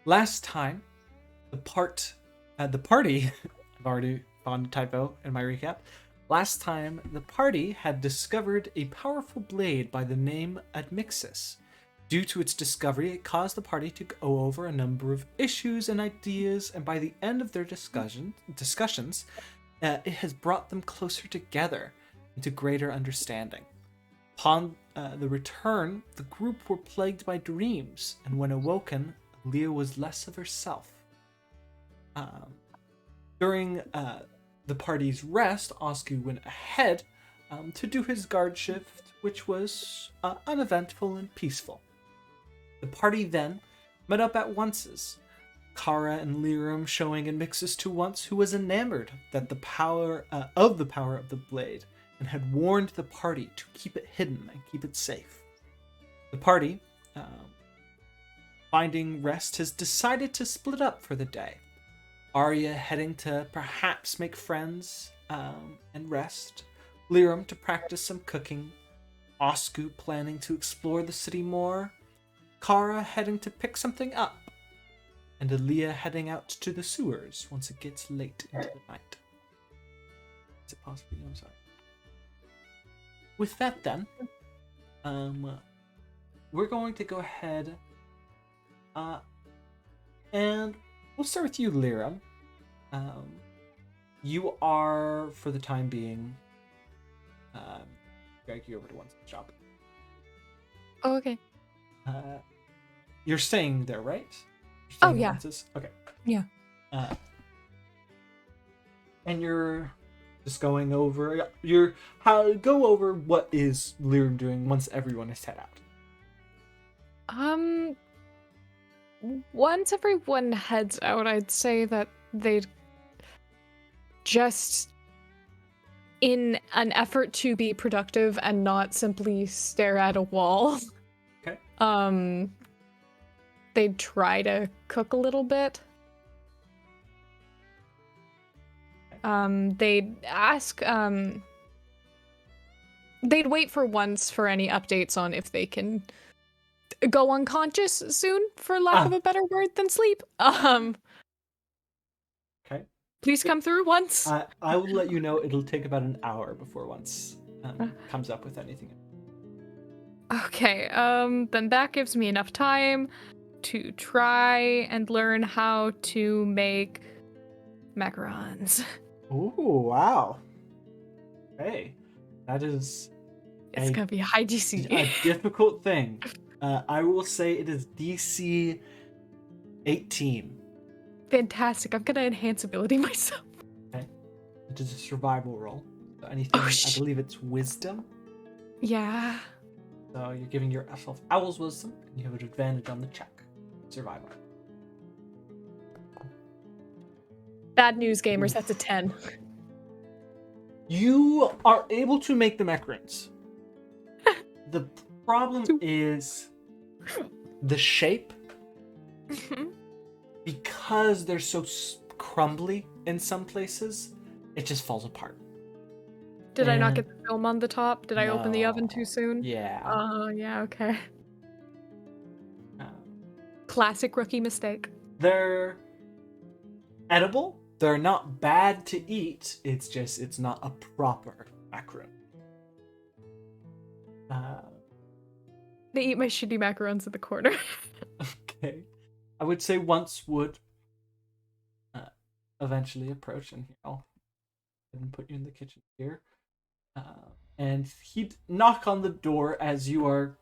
Last time, the party, I've already found a typo in my recap. Last time, the party had discovered a powerful blade by the name Admixis. Due to its discovery, it caused the party to go over a number of issues and ideas, and by the end of their discussions, it has brought them closer together into greater understanding. Upon the return, the group were plagued by dreams, and when awoken, Alea was less of herself. During the party's rest, Asku went ahead to do his guard shift, which was uneventful and peaceful. The party then met up at Once's, Kara and Lirim showing Admixis to Once, who was enamored that the power of the blade, and had warned the party to keep it hidden and keep it safe. The party, finding rest, has decided to split up for the day. Arya heading to perhaps make friends and rest. Lirim to practice some cooking. Asku planning to explore the city more. Kara heading to pick something up. And Alea heading out to the sewers once it gets late into the night. Is it possible? I'm sorry. With that then, we're going to go ahead and we'll start with you, Lirim. You are, for the time being, drag you over to Once's shop. Oh, okay. You're staying there, right? Oh, yeah. Once's? Okay. Yeah. And you're just going over. Go over what is Lirim doing once everyone is head out. Once everyone heads out, I'd say that they'd just, in an effort to be productive and not simply stare at a wall, Okay. they'd try to cook a little bit. They'd ask, they'd wait for Once for any updates on if they can go unconscious soon, for lack of a better word than sleep. Okay. Please come through Once. I will let you know it'll take about an hour before Once comes up with anything. Okay, then that gives me enough time to try and learn how to make macarons. Oh, wow. Hey, that is It's gonna be high DC. a difficult thing. I will say it is DC 18. Fantastic. I'm gonna enhance ability myself. Okay. It is a survival roll. So anything, I believe it's wisdom. Yeah. So you're giving yourself Owl's wisdom, and you have an advantage on the check. Survival. Bad news, gamers. That's a 10. You are able to make the macarons. The problem is the shape. Because they're so crumbly in some places, it just falls apart. Did I not get the film on the top? Did I open the oven too soon? Yeah. Oh, yeah, okay. Classic rookie mistake. They're edible. They're not bad to eat. It's just, it's not a proper macaron. They eat my shitty macarons in the corner. Okay. I would say Once would eventually approach, and I'll put you in the kitchen here. And he'd knock on the door as you are,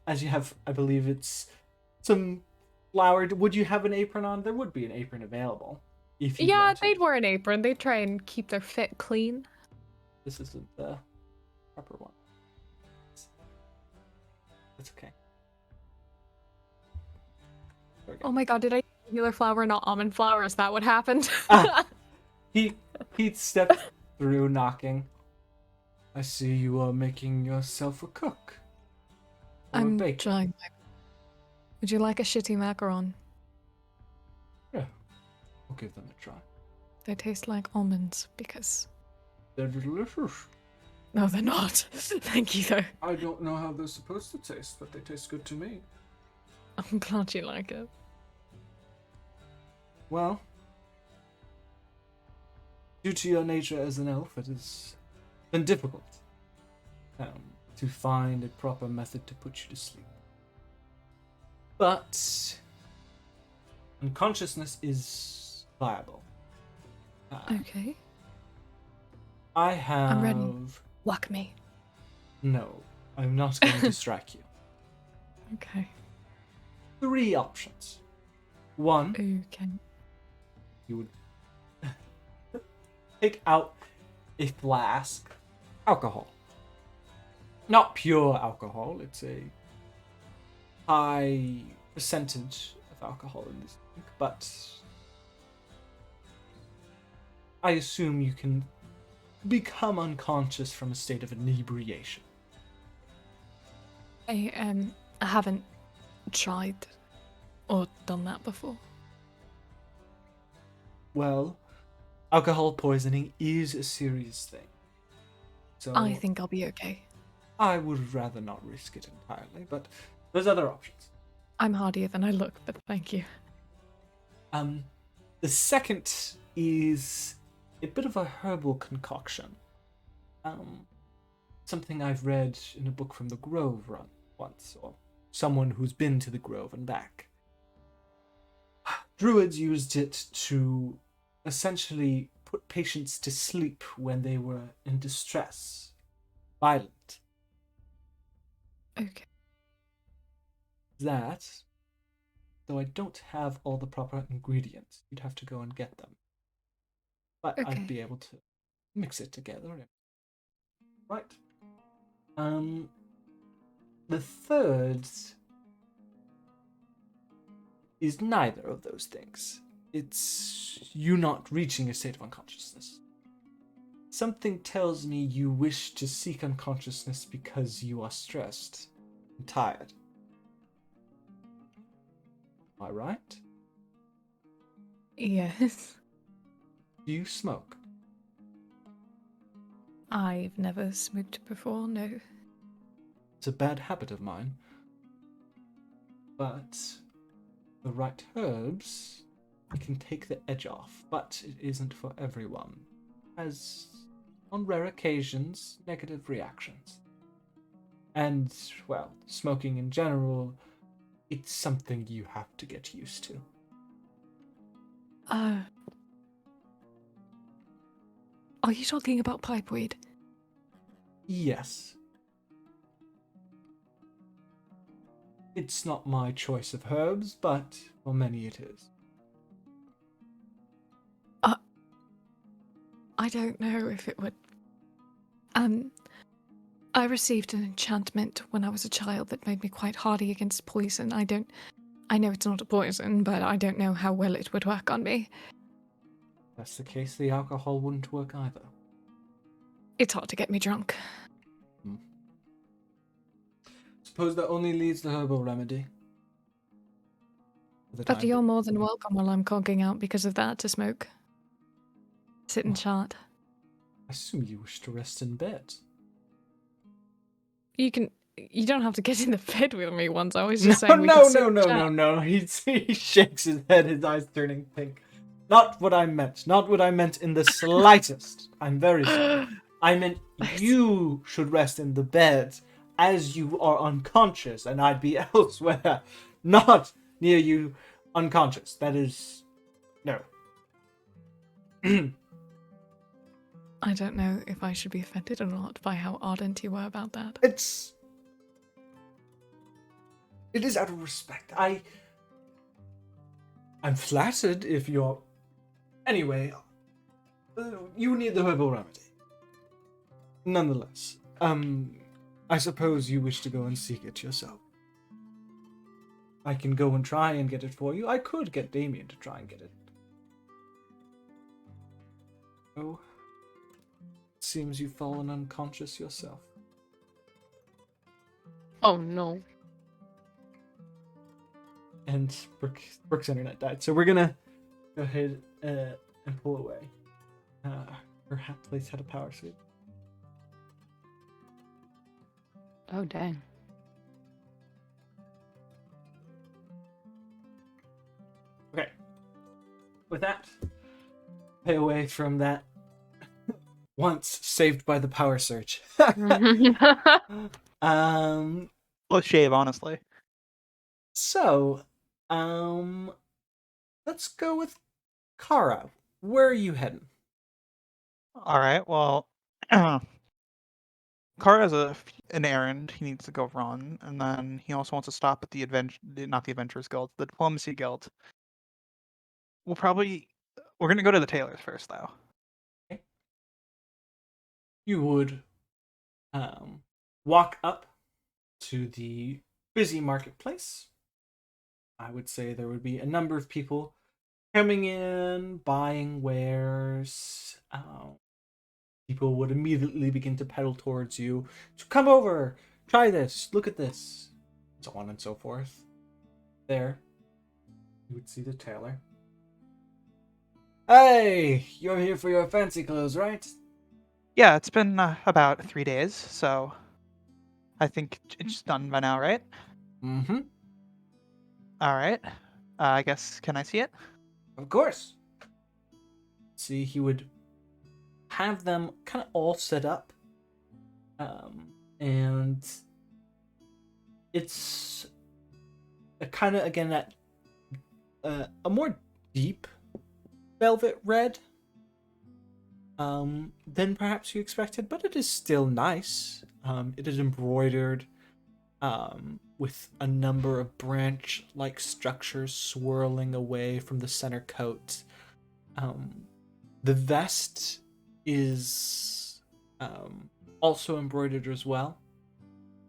as you have, I believe it's some flour. Would you have an apron on? There would be an apron available. If you wanted. They'd wear an apron. They'd try and keep their fit clean. This isn't the proper one. That's okay. Oh my god, did I eat regular flour, not almond flour? Is that what happened? He stepped through, knocking. I see you are making yourself a cook. I'm trying. Would you like a shitty macaron? Yeah, I'll give them a try. They taste like almonds because... They're delicious. No, they're not. Thank you, though. I don't know how they're supposed to taste, but they taste good to me. I'm glad you like it. Well, due to your nature as an elf, it has been difficult to find a proper method to put you to sleep. But unconsciousness is viable. Okay. I have... I'm ready. Whack me. No, I'm not going to strike you. Okay. 3 options. 1, Okay. you would take out a flask, alcohol. Not pure alcohol, it's a high percentage of alcohol in this drink, but I assume you can become unconscious from a state of inebriation. I haven't tried or done that before. Well, alcohol poisoning is a serious thing. So I think I'll be okay. I would rather not risk it entirely, but there's other options. I'm hardier than I look, but thank you. The second is a bit of a herbal concoction. Something I've read in a book from the Grove once, or someone who's been to the Grove and back. Druids used it to essentially put patients to sleep when they were in distress, violent. Okay. That, though I don't have all the proper ingredients, you'd have to go and get them. But Okay. I'd be able to mix it together. Right. The third is neither of those things. It's you not reaching a state of unconsciousness. Something tells me you wish to seek unconsciousness because you are stressed and tired. Am I right? Yes. Do you smoke? I've never smoked before, no. It's a bad habit of mine. But the right herbs can take the edge off, but it isn't for everyone. Has, on rare occasions, negative reactions. And, well, smoking in general, it's something you have to get used to. Are you talking about pipeweed? Yes. It's not my choice of herbs, but for many it is. I don't know if it would... I received an enchantment when I was a child that made me quite hardy against poison. I know it's not a poison, but I don't know how well it would work on me. If that's the case, the alcohol wouldn't work either. It's hard to get me drunk. Suppose that only leaves the herbal remedy. But you're more than welcome while I'm cogging out because of that to smoke. Sit and chat. I assume you wish to rest in bed. You don't have to get in the bed with me once. I was just saying we could sit and chat. No. He shakes his head, his eyes turning pink. Not what I meant. Not what I meant in the slightest. I'm very sorry. I meant you should rest in the bed as you are unconscious and I'd be elsewhere. Not near you unconscious. That is... No. I don't know if I should be offended or not by how ardent you were about that. It is out of respect. I'm flattered if you're... Anyway, you need the herbal remedy. Nonetheless, I suppose you wish to go and seek it yourself. I can go and try and get it for you. I could get Damien to try and get it. Oh, it seems you've fallen unconscious yourself. Oh no. And Brooke's internet died, so we're gonna go ahead and pull away. Her place had a power sweep. Oh dang. with that, pay away from that once saved by the power surge. um. Let's shave, honestly. So, let's go with Kara. Where are you heading? All right. Well, Carr has an errand he needs to go run, and then he also wants to stop at not the Adventurers Guild, the Diplomacy Guild. We're gonna go to the tailors first, though. You would walk up to the busy marketplace. I would say there would be a number of people coming in, buying wares. People would immediately begin to pedal towards you. So come over, try this, look at this, so on and so forth. There, you would see the tailor. Hey, you're here for your fancy clothes, right? Yeah, it's been about 3 days, so I think it's done by now, right? Mm-hmm. All right. I guess, can I see it? Of course. See, he would have them kind of all set up. And it's a kind of, again, that a more deep velvet red than perhaps you expected, but it is still nice. It is embroidered with a number of branch-like structures swirling away from the center coat. The vest is also embroidered as well.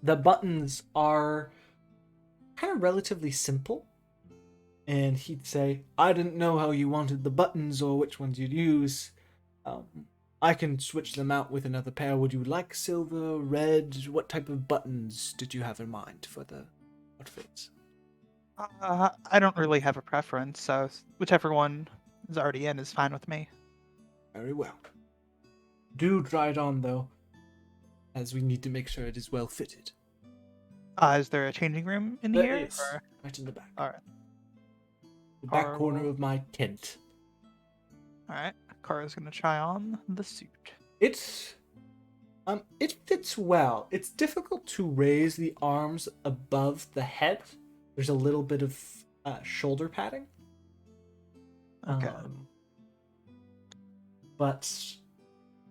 The buttons are kind of relatively simple. And he'd say, I didn't know how you wanted the buttons or which ones you'd use. I can switch them out with another pair. Would you like silver, red? What type of buttons did you have in mind for the outfits? I don't really have a preference, so whichever one is already in is fine with me. Very well. Do try it on, though, as we need to make sure it is well fitted. Is there a changing room in There here? is, right in the back. All right. The back corner of my tent. All right. Kara's gonna try on the suit. It fits well. It's difficult to raise the arms above the head. There's a little bit of shoulder padding. Okay. But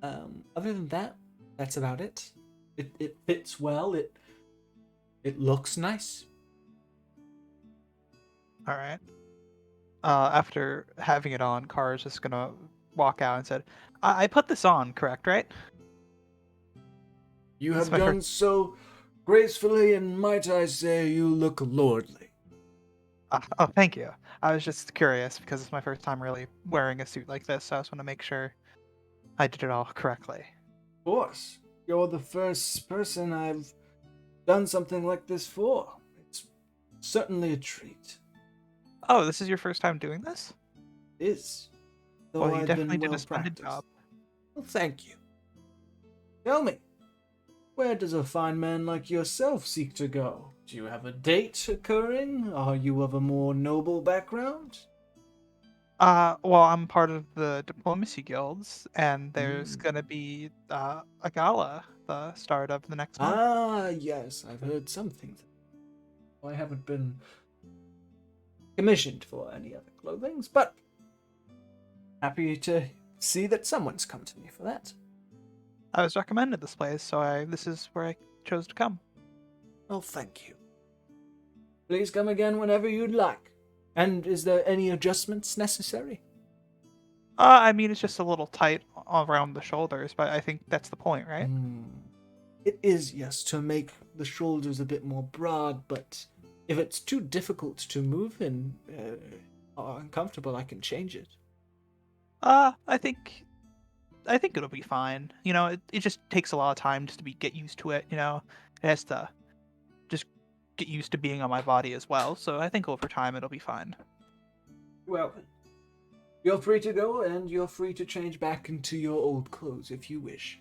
other than that, that's about it. It fits well. It looks nice. All right. After having it on, Kara's just gonna walk out and said, I put this on, correct, right? You That's have my done so gracefully, and might I say, you look lordly. Oh, thank you. I was just curious because it's my first time really wearing a suit like this, so I just want to make sure I did it all correctly. Of course. You're the first person I've done something like this for. It's certainly a treat. Oh, this is your first time doing this? It is. Though Well, you I've definitely been did a splendid practiced. job. Well, thank you. Tell me, where does a fine man like yourself seek to go? Do you have a date occurring? Are you of a more noble background? Well, I'm part of the Diplomacy Guilds, and there's gonna be a gala the start of the next month. Ah, yes, I've heard something. I haven't been commissioned for any other clothings, but happy to see that someone's come to me for that. I was recommended this place, so this is where I chose to come. Well, thank you. Please come again whenever you'd like. And is there any adjustments necessary? I mean, it's just a little tight around the shoulders, but I think that's the point, right? It is, yes, to make the shoulders a bit more broad, but if it's too difficult to move and uncomfortable, I can change it. I think it'll be fine. You know, it just takes a lot of time just to get used to it. You know, it has to just get used to being on my body as well. So I think over time it'll be fine. Well, you're free to go, and you're free to change back into your old clothes if you wish.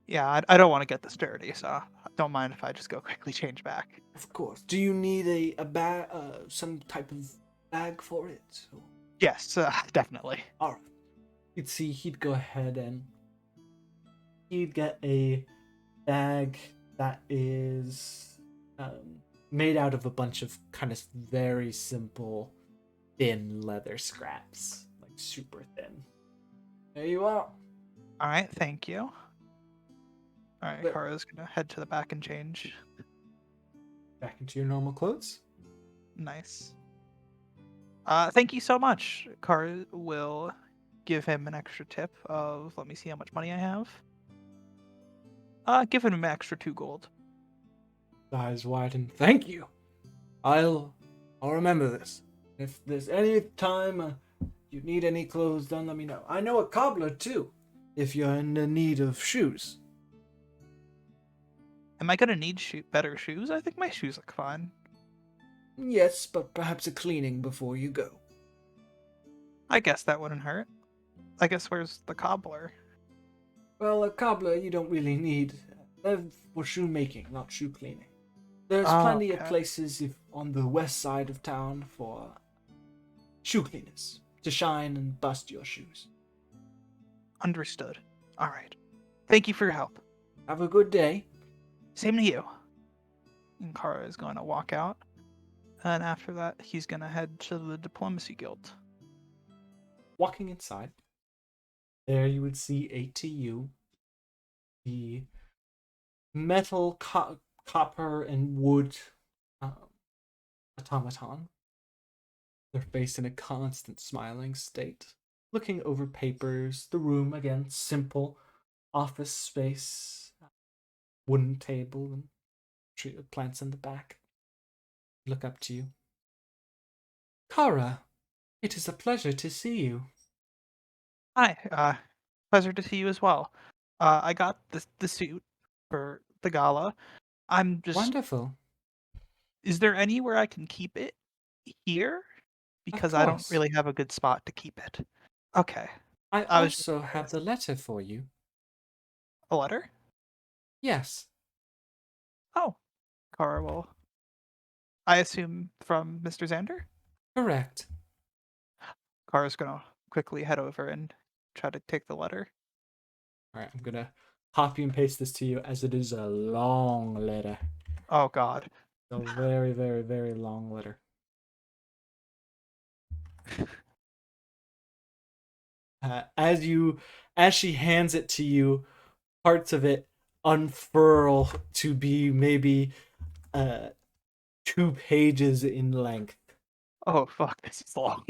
Yeah, I don't want to get this dirty, so I don't mind if I just go quickly change back. Of course. Do you need a bag, some type of bag for it? Yes, definitely. All right. You'd see he'd go ahead and he'd get a bag that is made out of a bunch of kind of very simple, thin leather scraps, like super thin. There you are. All right, thank you. All right, But Kara's gonna head to the back and change. back into your normal clothes. Nice. Thank you so much. Kara will give him an extra tip of, let me see how much money I have. Give him an extra 2 gold. Eyes widen. Thank you. I'll remember this. If there's any time you need any clothes done, let me know. I know a cobbler too. If you're in the need of shoes. Am I gonna need better shoes? I think my shoes look fine. Yes, but perhaps a cleaning before you go. I guess that wouldn't hurt. I guess where's the cobbler? Well, a cobbler you don't really need. They're for shoemaking, not shoe cleaning. There's Oh, plenty of okay. places on the west side of town for shoe cleaners to shine and bust your shoes. Understood. All right. Thank you for your help. Have a good day. Same to you. And Kara is going to walk out. And after that, he's going to head to the Diplomacy Guild. Walking inside, there you would see ATU, the metal, copper, and wood automaton, their face in a constant smiling state, looking over papers. The room, again, simple office space, wooden table, and plants in the back. Look up to you. Kara, it is a pleasure to see you. Hi. Pleasure to see you as well. I got the suit for the gala. I'm just. Wonderful. Is there anywhere I can keep it here? Of Because I don't course. really have a good spot to keep it. Okay. I I was just also have curious. the letter for you. A letter? Yes, Oh, Kara will. I assume from Mr. Xander? correct. Kara's gonna quickly head over and try to take the letter. All right, I'm gonna copy and paste this to you as it is a long letter. Oh God. A very, very, very long letter. As she hands it to you, parts of it unfurl to be maybe uh 2 pages in length. Oh fuck, this is long.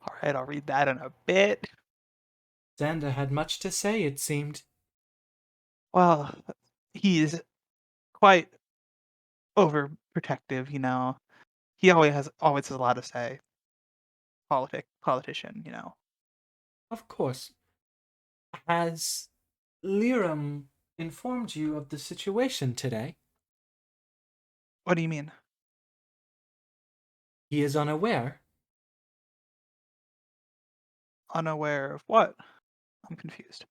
All right, I'll read that in a bit. Xander had much to say, it seemed. Well, he's quite overprotective, He always has a lot to say. Politician. Of course. Has Lirim informed you of the situation today? What do you mean? He is unaware. Unaware of what? I'm confused.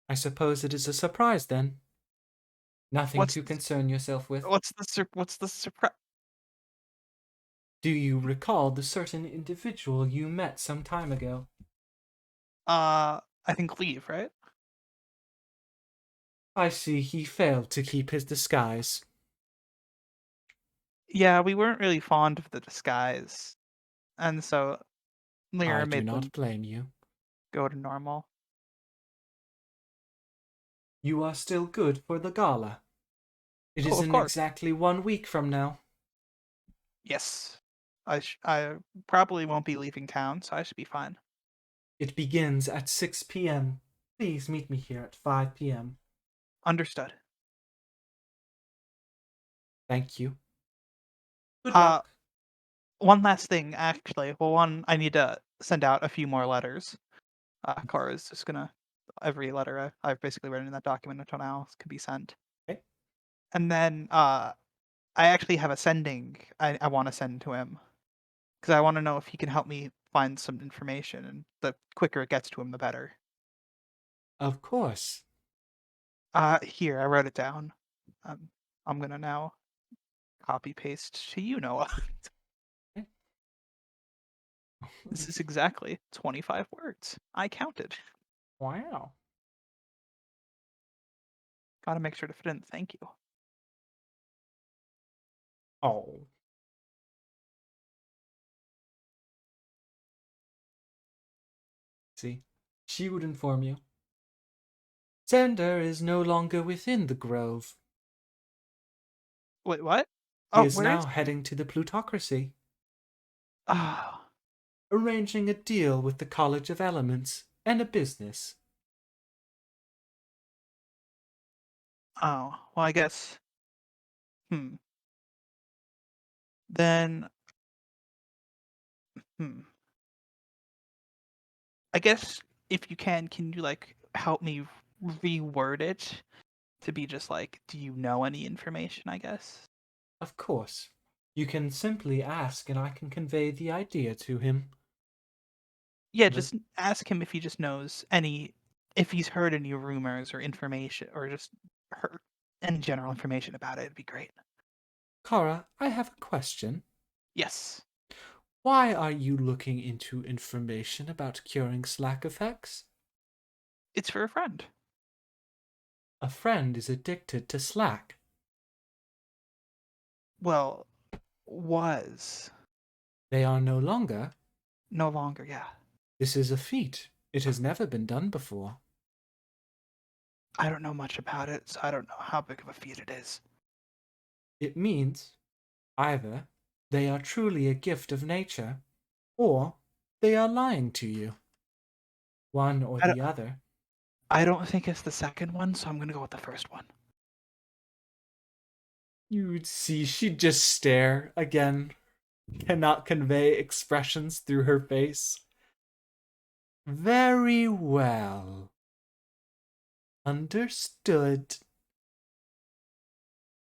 I suppose it is a surprise then. Nothing What's to concern yourself with. what's the surprise? Do you recall the certain individual you met some time ago? I think leave, right? I see he failed to keep his disguise. Yeah, we weren't really fond of the disguise, and so I Lyra do made them not blame you. go to normal. You are still good for the gala. It Oh, is of in course. exactly 1 week from now. Yes. I probably won't be leaving town, so I should be fine. It begins at 6 p.m. Please meet me here at 5 p.m. Understood. Thank you. Good Uh, luck. one last thing, actually. Well, one, I need to send out a few more letters. Kara's just gonna every letter I've basically written in that document until now can be sent. Okay. And then I actually have a sending I want to send to him because I want to know if he can help me find some information, and the quicker it gets to him, the better. Of course. Here, I wrote it down. Um, I'm gonna now copy paste to you, Noah. This is exactly 25 words. I counted. Wow. Gotta make sure to fit in thank you. Oh. See, she would inform you. Xander is no longer within the grove. Wait, what? He Oh, is where now is he? heading to the plutocracy, Ah. arranging a deal with the College of Elements and a business. Oh, well, I guess. Hmm. Then, hmm. I guess if you can you like help me reword it to be just like, do you know any information, I guess? Of course, you can simply ask and I can convey the idea to him. Yeah, The just ask him if he just knows any, if he's heard any rumors or information, or just heard any general information about it. It'd be great. Kara, I have a question. Yes, Why are you looking into information about curing Slack effects? it's for a friend. A friend is addicted to Slack. Well, was They are no longer. no longer. Yeah, This is a feat. It has never been done before. I don't know much about it, so I don't know how big of a feat it is. It means either they are truly a gift of nature, or they are lying to you. One or I don't, the other. I don't think it's the second one, so I'm gonna go with the first one. You would see she'd just stare again, cannot convey expressions through her face. Very well. Understood.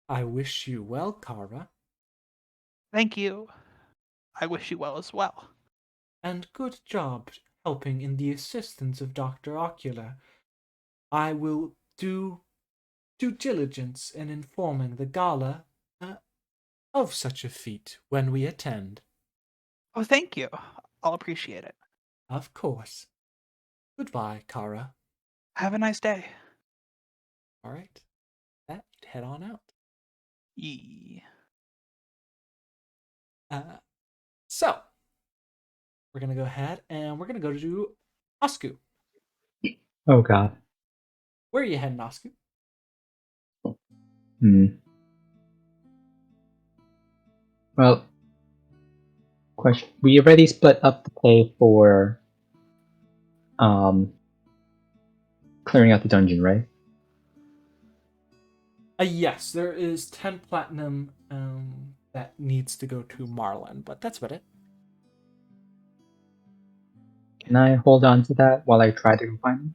I wish you well, Kara, Thank you. I wish you well as well. and good job helping in the assistance of Dr. Ocula. I will do due diligence in informing the Gala of such a feat when we attend. Oh, thank you. I'll appreciate it. Of course. Goodbye, Kara. Have a nice day. All right, that head on out. Yee. Uh, so we're gonna go ahead and we're gonna go to Asku. Oh god. Where are you heading, Asku? Well, question. We already split up the pay for clearing out the dungeon, right? Yes, there is 10 platinum that needs to go to Marlin, but that's about it. Can I hold on to that while I try to go find him?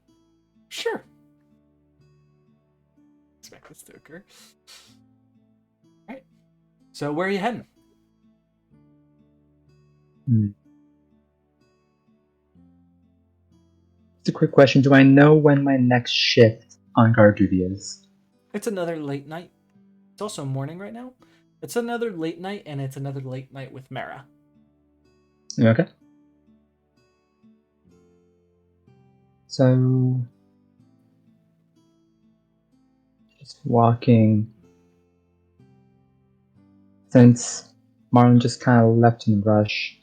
Sure. Expect this to occur. All right. So where are you heading? Just a quick question. Do I know when my next shift on guard duty is? It's another late night. It's also morning right now. It's another late night, and it's another late night with Mara. Okay. So, just walking. Since Marlon just kind of left in a rush,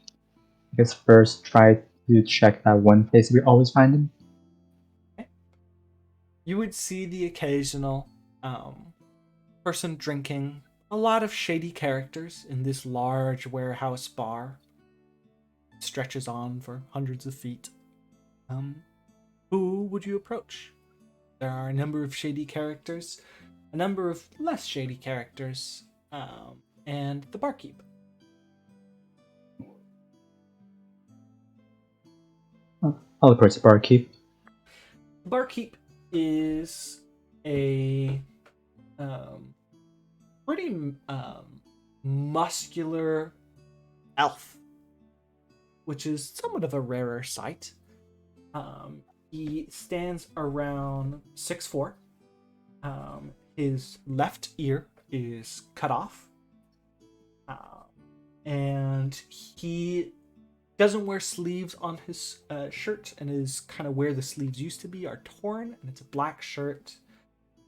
I guess first try to check that one place we always find him. Okay. You would see the occasional person drinking. A lot of shady characters in this large warehouse bar. It stretches on for hundreds of feet. Who would you approach? There are a number of shady characters, a number of less shady characters, and the barkeep. I'll approach the barkeep. The barkeep is a pretty muscular elf, which is somewhat of a rarer sight. He stands around 6'4". His left ear is cut off. And he doesn't wear sleeves on his shirt, and is kind of where the sleeves used to be are torn, and it's a black shirt.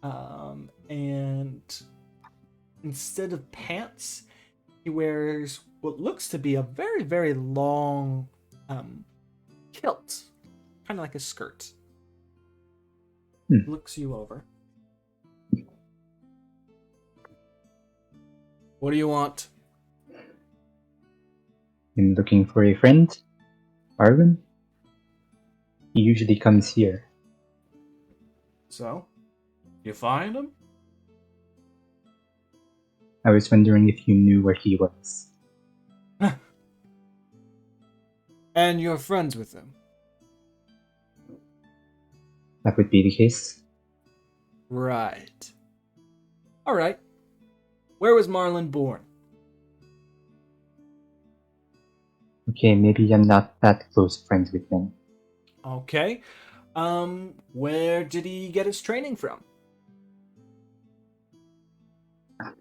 And instead of pants, he wears what looks to be a very, very long kilt, kind of like a skirt. Looks you over. What do you want? I'm looking for a friend, Marlon. He usually comes here. So, you find him? I was wondering if you knew where he was. And you're friends with him? That would be the case. Right. All right. Where was Marlon born? Okay, maybe I'm not that close friends with him. Okay. Where did he get his training from?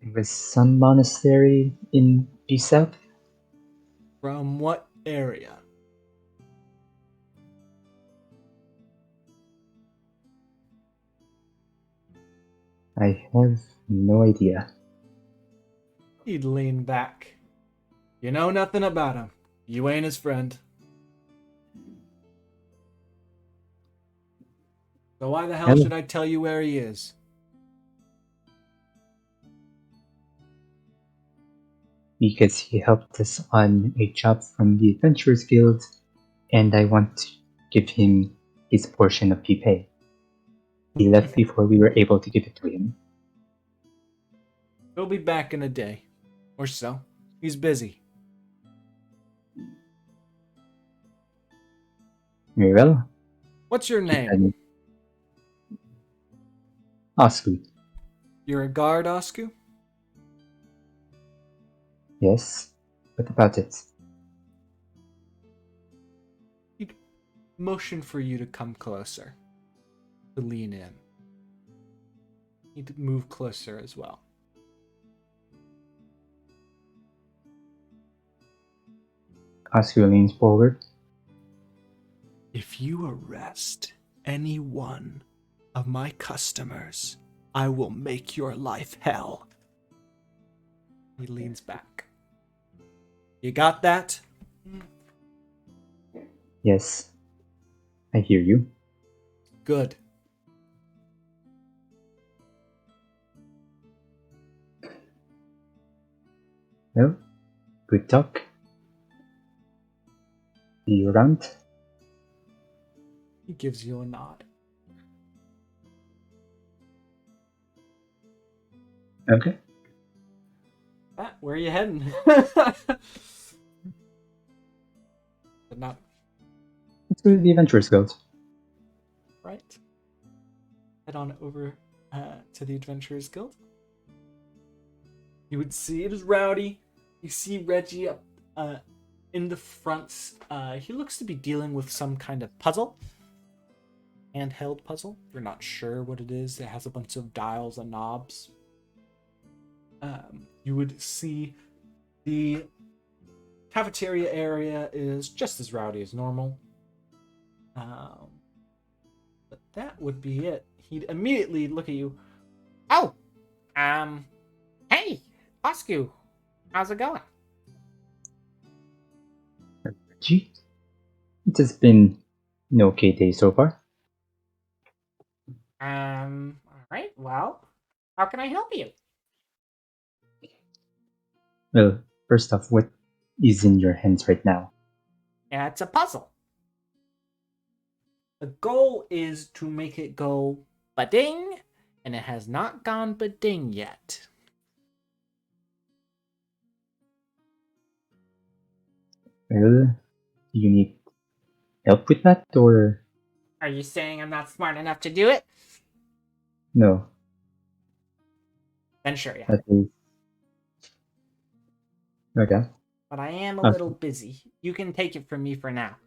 It was some monastery in the south. From what area? I have no idea. He'd lean back. You know nothing about him. You ain't his friend. So why the hell Hello. should I tell you where he is? Because he helped us on a job from the Adventurers Guild, and I want to give him his portion of the pay. He left before we were able to give it to him. He'll be back in a day. Or so. He's busy. Very well. What's your name? Asku. You're a guard, Asku? Yes. What about it? He'd motion for you to come closer. To lean in. He'd move closer as well. Asku leans forward. If you arrest any one of my customers, I will make your life hell. He leans back. You got that? Yes. I hear you. Good. Well, good talk. See you around. He gives you a nod. Okay. Matt, where are you heading? But not Let's go to the Adventurers Guild. right. Head on over to the Adventurers Guild. You would see it is rowdy. You see Reggie up in the front. He looks to be dealing with some kind of puzzle. Handheld puzzle. You're not sure what it is. It has a bunch of dials and knobs. You would see the cafeteria area is just as rowdy as normal. But that would be it. He'd immediately look at you. Oh! Hey! Asku! How's it going? Gee, it has been an okay day so far. Alright, well, how can I help you? Well, first off, what is in your hands right now? Yeah, it's a puzzle. The goal is to make it go ba-ding, and it has not gone ba-ding yet. Well, do you need help with that, or Are you saying I'm not smart enough to do it? no? Then sure, yeah. That is... Okay. But I am a Okay. little busy. You can take it from me for now.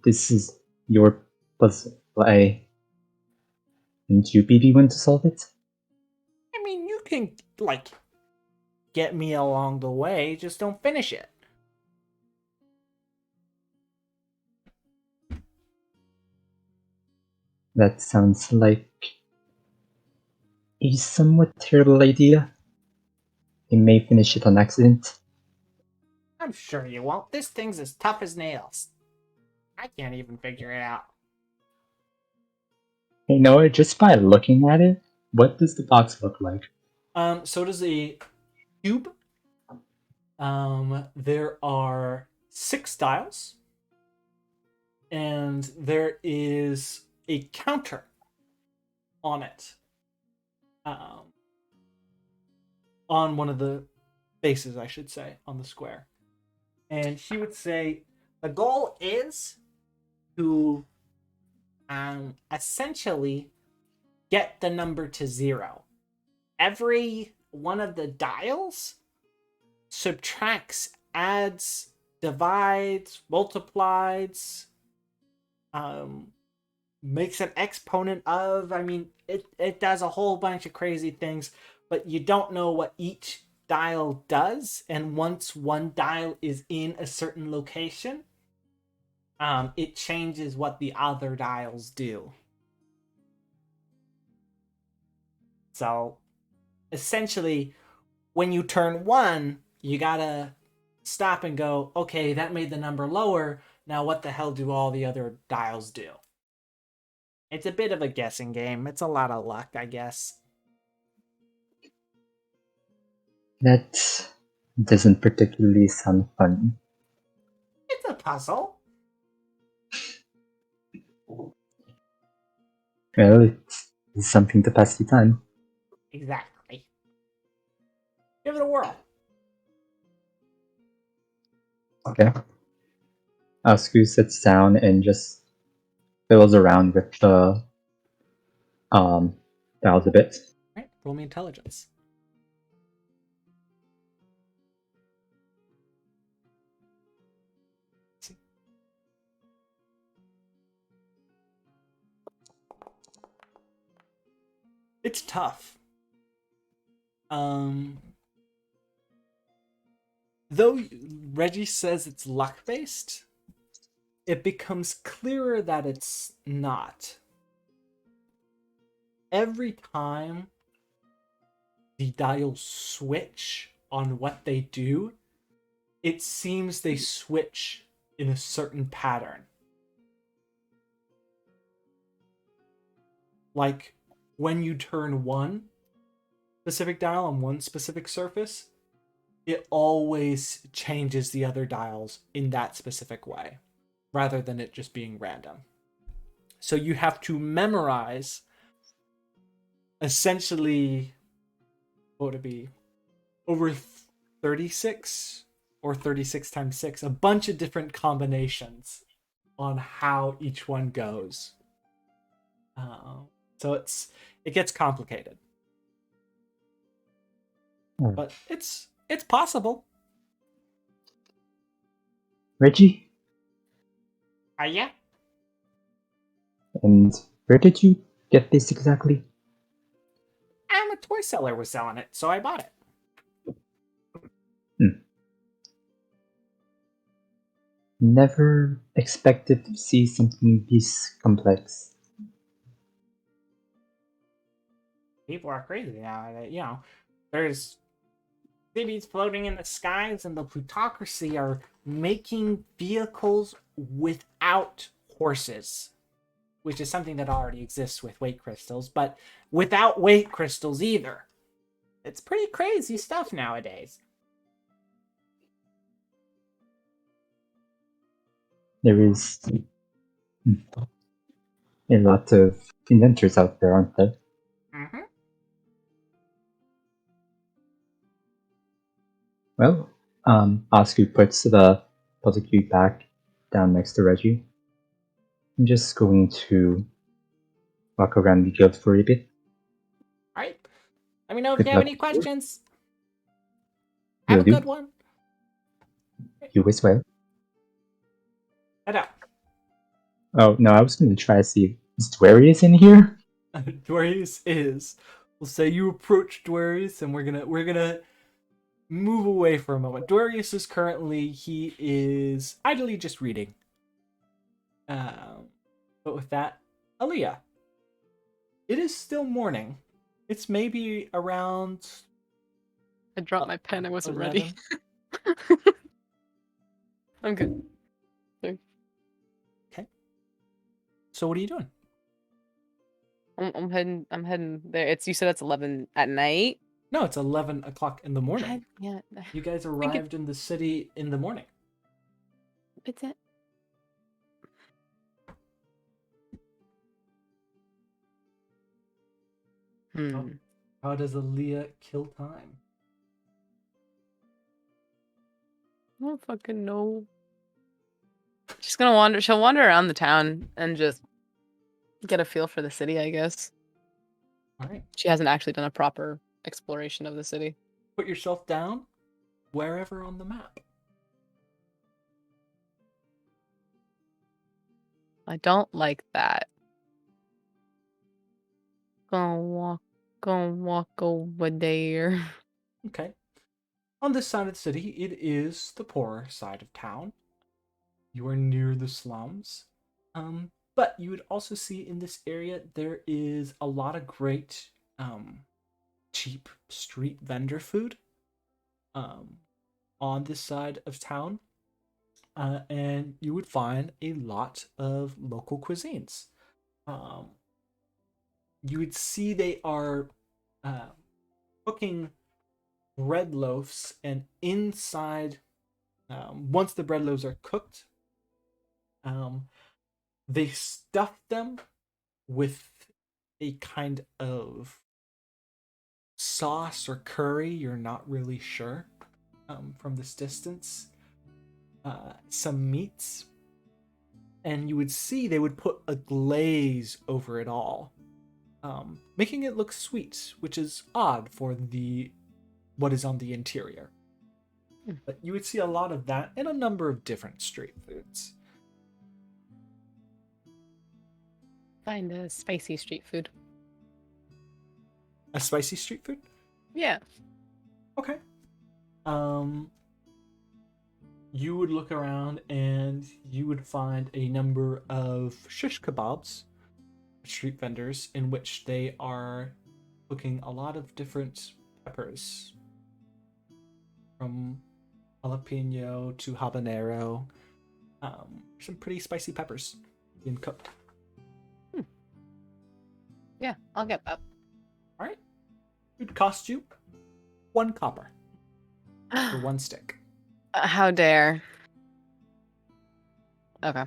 This is your puzzle. Why? Wouldn't you be the one to solve it? I mean, you can, like, get me along the way, just don't finish it. That sounds like a somewhat terrible idea. I may finish it on accident. I'm sure you won't. This thing's as tough as nails. I can't even figure it out. You know what? Just by looking at it, what does the box look like? So it is a cube. There are 6 dials, and there is a counter on it. On one of the faces, I should say, on the square. And she would say the goal is to essentially get the number to 0. Every one of the dials subtracts, adds, divides, multiplies, makes an exponent of. I mean, it does a whole bunch of crazy things, but you don't know what each dial does. And once one dial is in a certain location, it changes what the other dials do. So essentially, when you turn 1, you gotta stop and go, okay, that made the number lower. Now what the hell do all the other dials do? It's a bit of a guessing game. It's a lot of luck, I guess. That doesn't particularly sound fun. It's a puzzle. Well, it's something to pass the time. Exactly. Give it a whirl. Okay. Asku sits down and just fiddles around with the dials a bit. Right, roll me intelligence. It's tough. Though Reggie says it's luck-based, it becomes clearer that it's not. Every time the dials switch on what they do, it seems they switch in a certain pattern. Like, when you turn one specific dial on one specific surface, it always changes the other dials in that specific way, rather than it just being random. So you have to memorize, essentially, what would it be? Over 36 or 36 times 6, a bunch of different combinations on how each one goes. So it gets complicated. But it's possible. Reggie? Yeah. And where did you get this exactly? A toy seller was selling it, so I bought it. Never expected to see something this complex. People are crazy now. You know, there's cities floating in the skies, and the plutocracy are making vehicles without horses, which is something that already exists with weight crystals, but without weight crystals either. It's pretty crazy stuff nowadays. There is a lot of inventors out there, aren't there? Mm-hmm. Well, Asku puts the puzzle cube back down next to Reggie. I'm just going to walk around the guild for a bit. All right. Let me know if Good you have luck. any questions. Will Have a do. good one. You as well. Head out. Oh no, I was going to try to see if Dwarius in here. Dwarius is. We'll say you approach Dwarius, and we're gonna move away for a moment. Dwarius is currently idly just reading. But with that, Alea, It is still morning. It's maybe around I dropped my pen. I wasn't ready. 11. I'm good. Okay. So what are you doing? I'm heading. I'm heading there. You said it's 11 at night. No, it's 11 o'clock in the morning. Yeah. You guys arrived in the city in the morning. It's it. How does Alea kill time? I don't fucking know. She's gonna wander. She'll wander around the town and just get a feel for the city, I guess. All right. She hasn't actually done a proper exploration of the city. Put yourself down wherever on the map. I don't like that. Gonna walk over there. Okay. On this side of the city, it is the poorer side of town. You are near the slums. But you would also see in this area there is a lot of great cheap street vendor food on this side of town. And you would find a lot of local cuisines. You would see they are cooking bread loaves, and inside, once the bread loaves are cooked, they stuff them with a kind of sauce or curry. You're not really sure from this distance. Some meats, and you would see they would put a glaze over it all, making it look sweet, which is odd for what is on the interior. But you would see a lot of that and a number of different street foods. Find a spicy street food. A spicy street food? Yeah. Okay. You would look around and you would find a number of shish kebabs, street vendors, in which they are cooking a lot of different peppers, from jalapeno to habanero. Some pretty spicy peppers being cooked. Yeah, I'll get that. All right. It would cost you 1 copper for 1 stick. How dare. Okay.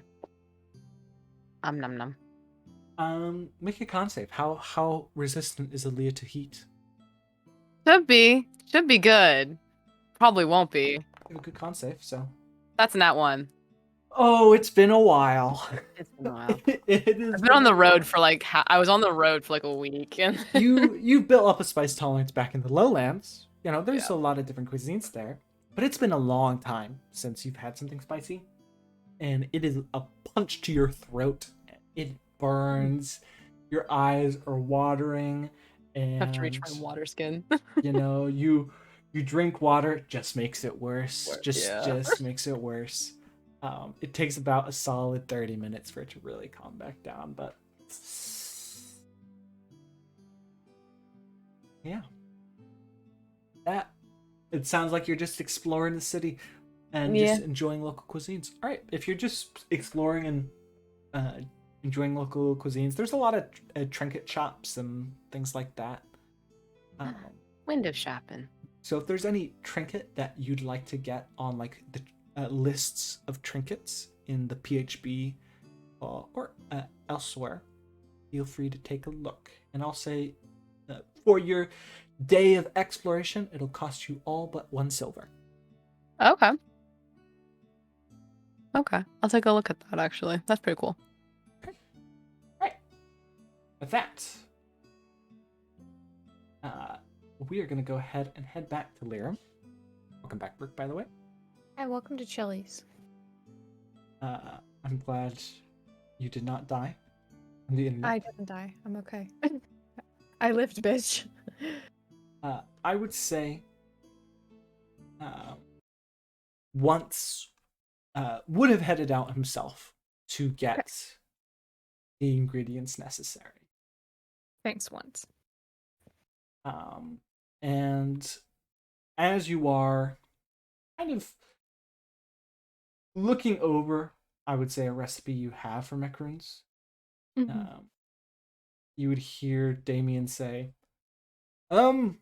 Nom nom. Make a con save. How resistant is Alea to heat? Should be good. Probably won't be. Give a good con save. So. That's not one. Oh, it's been a while. It's been a while. It is. I've been on the road for like I was on the road for like a week, and you've built up a spice tolerance back in the lowlands. You know, there's a lot of different cuisines there, but it's been a long time since you've had something spicy, and it is a punch to your throat. It burns. Your eyes are watering, and have to reach my water skin. you know, you drink water, it just makes it worse. Just makes it worse. It takes about a solid 30 minutes for it to really calm back down, but yeah. It sounds like you're just exploring the city and just enjoying local cuisines. All right, if you're just exploring and enjoying local cuisines, there's a lot of trinket shops and things like that. Window shopping. So if there's any trinket that you'd like to get on like the lists of trinkets in the PHB or elsewhere, feel free to take a look. And I'll say for your day of exploration, it'll cost you all but 1 silver. Okay. I'll take a look at that, actually. That's pretty cool. Okay. Right. With that, we are going to go ahead and head back to Lirim. Welcome back, Brooke, by the way. Hi, welcome to Chili's. I'm glad you did not die on the internet. I didn't die. I'm okay. I lived, bitch. I would say once would have headed out himself to get the ingredients necessary. Thanks once. And as you are kind of looking over, I would say, a recipe you have for macaroons, Mhm. you would hear Damien say, Lirim,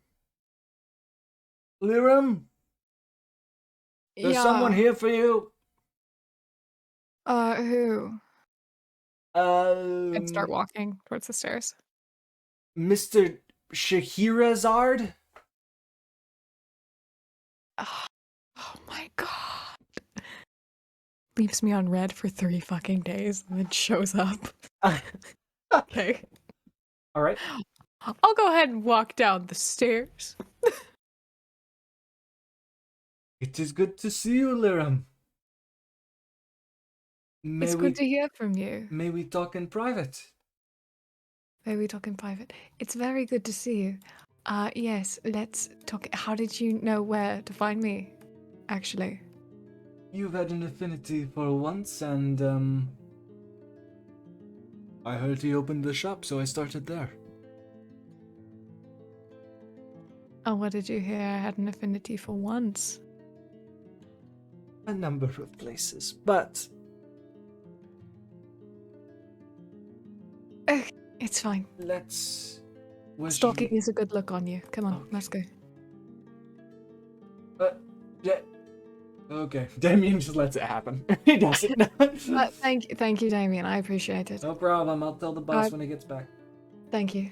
there's someone Yeah. here for you. Who? I'd start Um, walking towards the stairs. Mr. Shahirazard? Oh my god. Leaves me on red for 3 fucking days and then shows up. Okay. All right. I'll go ahead and walk down the stairs. It is good to see you, Lirim. It's good to hear from you. May we talk in private? May we talk in private? It's very good to see you. Yes, let's talk. How did you know where to find me, actually? You've had an affinity for once, and I heard he opened the shop, so I started there. Oh, what did you hear? I had an affinity for once. A number of places, but It's fine. let's. Stalking is a good look on you. Come on, Okay. let's go. Okay, Damien just lets it happen. He doesn't. Thank you, Damien. I appreciate it. No problem. I'll tell the boss when he gets back. Thank you.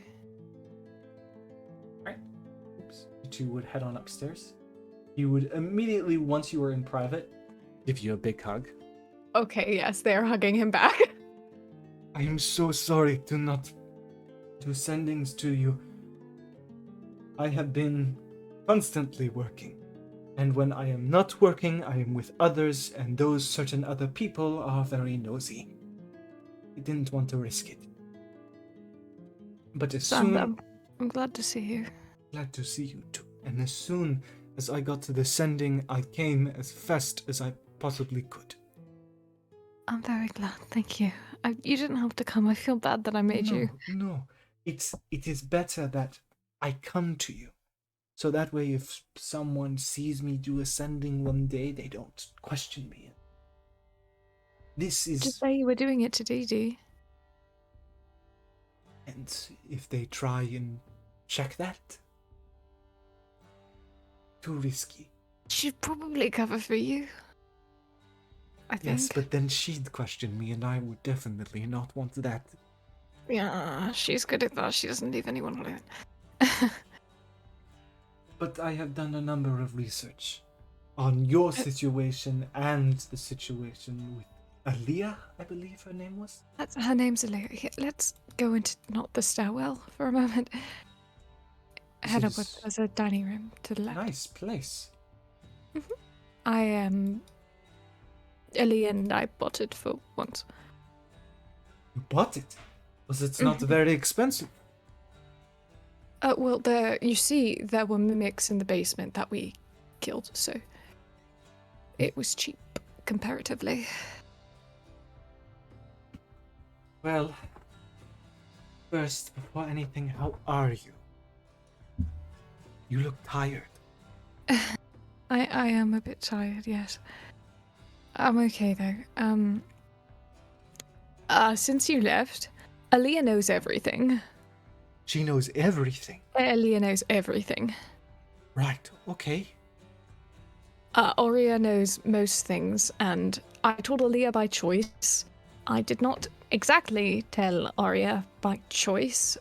Oops. You two would head on upstairs. He would immediately, once you were in private, give you a big hug. Okay, yes, they're hugging him back. I am so sorry to not do sendings to you. I have been constantly working. And when I am not working, I am with others, and those certain other people are very nosy. I didn't want to risk it. But as soon... I'm glad to see you. Glad to see you too. And as soon as I got to the sending, I came as fast as I possibly could. I'm very glad, thank you. You didn't have to come. I feel bad that I made you. No. It is better that I come to you. So that way if someone sees me do a sending one day, they don't question me. This is... Just say you were doing it to Dee. And if they try and check that, too risky. She'd probably cover for you. I think. Yes, but then she'd question me, and I would definitely not want that. Yeah, she's good at that. She doesn't leave anyone alone. But I have done a number of research on your situation and the situation with Alea, I believe her name was. Her name's Alea. Let's go into not the stairwell for a moment. Head upwards. There's a dining room to the left. Nice place. I am. Alea and I bought it for once. You bought it? Was it not very expensive? Well, you see, there were mimics in the basement that we killed, so it was cheap comparatively. Well, first, before anything, how are you? You look tired. I am a bit tired, yes. I'm okay though. Since you left, Alea knows everything. She knows everything. Alea knows everything. Right, okay. Aurea knows most things, and I told Alea by choice. I did not exactly tell Aurea by choice.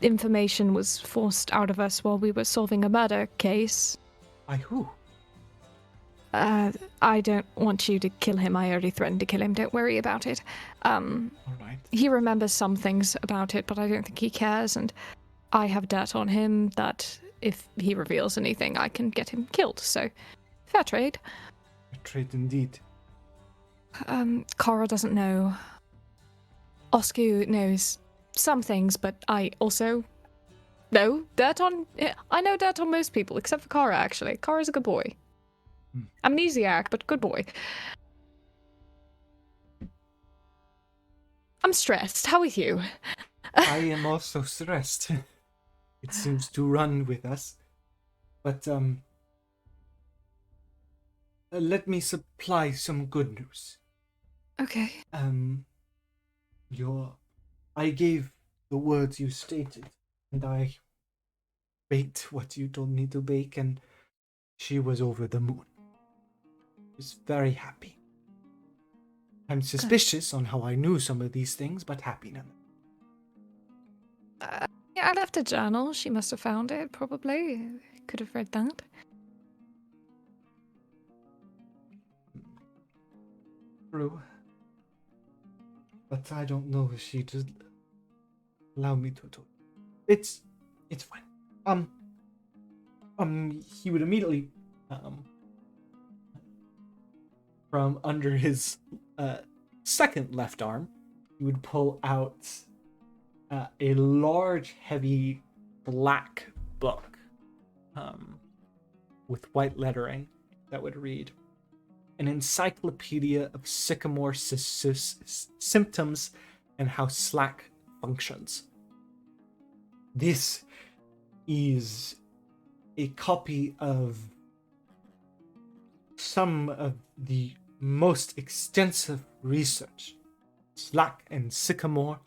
Information was forced out of us while we were solving a murder case. By who? I don't want you to kill him. I already threatened to kill him. Don't worry about it. All right. He remembers some things about it, but I don't think he cares, and I have dirt on him that if he reveals anything, I can get him killed, so fair trade. Fair trade indeed. Kara doesn't know. Asku knows some things, but I also know dirt on... I know dirt on most people, except for Kara, actually. Kara's a good boy. Amnesiac, but good boy. I'm stressed. How are you? I am also stressed. It seems to run with us. But, let me supply some good news. Okay. I gave the words you stated, and I baked what you told me to bake, and she was over the moon. She was very happy. I'm suspicious on how I knew some of these things, but happy none. Yeah, I left a journal. She must have found it, probably. Could have read that. True. But I don't know if she just allow me to talk. It's fine. He would immediately, from under his second left arm, he would pull out a large, heavy, black book, with white lettering that would read, "An encyclopedia of sycamore symptoms and how Slack functions." This is a copy of some of the most extensive research Slack and Sycamore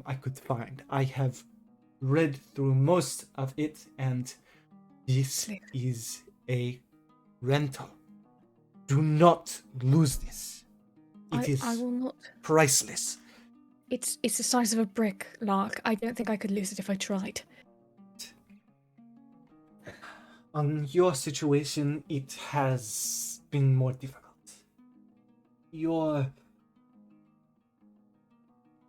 I could find. I have read through most of it, and this is a rental. Do not lose this. It is I will not. priceless. It's the size of a brick, Lark. I don't think I could lose it if I tried. On your situation, it has been more difficult. Your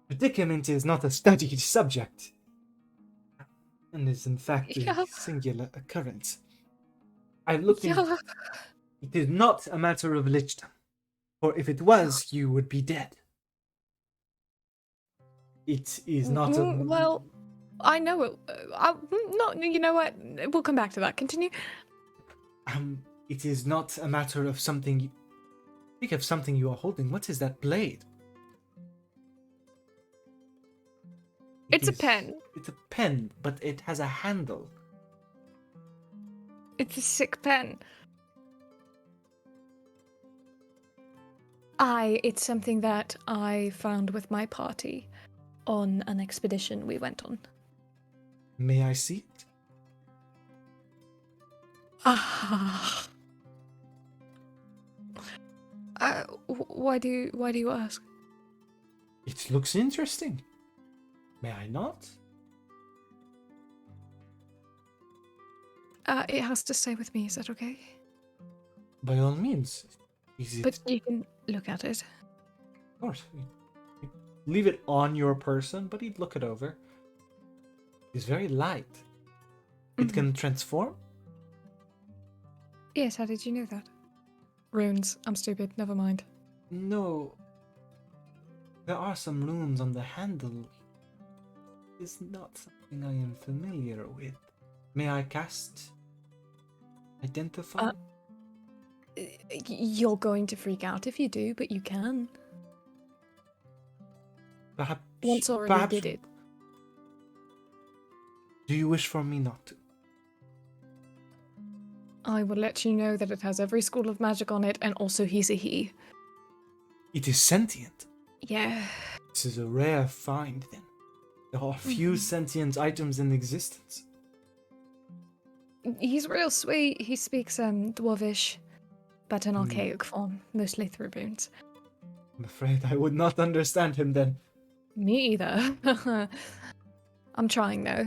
predicament is not a studied subject, and is in fact Yeah. a singular occurrence. I've looked Yeah. into it. Is not a matter of lichdom, for if it was, you would be dead. It is not a... Well, I know it. Not. You know what? We'll come back to that. Continue. It is not a matter of something... Think of something you are holding. What is that blade? It's a pen. It's a pen, but it has a handle. It's a sick pen. It's something that I found with my party on an expedition we went on. May I see it? Ah. Why do you ask? It looks interesting. May I not? It has to stay with me. Is that okay? By all means. Is it... But you can look at it. Of course. You leave it on your person, but he'd look it over. It's very light. It can transform? Yes, how did you know that? Runes. I'm stupid. Never mind. No. There are some runes on the handle. It's not something I am familiar with. May I cast Identify? You're going to freak out if you do, but you can. Perhaps... Once already did it. Do you wish for me not to? I will let you know that it has every school of magic on it, and also he's a he. It is sentient. Yeah. This is a rare find, then. There are few sentient items in existence. He's real sweet. He speaks Dwarvish, but in archaic form, mostly through runes. I'm afraid I would not understand him then. Me either. I'm trying though.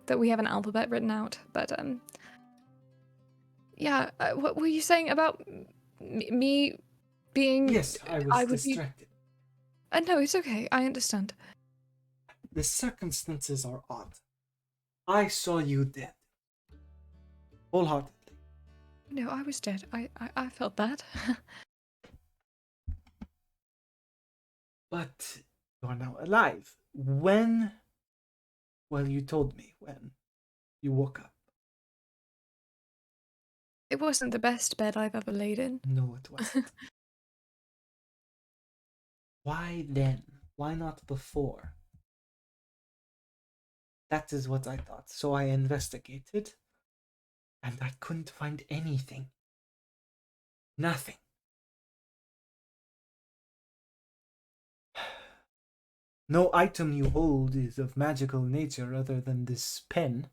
That we have an alphabet written out, but yeah. What were you saying about me being? Yes, I was distracted. No, it's okay. I understand. The circumstances are odd. I saw you dead. Wholeheartedly. No, I was dead. I felt that. But you are now alive. When? Well, you told me when you woke up. It wasn't the best bed I've ever laid in. No, it wasn't. Why then? Why not before? That is what I thought. So I investigated, and I couldn't find anything. Nothing. No item you hold is of magical nature other than this pen.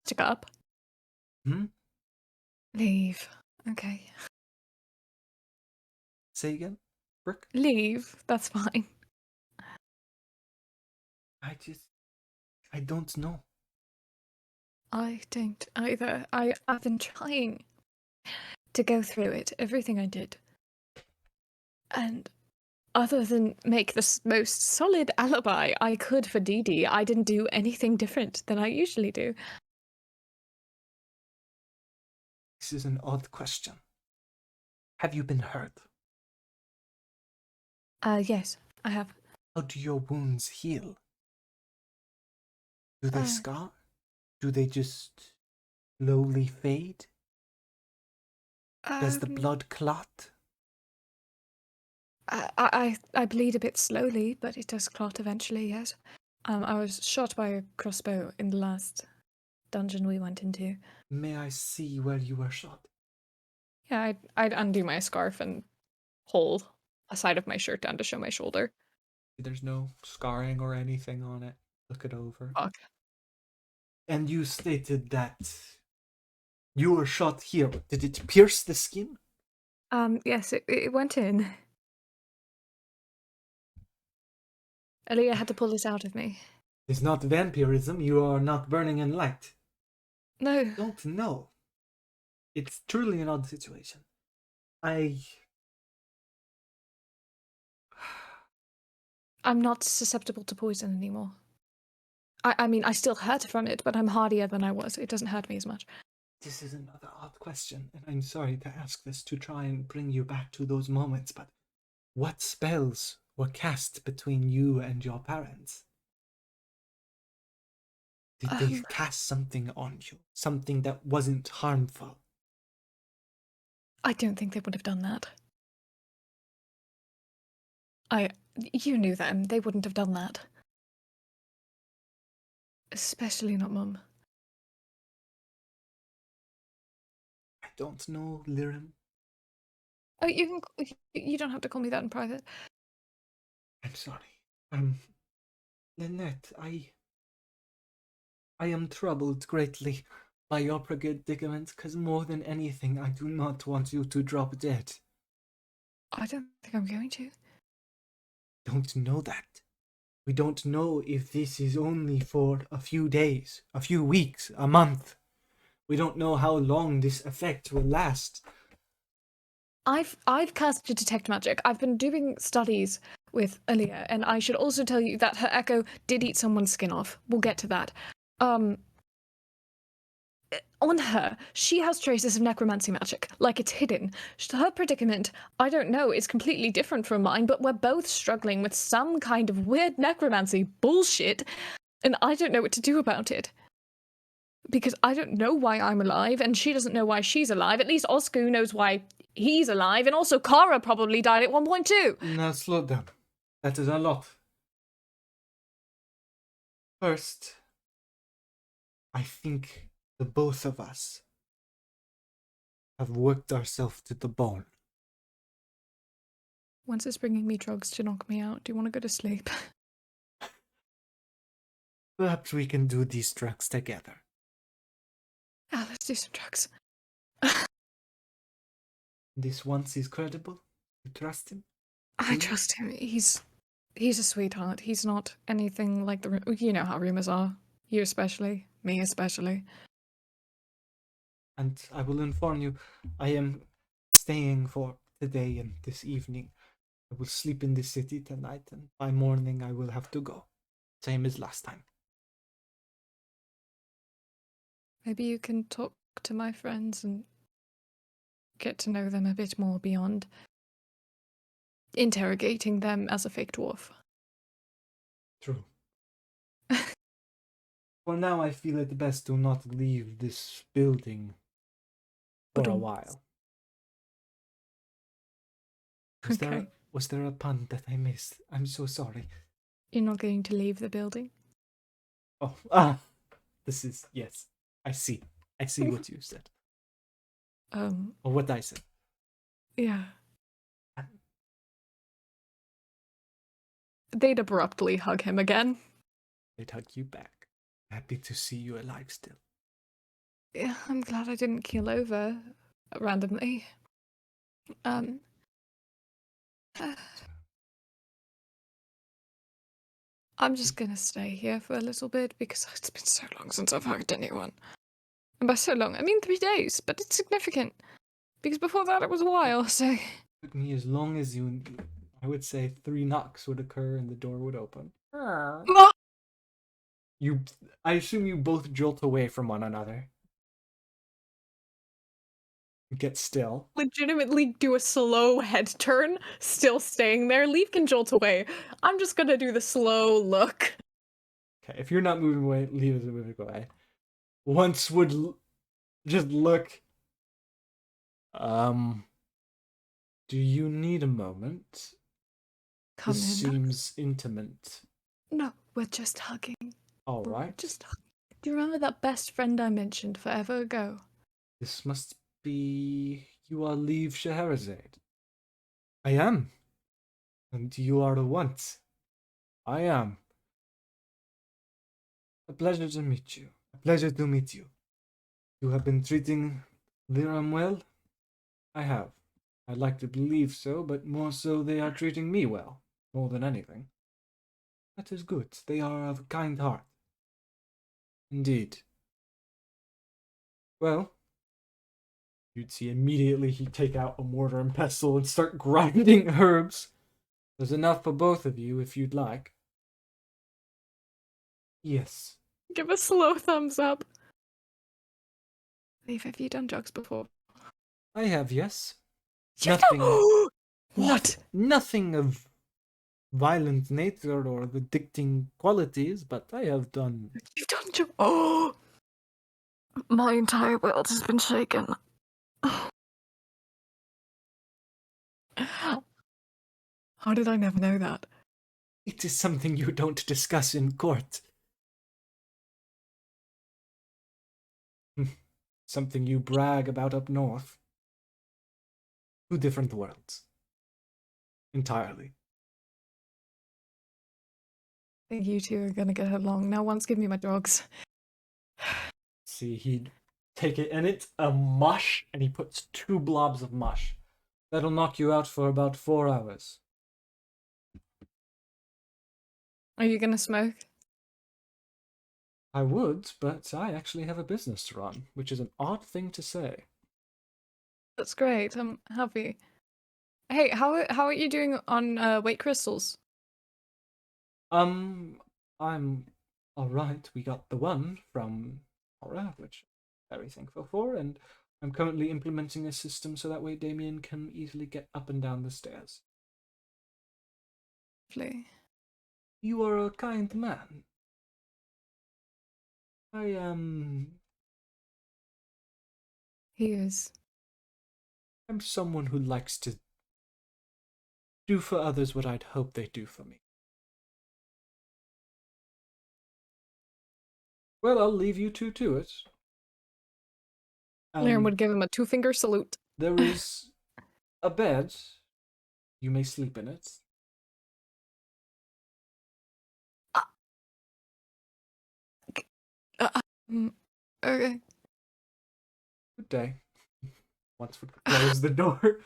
Stick up. Hmm? Leave. Okay. Say again? Brooke? Leave. That's fine. I don't know. I don't either. I've been trying to go through it, everything I did. And other than make the most solid alibi I could for Dee Dee, I didn't do anything different than I usually do. This is an odd question. Have you been hurt? Yes, I have. How do your wounds heal? Do they scar? Do they just slowly fade? Does the blood clot? I bleed a bit slowly, but it does clot eventually, yes. I was shot by a crossbow in the last dungeon we went into. May I see where you were shot? Yeah, I'd undo my scarf and pull a side of my shirt down to show my shoulder. There's no scarring or anything on it. Look it over. Fuck. And you stated that you were shot here. Did it pierce the skin? Yes, it went in. Alea had to pull this out of me. It's not vampirism. You are not burning in light. No. Don't know. It's truly an odd situation. I'm not susceptible to poison anymore. I mean, I still hurt from it, but I'm hardier than I was. It doesn't hurt me as much. This is another odd question, and I'm sorry to ask this to try and bring you back to those moments, but what spells were cast between you and your parents? Did they cast something on you? Something that wasn't harmful? I don't think they would have done that. You knew them. They wouldn't have done that. Especially not Mum. I don't know, Lirim. Oh, you don't have to call me that in private. I'm sorry. Lynette, I am troubled greatly by your predicament, because more than anything, I do not want you to drop dead. I don't think I'm going to. Don't know that. We don't know if this is only for a few days, a few weeks, a month. We don't know how long this effect will last. I've casted detect magic. I've been doing studies with Alea, and I should also tell you that her echo did eat someone's skin off. We'll get to that. On her, she has traces of necromancy magic, like it's hidden. Her predicament, I don't know, is completely different from mine, but we're both struggling with some kind of weird necromancy bullshit, and I don't know what to do about it. Because I don't know why I'm alive, and she doesn't know why she's alive. At least Asku knows why he's alive, and also Kara probably died at one point too. Now slow down. That is a lot. First, I think the both of us have worked ourselves to the bone. Once it's bringing me drugs to knock me out, do you want to go to sleep? Perhaps we can do these drugs together. Ah, let's do some drugs. This once is credible? You trust him? I trust him. He's a sweetheart. He's not anything like you know how rumors are. You especially, me especially. And I will inform you, I am staying for today and this evening. I will sleep in the city tonight, and by morning I will have to go. Same as last time. Maybe you can talk to my friends and get to know them a bit more beyond interrogating them as a fake dwarf. True. For now, I feel it best to not leave this building for a while. Was there a pun that I missed? I'm so sorry. You're not going to leave the building? Oh, this is, yes. I see. I see what you said. Or what I said. Yeah. They'd abruptly hug him again. They'd hug you back. Happy to see you alive still. Yeah, I'm glad I didn't keel over randomly. I'm just gonna stay here for a little bit because it's been so long since I've hugged anyone. And by so long, I mean 3 days, but it's significant. Because before that it was a while, so... Took me as long as you. I would say 3 knocks would occur and the door would open. You. I assume you both jolt away from one another. Get still. Legitimately do a slow head turn, still staying there. Liev can jolt away. I'm just gonna do the slow look. Okay, if you're not moving away, leave it moving away. Once would just look. Do you need a moment? Come This in. seems intimate. No, we're just hugging. All We're right. just hugging. Do you remember that best friend I mentioned forever ago? This must be. You are Liev Scheherazade. I am. And you are the once. I am. A pleasure to meet you. A pleasure to meet you. You have been treating Lirim well? I have. I'd like to believe so, but more so they are treating me well, more than anything. That is good. They are of a kind heart. Indeed. Well, you'd see immediately he'd take out a mortar and pestle and start grinding herbs. There's enough for both of you if you'd like. Yes. Give a slow thumbs up. Liev, have you done drugs before? I have, yes. Yeah. Nothing. What? Nothing of violent nature or addicting qualities, but I have done. You've done drugs? Oh! My entire world has been shaken. How did I never know that? It is something you don't discuss in court. Something you brag about up north. 2 different worlds. Entirely. I think you two are gonna get along. Now, once give me my drugs. See, he'd take it, and it's a mush, and he puts 2 blobs of mush. That'll knock you out for about 4 hours. Are you gonna smoke? I would, but I actually have a business to run, which is an odd thing to say. That's great. I'm happy. Hey, how are you doing on weight crystals? I'm alright. We got the one from Aura, which I'm very thankful for, and I'm currently implementing a system so that way Damien can easily get up and down the stairs. Lovely. You are a kind man. I am. He is. I'm someone who likes to do for others what I'd hope they do for me. Well, I'll leave you two to it. Lirim would give him a 2-finger salute. There is a bed. You may sleep in it. Okay. Good day. Once we close the door.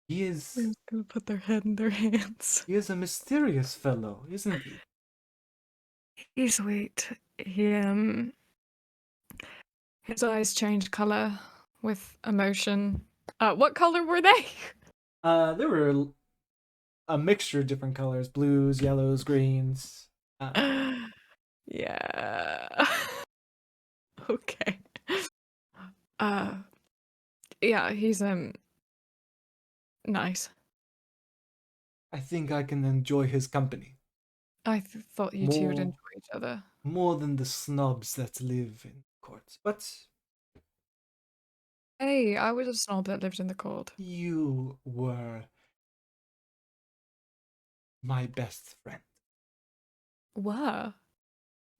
He is. Lirim's gonna put their head in their hands. He is a mysterious fellow, isn't he? He's sweet. His eyes changed color with emotion. What color were they? There were a mixture of different colors: blues, yellows, greens. Yeah. Okay. Yeah, he's nice. I think I can enjoy his company I thought you two would More- enjoy each other. more than the snobs that live in courts. But Hey, I was a snob that lived in the cold. you were my best friend. Wow.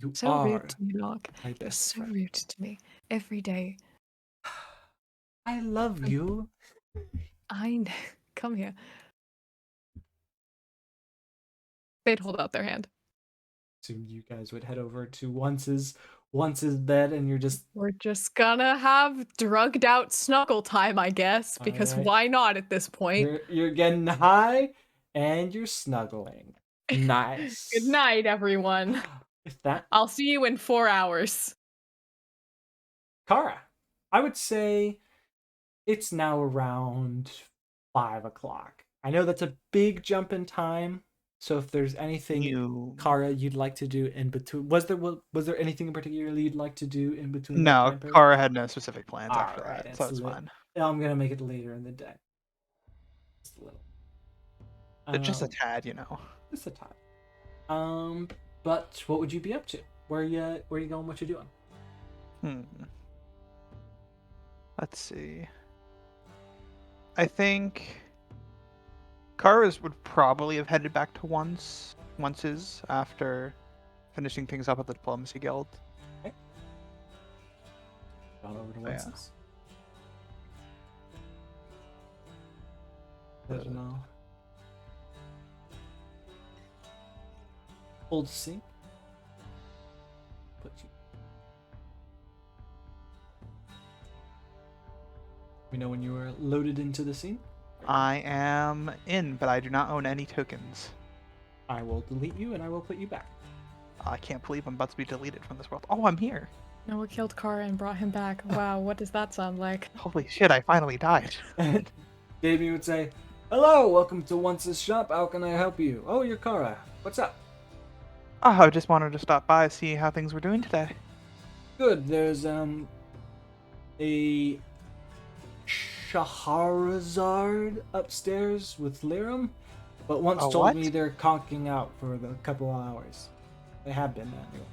You So are rude to me, Locke. my You're best so friend. rude to me every day. I love you. I know. Come here. They'd hold out their hand. Assume you guys would head over to Once's bed, and you're just We're just gonna have drugged out snuggle time, I guess, because Alright. why not at this point? you're getting high, and you're snuggling. Nice. Good night, everyone. If that I'll see you in 4 hours. Kara, I would say it's now around 5 o'clock. I know that's a big jump in time. So if there's anything, You Kara, you'd like to do in between, was there anything in particular you'd like to do in between that no, time period? Kara had no specific plans after Alright, that, so it's fine. I'm gonna make it later in the day. Just a little. But just a tad, you know. Just a tad. But what would you be up to? Where you going? What you doing? Let's see. I think Kara's would probably have headed back to Once's after finishing things up at the Diplomacy Guild. Okay. Gone over to Yeah. Once's. There's no old sink. Put you. We know when you were loaded into the scene. I am in, but I do not own any tokens. I will delete you and I will put you back. I can't believe I'm about to be deleted from this world. Oh, I'm here. No, we killed Kara and brought him back. Wow, what does that sound like? Holy shit, I finally died. And Davey would say, "Hello, welcome to Once's shop. How can I help you? Oh, you're Kara. What's up?" Oh, I just wanted to stop by and see how things were doing today. Good. There's a Shahrazard upstairs with Lirim, but once A told what? me they're conking out for a couple of hours. They have been anyway.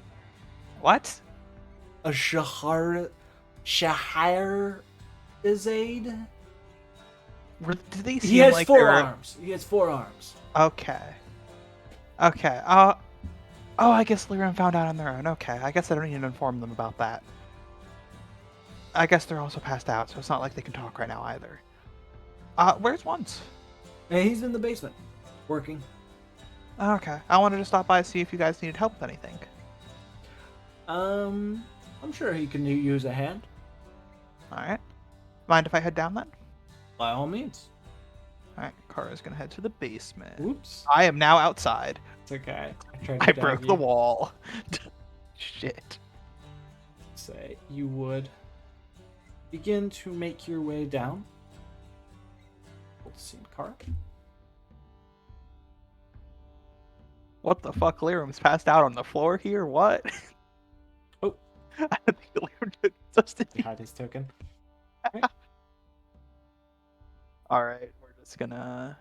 What? A Shaharazade? Do they seem He has like 4 they're... arms. He has 4 arms. Okay. Okay. Oh, I guess Lirim found out on their own. Okay, I guess I don't need to inform them about that. I guess they're also passed out, so it's not like they can talk right now either. Where's Once? And he's in the basement, working. Okay, I wanted to stop by and see if you guys needed help with anything. I'm sure he can use a hand. Alright. Mind if I head down then? By all means. Alright, Kara's gonna head to the basement. Whoops. I am now outside. It's okay. Tried to I tag broke you. the wall. Shit. Say you would begin to make your way down. Let's see, Kara. What the fuck? Lirim's passed out on the floor here? What? Oh. I don't think Lirim took substance. He had his token. Alright, we're just gonna...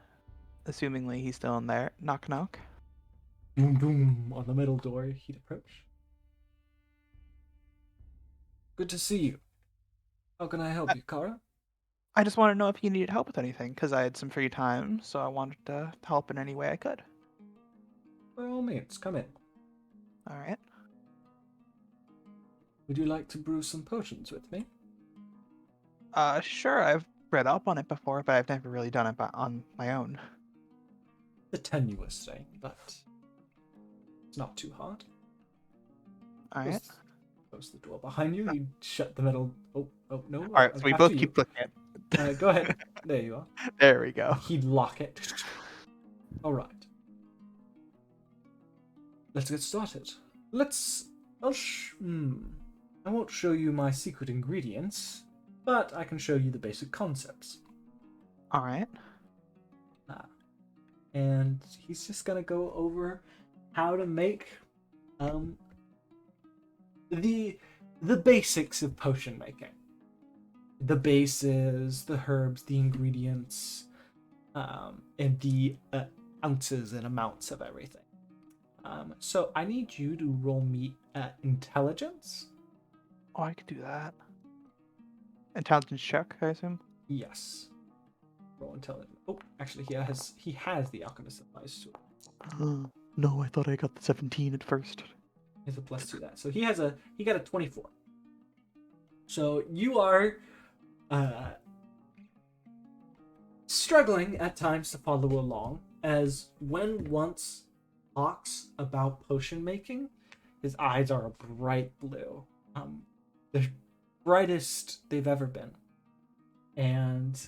Assumingly he's still in there. Knock knock. Boom, boom. On the middle door, he'd approach. Good to see you. How can I help you, Kara? I just want to know if you needed help with anything, because I had some free time, so I wanted to help in any way I could. By all means, come in. Alright. Would you like to brew some potions with me? Sure, I've read up on it before, but I've never really done it on my own. A tenuous thing, but it's not too hard. Alright. Close the door behind you. You shut the metal. Oh no. Alright, so we after both you. keep clicking it. Go ahead. There you are. There we go. He'd lock it. All right. Let's get started. I won't show you my secret ingredients, but I can show you the basic concepts. Alright. And he's just gonna go over how to make the basics of potion making. The bases, the herbs, the ingredients, and the ounces and amounts of everything. So I need you to roll me intelligence. Oh, I could do that. Intelligence check, I assume? Yes. Roll intelligence. Oh, actually, he has the alchemist supplies too. No, I thought I got the 17 at first. He has a +2 that. So he got a 24. So you are struggling at times to follow along, as when once talks about potion making, his eyes are a bright blue. The brightest they've ever been. And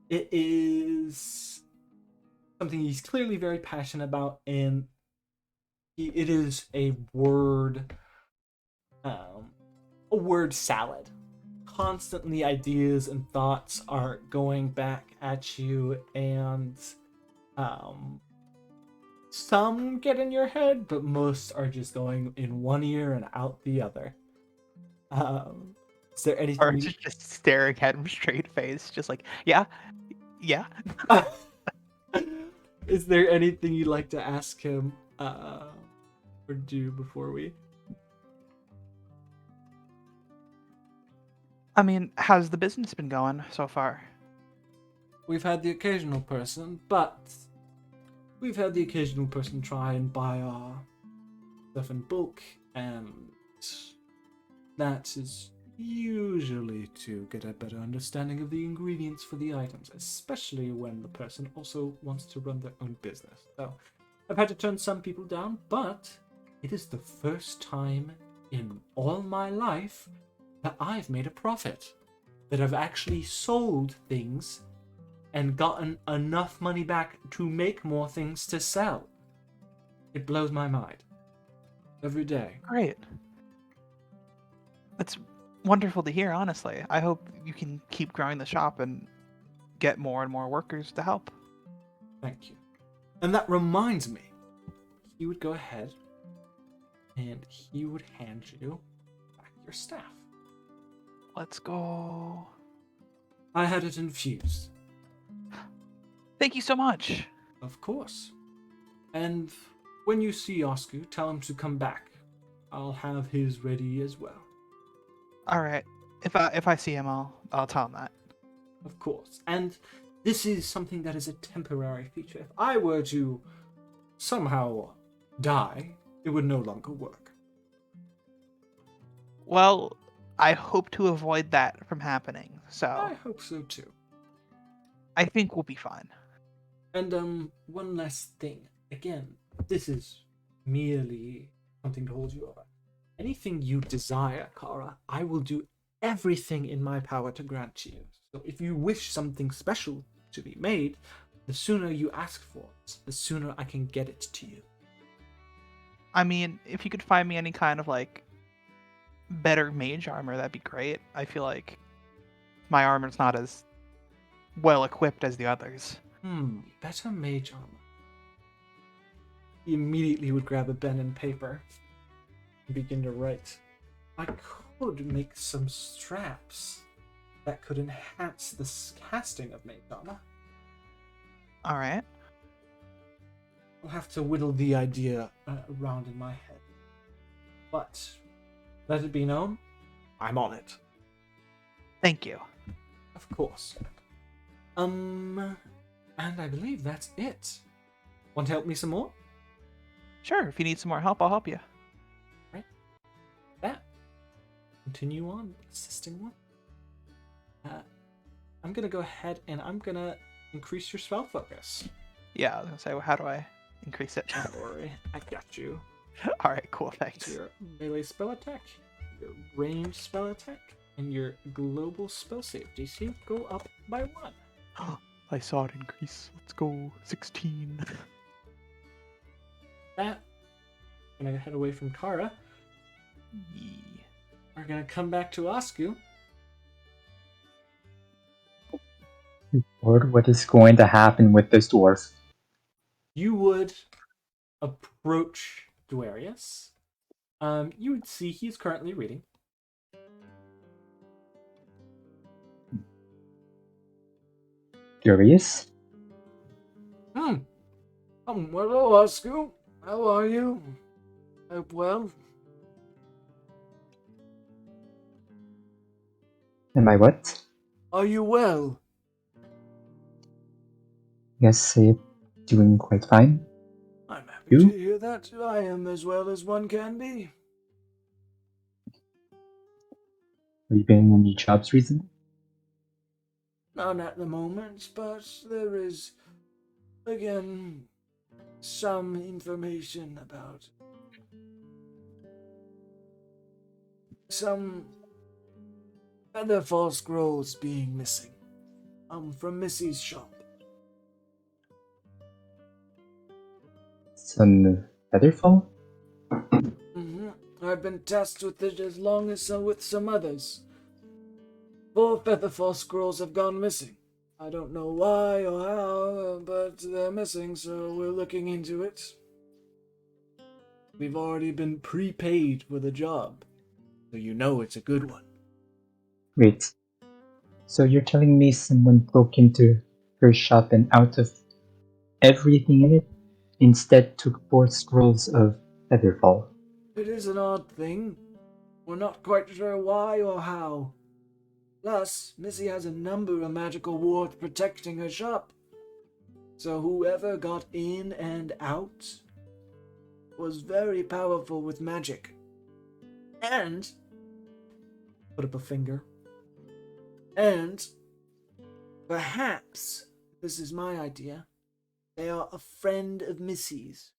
it is something he's clearly very passionate about, and it is a word salad. Constantly ideas and thoughts are going back at you, and some get in your head, but most are just going in one ear and out the other. Is there anything Or just staring at him straight face, just like, yeah. Is there anything you'd like to ask him or do before we? I mean, how's the business been going so far? We've had the occasional person, try and buy our stuff in bulk, and that is usually to get a better understanding of the ingredients for the items, especially when the person also wants to run their own business. So I've had to turn some people down, but it is the first time in all my life that I've made a profit, that I've actually sold things and gotten enough money back to make more things to sell. It blows my mind every day. Great. That's wonderful to hear, honestly. I hope you can keep growing the shop and get more and more workers to help. Thank you. And that reminds me, he would go ahead and he would hand you back your staff. Let's go. I had it infused. Thank you so much. Of course. And when you see Asku, tell him to come back. I'll have his ready as well. All right. If I see him, I'll tell him that. Of course. And this is something that is a temporary feature. If I were to somehow die, it would no longer work. Well, I hope to avoid that from happening. So I hope so too. I think we'll be fine. And one last thing. Again, this is merely something to hold you over. Anything you desire, Kara, I will do everything in my power to grant you. So if you wish something special to be made, the sooner you ask for it, the sooner I can get it to you. I mean, if you could find me any kind of like better mage armor, that'd be great. I feel like my armor's not as well equipped as the others. Better mage armor. He immediately would grab a pen and paper and begin to write. I could make some straps that could enhance the casting of mage armor. All right. I'll have to whittle the idea around in my head. But let it be known, I'm on it. Thank you. Of course. And I believe that's it. Want to help me some more? Sure. If you need some more help, I'll help you. Right. That. Continue on assisting one. I'm gonna go ahead and I'm gonna increase your spell focus. Yeah, I was gonna say, well, how do I increase it? Don't worry, I got you. All right, cool. Thanks. Your melee spell attack, your ranged spell attack, and your global spell save DC go up by 1. I saw it increase. Let's go 16. That. I'm gonna head away from Kara. We're gonna come back to Asku. Lord, what is going to happen with this dwarf? You would approach Duarius. You would see he's currently reading. Curious? Hello, Asku. How are you? Hope well. Am I what? Are you well? Yes, I doing quite fine. I'm happy You? to hear that. I am as well as one can be. Have you been in any jobs recently? None at the moment, but there is, again, some information about some featherfall scrolls being missing. From Missy's shop. Some Featherfall? I've been tasked with it as long as with some others. 4 featherfall scrolls have gone missing. I don't know why or how, but they're missing, so we're looking into it. We've already been prepaid for the job, so you know it's a good one. Wait. So you're telling me someone broke into her shop and out of everything in it, instead took 4 scrolls of Featherfall? It is an odd thing. We're not quite sure why or how. Plus, Missy has a number of magical wards protecting her shop. So whoever got in and out was very powerful with magic. And, put up a finger, and perhaps, this is my idea, they are a friend of Missy's.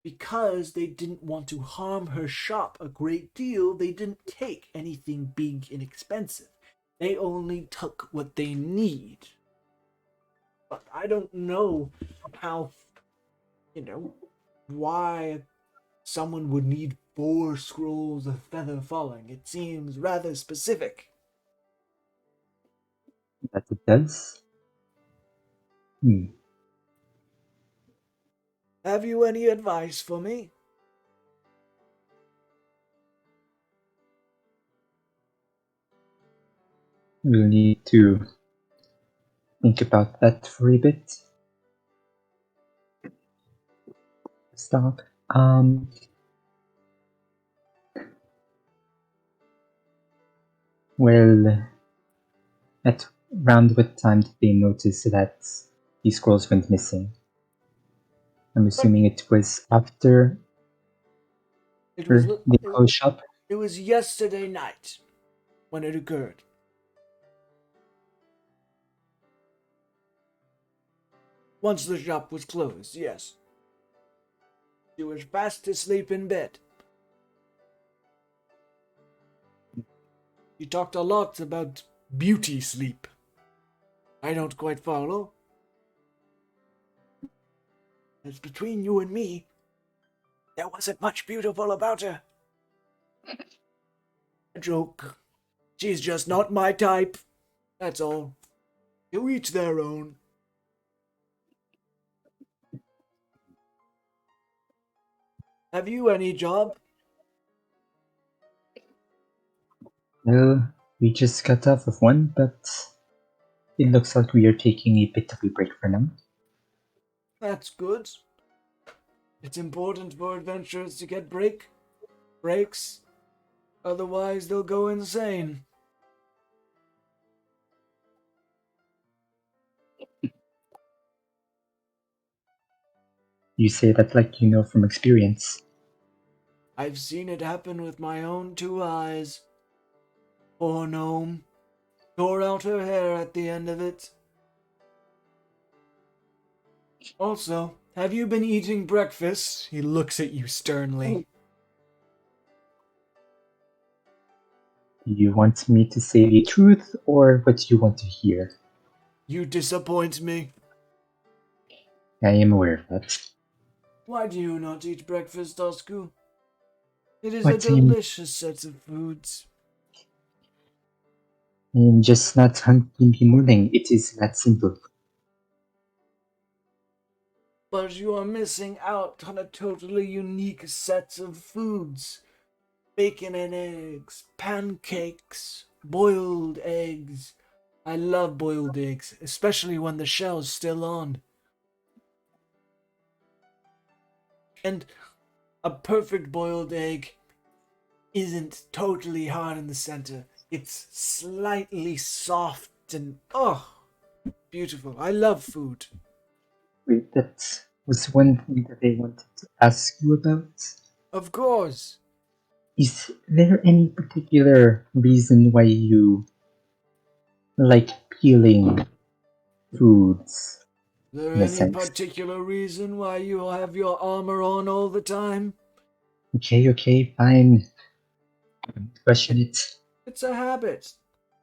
Because they didn't want to harm her shop a great deal, they didn't take anything big and expensive. They only took what they need. But I don't know how, why someone would need 4 scrolls of feather falling. It seems rather specific. That it does? Have you any advice for me? We'll need to think about that for a bit. Stop. Well, at around what time did they notice that these scrolls went missing? I'm assuming it was after It was the closed shop. it was yesterday night when it occurred. Once the shop was closed, yes. She was fast asleep in bed. She talked a lot about beauty sleep. I don't quite follow. It's between you and me. There wasn't much beautiful about her. A joke. She's just not my type. That's all. To each their own. Have you any job? Well, we just got off of one, but it looks like we are taking a bit of a break for now. That's good. It's important for adventurers to get breaks. Otherwise, they'll go insane. You say that like you know from experience. I've seen it happen with my own 2 eyes. Poor gnome. Tore out her hair at the end of it. Also, have you been eating breakfast? He looks at you sternly. Do you want me to say the truth, or what do you want to hear? You disappoint me. I am aware of that. Why do you not eat breakfast, Asku? It is a What, I'm delicious set of foods. just not hungry in the morning. It is that simple. But you are missing out on a totally unique set of foods. Bacon and eggs, pancakes, boiled eggs. I love boiled eggs, especially when the shell's still on. And a perfect boiled egg isn't totally hard in the center. It's slightly soft and beautiful. I love food. Wait, that's was one thing that I wanted to ask you about. Of course. Is there any particular reason why you like peeling foods, There in a any sense? particular reason why you have your armor on all the time? Okay, fine. Question it. It's a habit.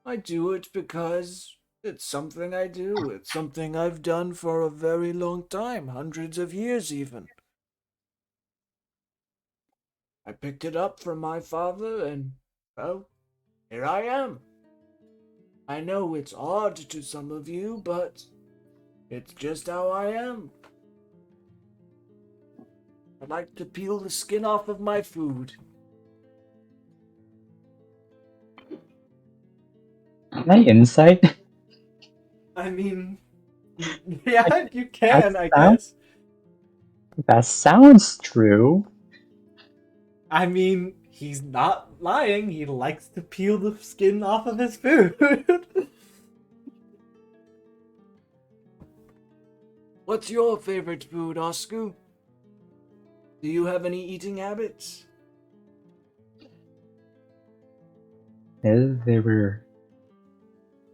I do it because it's something I do. It's something I've done for a very long time, hundreds of years even. I picked it up from my father and, well, here I am. I know it's odd to some of you, but it's just how I am. I like to peel the skin off of my food. My inside? I mean, yeah, you That can, I sounds, guess. that sounds true. I mean, he's not lying. He likes to peel the skin off of his food. What's your favorite food, Asku? Do you have any eating habits? Well, there were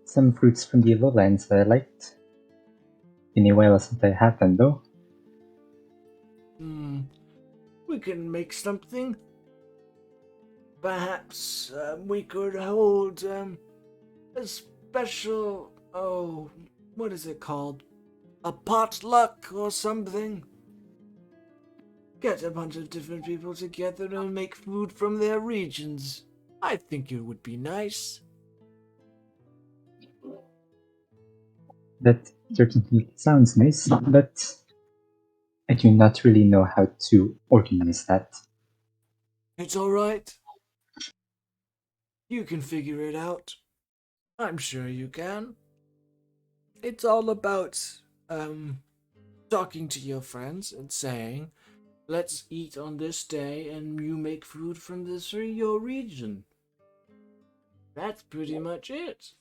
some fruits from the lowlands that I liked. Been a while since I had them, though. We can make something. Perhaps we could hold a special. Oh, what is it called? A potluck or something? Get a bunch of different people together and make food from their regions. I think it would be nice. That certainly sounds nice, but I do not really know how to organize that. It's alright. You can figure it out. I'm sure you can. It's all about, talking to your friends and saying, let's eat on this day and you make food from your region. That's pretty much it.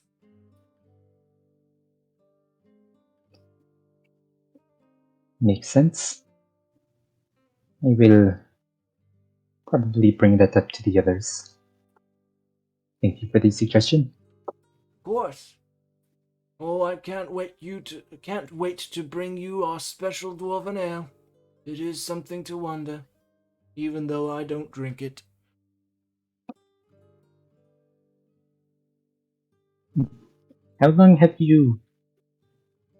Makes sense. I will probably bring that up to the others. Thank you for the suggestion. Of course. Oh, I can't wait to bring you our special dwarven ale. It is something to wonder, even though I don't drink it. How long have you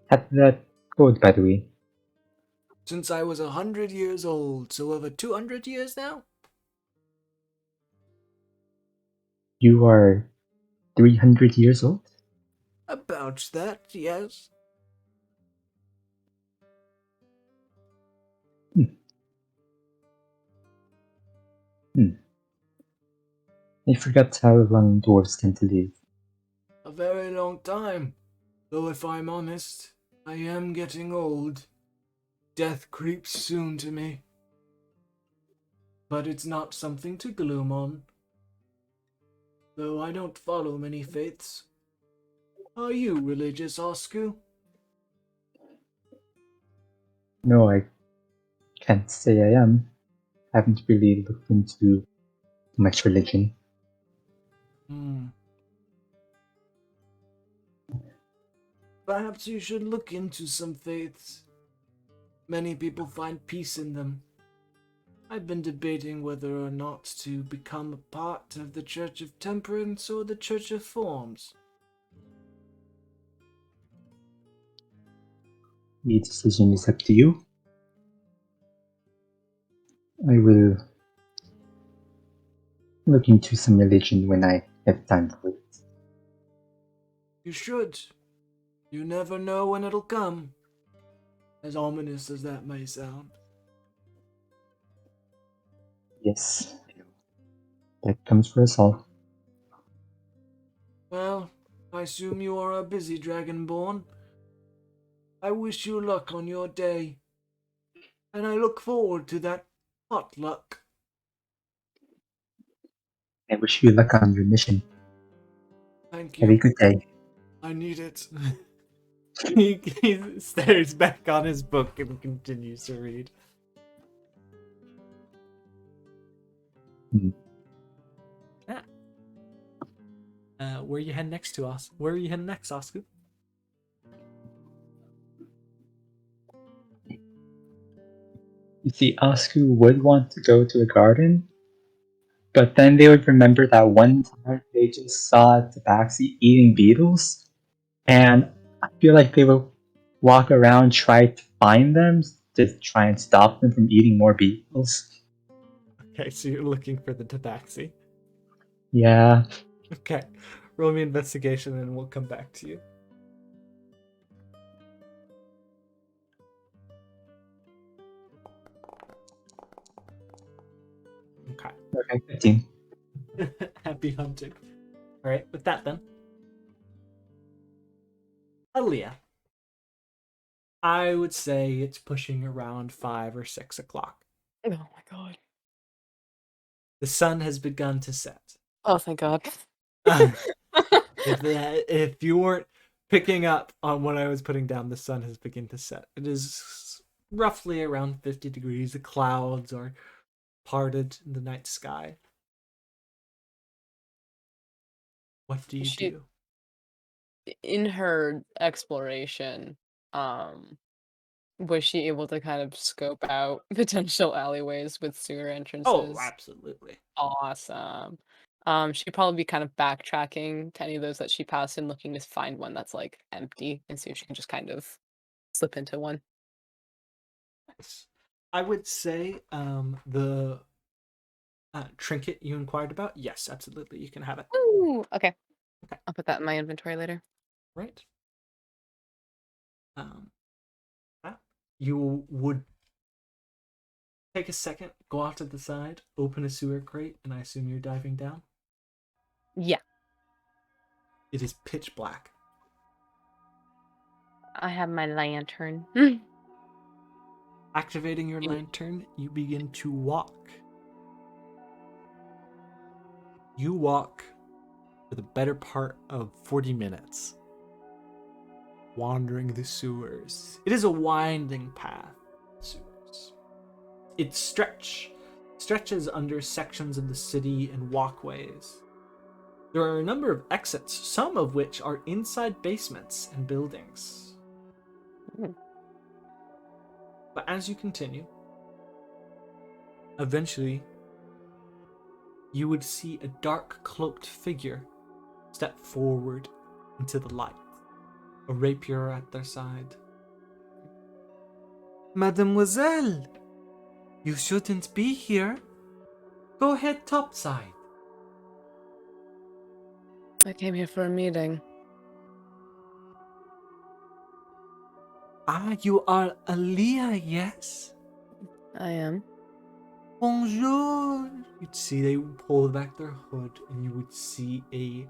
had that code, by the way? Since I was 100 years old, so over 200 years now? You are 300 years old? About that, yes. I forgot how long dwarves tend to live. A very long time. Though if I'm honest, I am getting old. Death creeps soon to me. But it's not something to gloom on. Though I don't follow many faiths. Are you religious, Asku? No, I can't say I am. Haven't really looked into much religion. Perhaps you should look into some faiths. Many people find peace in them. I've been debating whether or not to become a part of the Church of Temperance or the Church of Forms. The decision is up to you. I will look into some religion when I have time for it. You should. You never know when it'll come. As ominous as that may sound. Yes, that comes for us all. Well, I assume you are a busy dragonborn. I wish you luck on your day. And I look forward to that potluck. I wish you luck on your mission. Thank Have a you. good day. I need it. He stares back on his book and continues to read. Hmm. Where are you heading next to us? Where are you heading next, Asku? You see, Asku would want to go to a garden, but then they would remember that one time they just saw Tabaxi eating beetles, and I feel like they will walk around, try to find them, to try and stop them from eating more beetles. Okay, so you're looking for the tabaxi. Yeah. Okay, roll me investigation and we'll come back to you. Okay. Okay, 15. Happy hunting. All right, with that then. Alea. I would say it's pushing around 5 or 6 o'clock. Oh my god. The sun has begun to set. Oh, thank God. If you weren't picking up on what I was putting down, the sun has begun to set. It is roughly around 50 degrees. The clouds are parted in the night sky. What do you She- do? In her exploration, was she able to kind of scope out potential alleyways with sewer entrances? Oh, absolutely. Awesome. She'd probably be kind of backtracking to any of those that she passed and looking to find one that's like empty and see if she can just kind of slip into one. Nice. I would say the trinket you inquired about, yes, absolutely, you can have it. Ooh, okay. Okay. I'll put that in my inventory later. Right. You would take a second, go off to the side, open a sewer crate, and I assume you're diving down. Yeah, It is pitch black. I have my lantern. Activating your You- lantern, you begin to walk. You walk for the better part of 40 minutes, wandering the sewers. It is a winding path, sewers. It stretches under sections of the city and walkways. There are a number of exits, some of which are inside basements and buildings. Mm. But as you continue, eventually you would see a dark cloaked figure step forward into the light, a rapier at their side. Mademoiselle, you shouldn't be here. Go ahead topside. I came here for a meeting. Ah, you are Alea, yes? I am. Bonjour. You'd see they pull back their hood and you would see a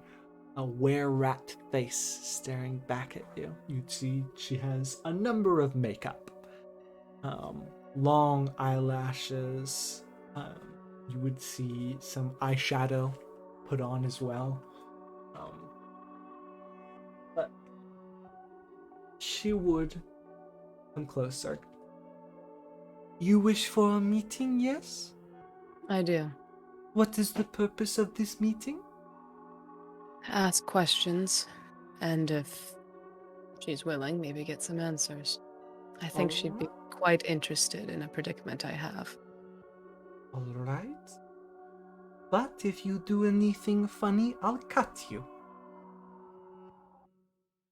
were-rat face staring back at you. You'd see she has a number of makeup. Long eyelashes. You would see some eyeshadow put on as well. But she would come closer. You wish for a meeting, yes? I do. What is the purpose of this meeting? Ask questions, and if she's willing, maybe get some answers. I think she'd be quite interested in a predicament I have. All right. But if you do anything funny, I'll cut you.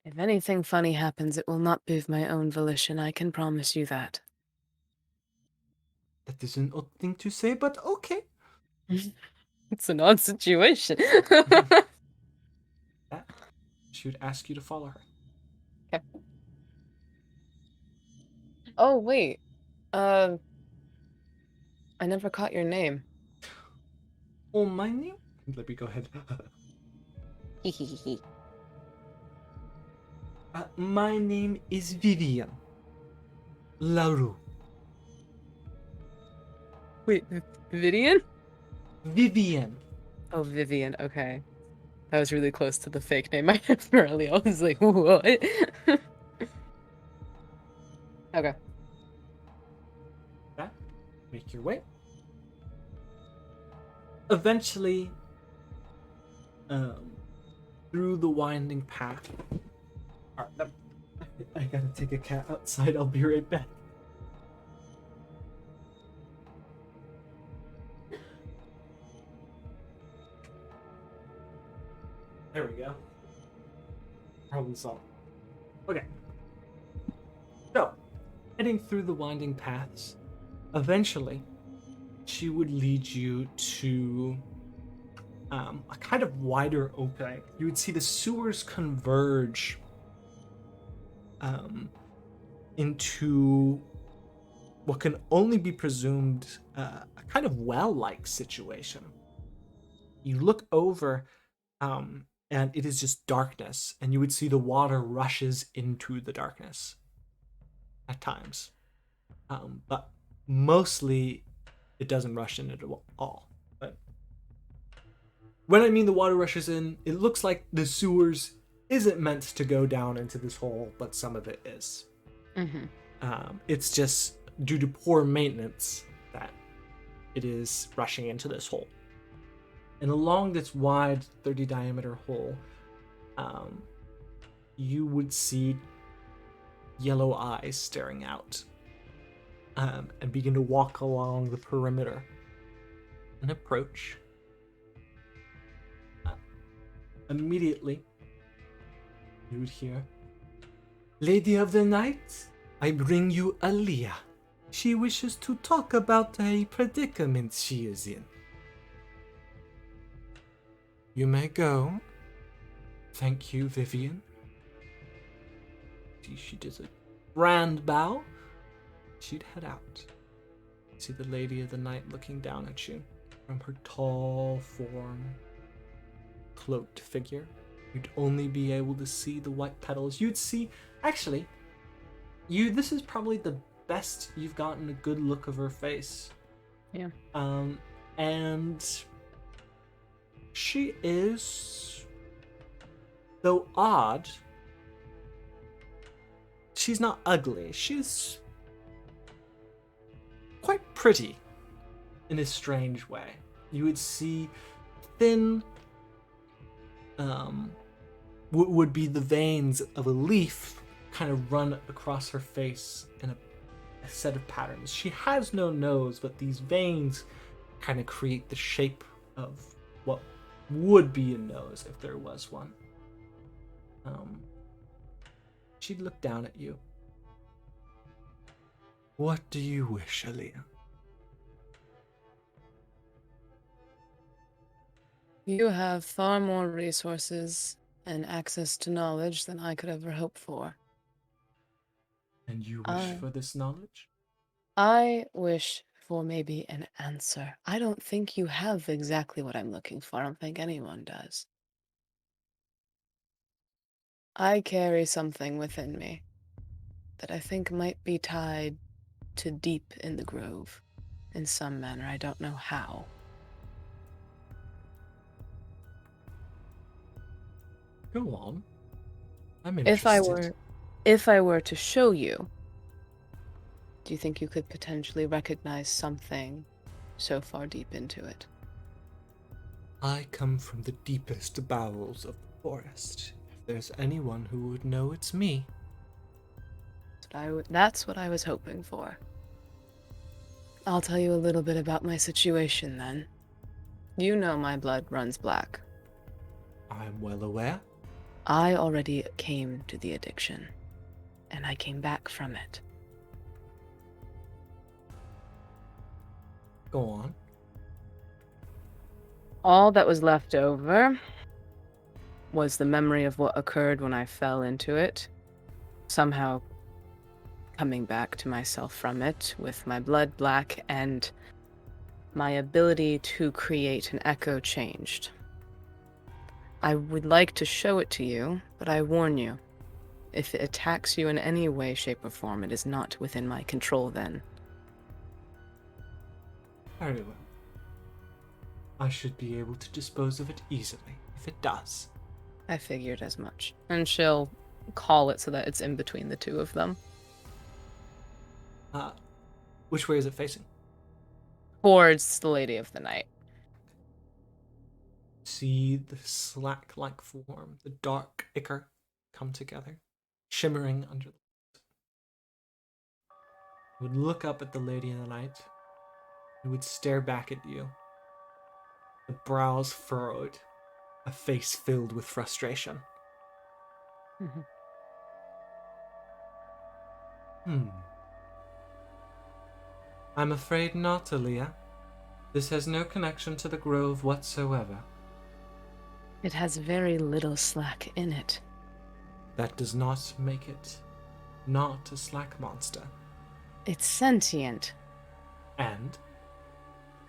If anything funny happens, it will not be of my own volition, I can promise you that. That is an odd thing to say, but okay. It's an odd situation. That she would ask you to follow her. Okay. Oh, wait. I never caught your name. Oh, my name? Let me go ahead. My name is Vivian Larue. Wait, Vivian? Vivian. Oh, Vivian, okay. That was really close to the fake name I had earlier. I was like, what? Okay. Okay. Make your way. Eventually, through the winding path. Alright, I gotta take a cat outside. I'll be right back. There we go. Problem solved. Okay. So, heading through the winding paths, eventually, she would lead you to a kind of wider opening. You would see the sewers converge into what can only be presumed a kind of well-like situation. You look over, and it is just darkness, and you would see the water rushes into the darkness at times. But mostly it doesn't rush in at all. But when I mean the water rushes in, it looks like the sewers isn't meant to go down into this hole, but some of it is. It's just due to poor maintenance that it is rushing into this hole. And along this wide 30 diameter hole, you would see yellow eyes staring out, and begin to walk along the perimeter and approach. Immediately, you would hear, "Lady of the Night, I bring you Alea. She wishes to talk about a predicament she is in." "You may go. Thank you, Vivian." She does a grand bow. She'd head out. See the Lady of the Night looking down at you from her tall form, cloaked figure. You'd only be able to see the white petals. You'd see, actually, this is probably the best you've gotten a good look of her face. Yeah. And she is, though odd, she's not ugly. She's quite pretty in a strange way. You would see thin, would be the veins of a leaf kind of run across her face in a set of patterns. She has no nose, but these veins kind of create the shape of what would be a nose if there was one. She'd look down at you. "What do you wish, Alea?" You have far more resources and access to knowledge than I could ever hope for. "And you wish for this knowledge?" I wish for maybe an answer. I don't think you have exactly what I'm looking for. I don't think anyone does. I carry something within me that I think might be tied to deep in the grove in some manner. I don't know how. Go on. I'm interested. If I were to show you, do you think you could potentially recognize something so far deep into it? I come from the deepest bowels of the forest. If there's anyone who would know, it's me. That's what I was hoping for. I'll tell you a little bit about my situation then. You know my blood runs black. I'm well aware. I already came to the addiction, and I came back from it. Go on. All that was left over was the memory of what occurred when I fell into it, somehow coming back to myself from it with my blood black, and my ability to create an echo changed. I would like to show it to you, but I warn you, if it attacks you in any way, shape, or form, it is not within my control then. Very well. I should be able to dispose of it easily, if it does. I figured as much. And she'll call it so that it's in between the two of them. Which way is it facing? Towards the Lady of the Night. See the slack-like form, the dark ichor come together, shimmering under the light. It would look up at the Lady of the Night. It would stare back at you. The brows furrowed, a face filled with frustration. I'm afraid not, Alea. This has no connection to the grove whatsoever. It has very little slack in it. That does not make it not a slack monster. It's sentient. And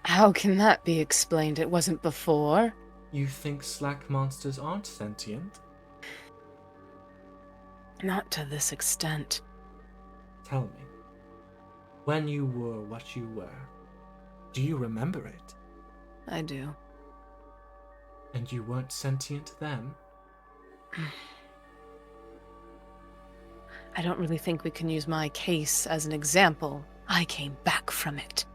How can that be explained? It wasn't before. you think slack monsters aren't sentient? Not to this extent. Tell me, when you were what you were, do you remember it? I do. And you weren't sentient then? I don't really think we can use my case as an example. I came back from it.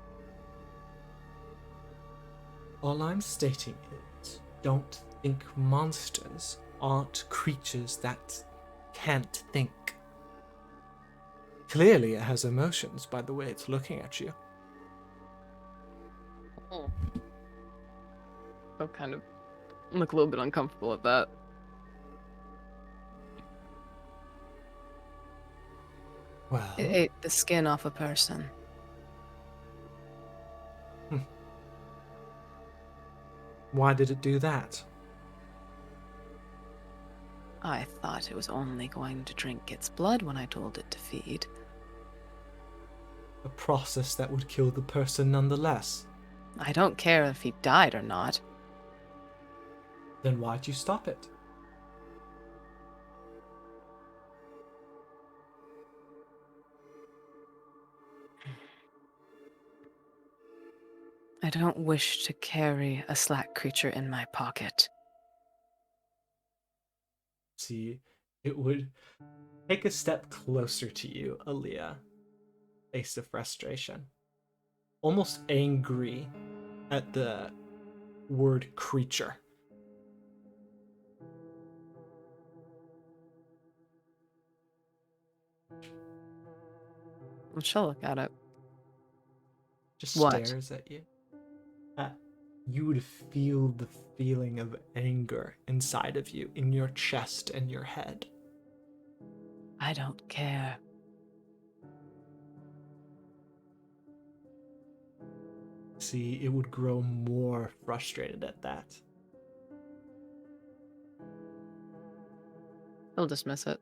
All I'm stating is, don't think monsters aren't creatures that can't think. Clearly it has emotions by the way it's looking at you. I kind of look a little bit uncomfortable at that. Well, It ate the skin off a person. why did it do that? I thought it was only going to drink its blood when I told it to feed. A process that would kill the person nonetheless. I don't care if he died or not. Then why'd you stop it? I don't wish to carry a slack creature in my pocket. See, it would take a step closer to you, Alea. Face of frustration. Almost angry at the word creature. She'll look at it. Just What? stares at you. You would feel the feeling of anger inside of you, in your chest and your head. I don't care. See, it would grow more frustrated at that. He'll dismiss it.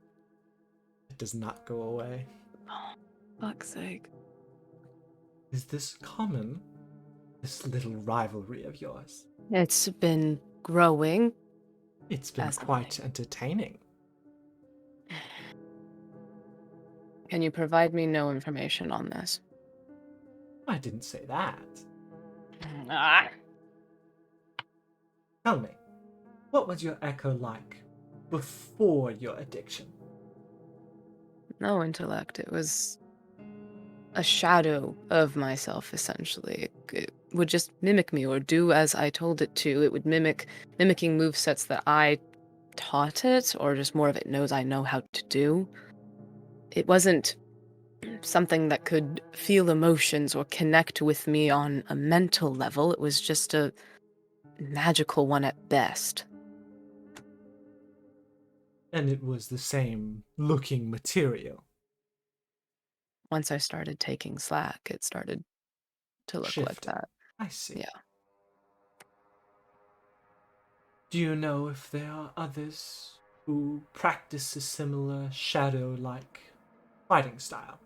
It does not go away. Oh, fuck's sake. Is this common? This little rivalry of yours? It's been growing. It's been As quite entertaining. Can you provide me no information on this? I didn't say that. Ah. Tell me, what was your echo like before your addiction? No intellect. It was a shadow of myself, essentially. It would just mimic me or do as I told it to. It would mimicking movesets that I taught it, or just more of it knows I know how to do. It wasn't something that could feel emotions or connect with me on a mental level. It was just a magical one at best. And it was the same looking material. Once I started taking slack, it started to look like Shifted. that. I see. Yeah. Do you know if there are others who practice a similar shadow-like fighting style?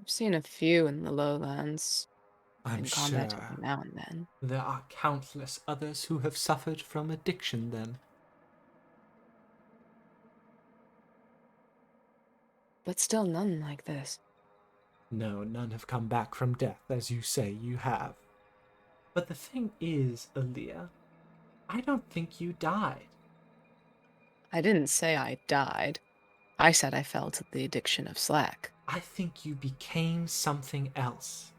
I've seen a few in the lowlands. I'm in combat sure every now and then. there are countless others who have suffered from addiction then. But still none like this. No, none have come back from death, as you say you have. But the thing is, Alea, I don't think you died. I didn't say I died. I said I fell to the addiction of slack. I think you became something else.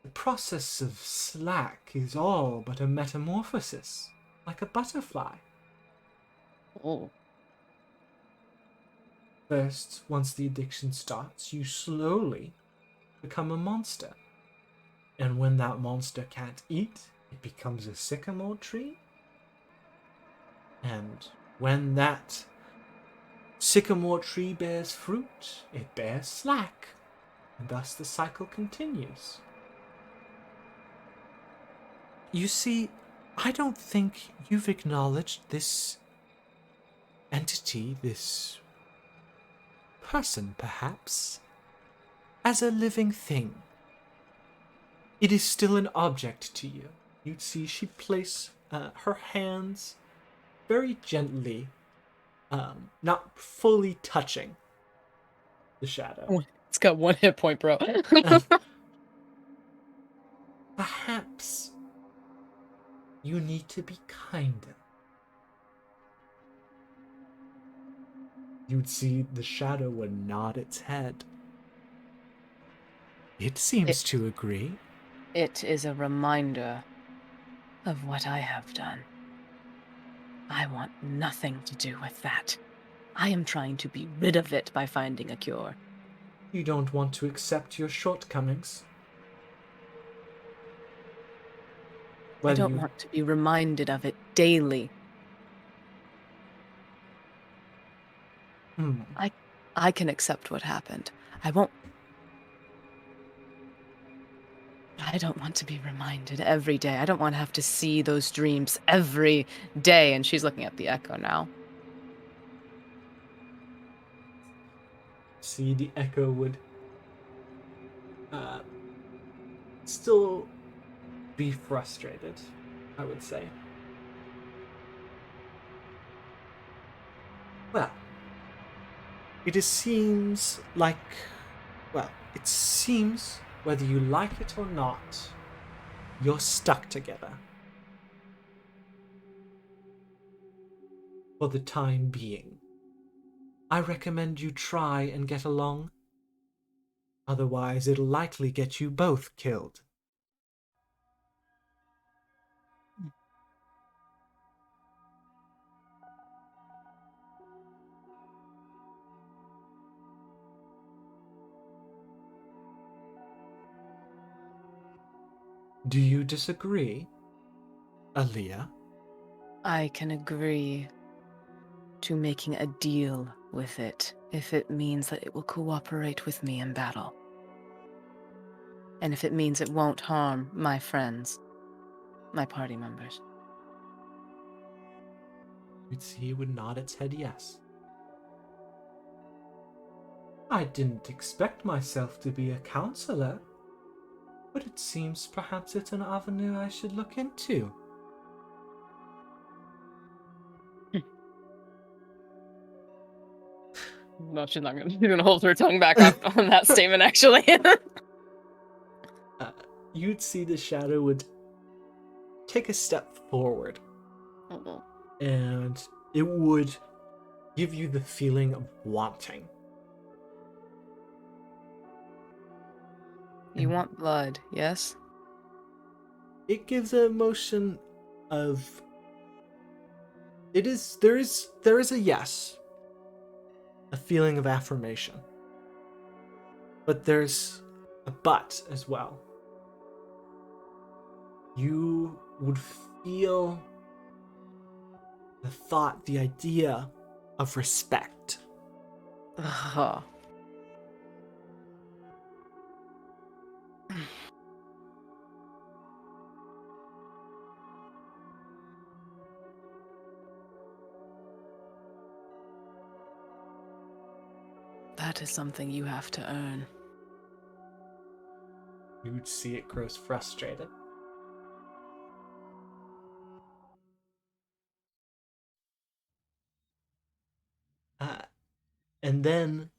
The process of slack is all but a metamorphosis, like a butterfly. Oh. First, once the addiction starts, you slowly become a monster. And when that monster can't eat, it becomes a sycamore tree. And when that sycamore tree bears fruit, it bears slack. And thus the cycle continues. You see, I don't think you've acknowledged this entity, this person, perhaps, as a living thing. It is still an object to you. You'd see she'd place her hands very gently, not fully touching the shadow. It's got 1 hit point, bro. Perhaps you need to be kinder. You'd see the shadow would nod its head. It seems to agree. It is a reminder of what I have done. I want nothing to do with that. I am trying to be rid of it by finding a cure. You don't want to accept your shortcomings. I don't want to be reminded of it daily. I can accept what happened. I don't want to be reminded every day. I don't want to have to see those dreams every day. And she's looking at the echo now. See, the echo would still be frustrated, I would say. Well, it seems like, it seems whether you like it or not, you're stuck together. For the time being. I recommend you try and get along. Otherwise, it'll likely get you both killed. Do you disagree, Alea? I can agree to making a deal with it if it means that it will cooperate with me in battle. And if it means it won't harm my friends, my party members. You'd see it would nod its head yes. I didn't expect myself to be a counselor, but it seems perhaps it's an avenue I should look into. No, she's not gonna. She's gonna hold her tongue back up on that statement, actually. You'd see the shadow would take a step forward, and it would give you the feeling of wanting. You want blood, yes? It gives an emotion of there is a yes. A feeling of affirmation. But there's a but as well. You would feel the thought, the idea of respect. That is something you have to earn. You would see it grows frustrated. And then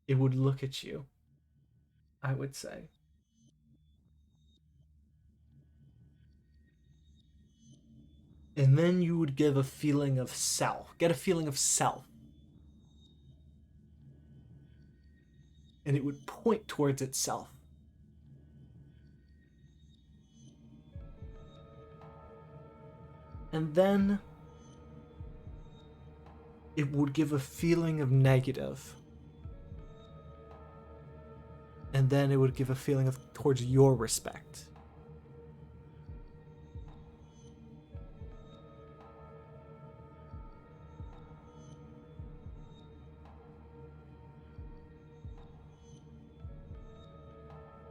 it would look at you, I would say. And then you would give a feeling of self. Get a feeling of self. And it would point towards itself. And then it would give a feeling of negative. And then it would give a feeling of towards your respect.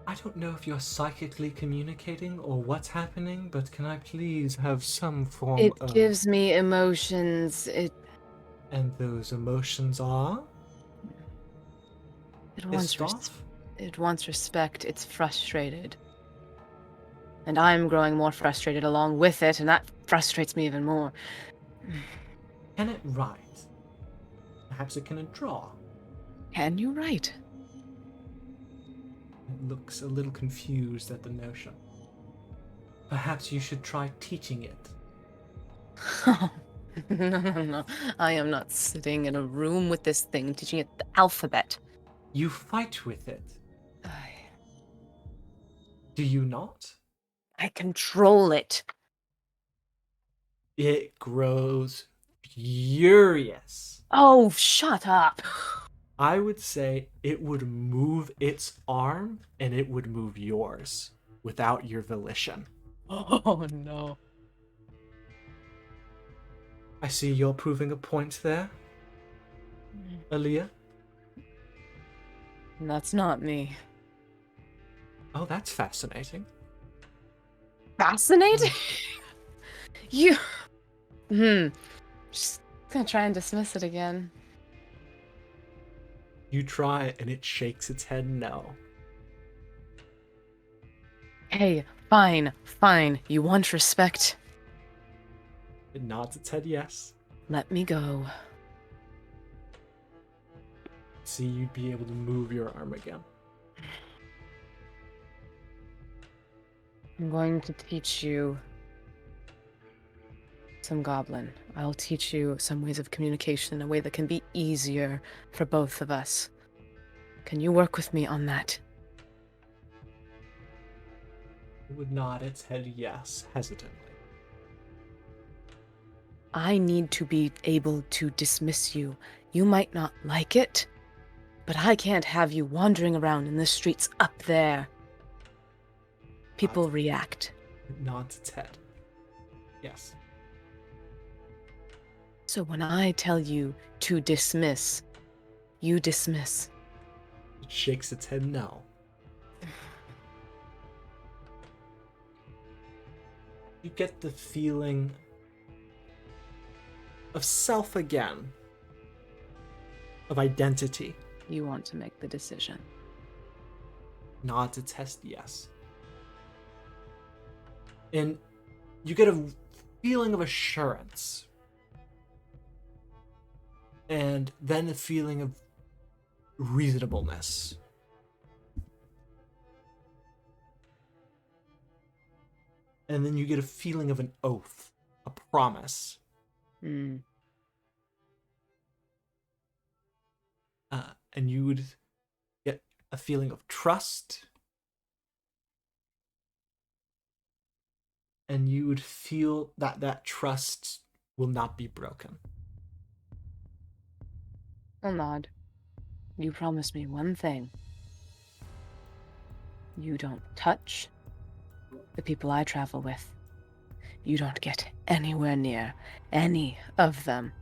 I don't know if you're psychically communicating or what's happening, but can I please have some form It of... gives me emotions. And those emotions are? It wants Pissed off? it wants respect. It's frustrated. And I'm growing more frustrated along with it, and that frustrates me even more. Can it write? Perhaps it can draw. Can you write? It looks a little confused at the notion. Perhaps you should try teaching it. No. I am not sitting in a room with this thing teaching it the alphabet. You fight with it. Do you not? I control it. It grows furious. Oh, shut up. I would say it would move its arm and it would move yours without your volition. Oh, no. I see you're proving a point there, Alea. That's not me. Oh, that's fascinating. Fascinating? You... Just gonna try and dismiss it again. You try and it shakes its head no. Hey, fine. You want respect? It nods its head yes. Let me go. See, you'd be able to move your arm again. I'm going to teach you some goblin. I'll teach you some ways of communication in a way that can be easier for both of us. Can you work with me on that? It would nod its head yes, hesitantly. I need to be able to dismiss you. You might not like it, but I can't have you wandering around in the streets up there. People react. It nods its head. Yes. So when I tell you to dismiss, you dismiss. It shakes its head no. You get the feeling of self again. Of identity. You want to make the decision. Nods its head yes. And you get a feeling of assurance. And then a feeling of reasonableness. And then you get a feeling of an oath, a promise. And you would get a feeling of trust. And you would feel that that trust will not be broken. I'll nod. You promise me one thing. You don't touch the people I travel with. You don't get anywhere near any of them.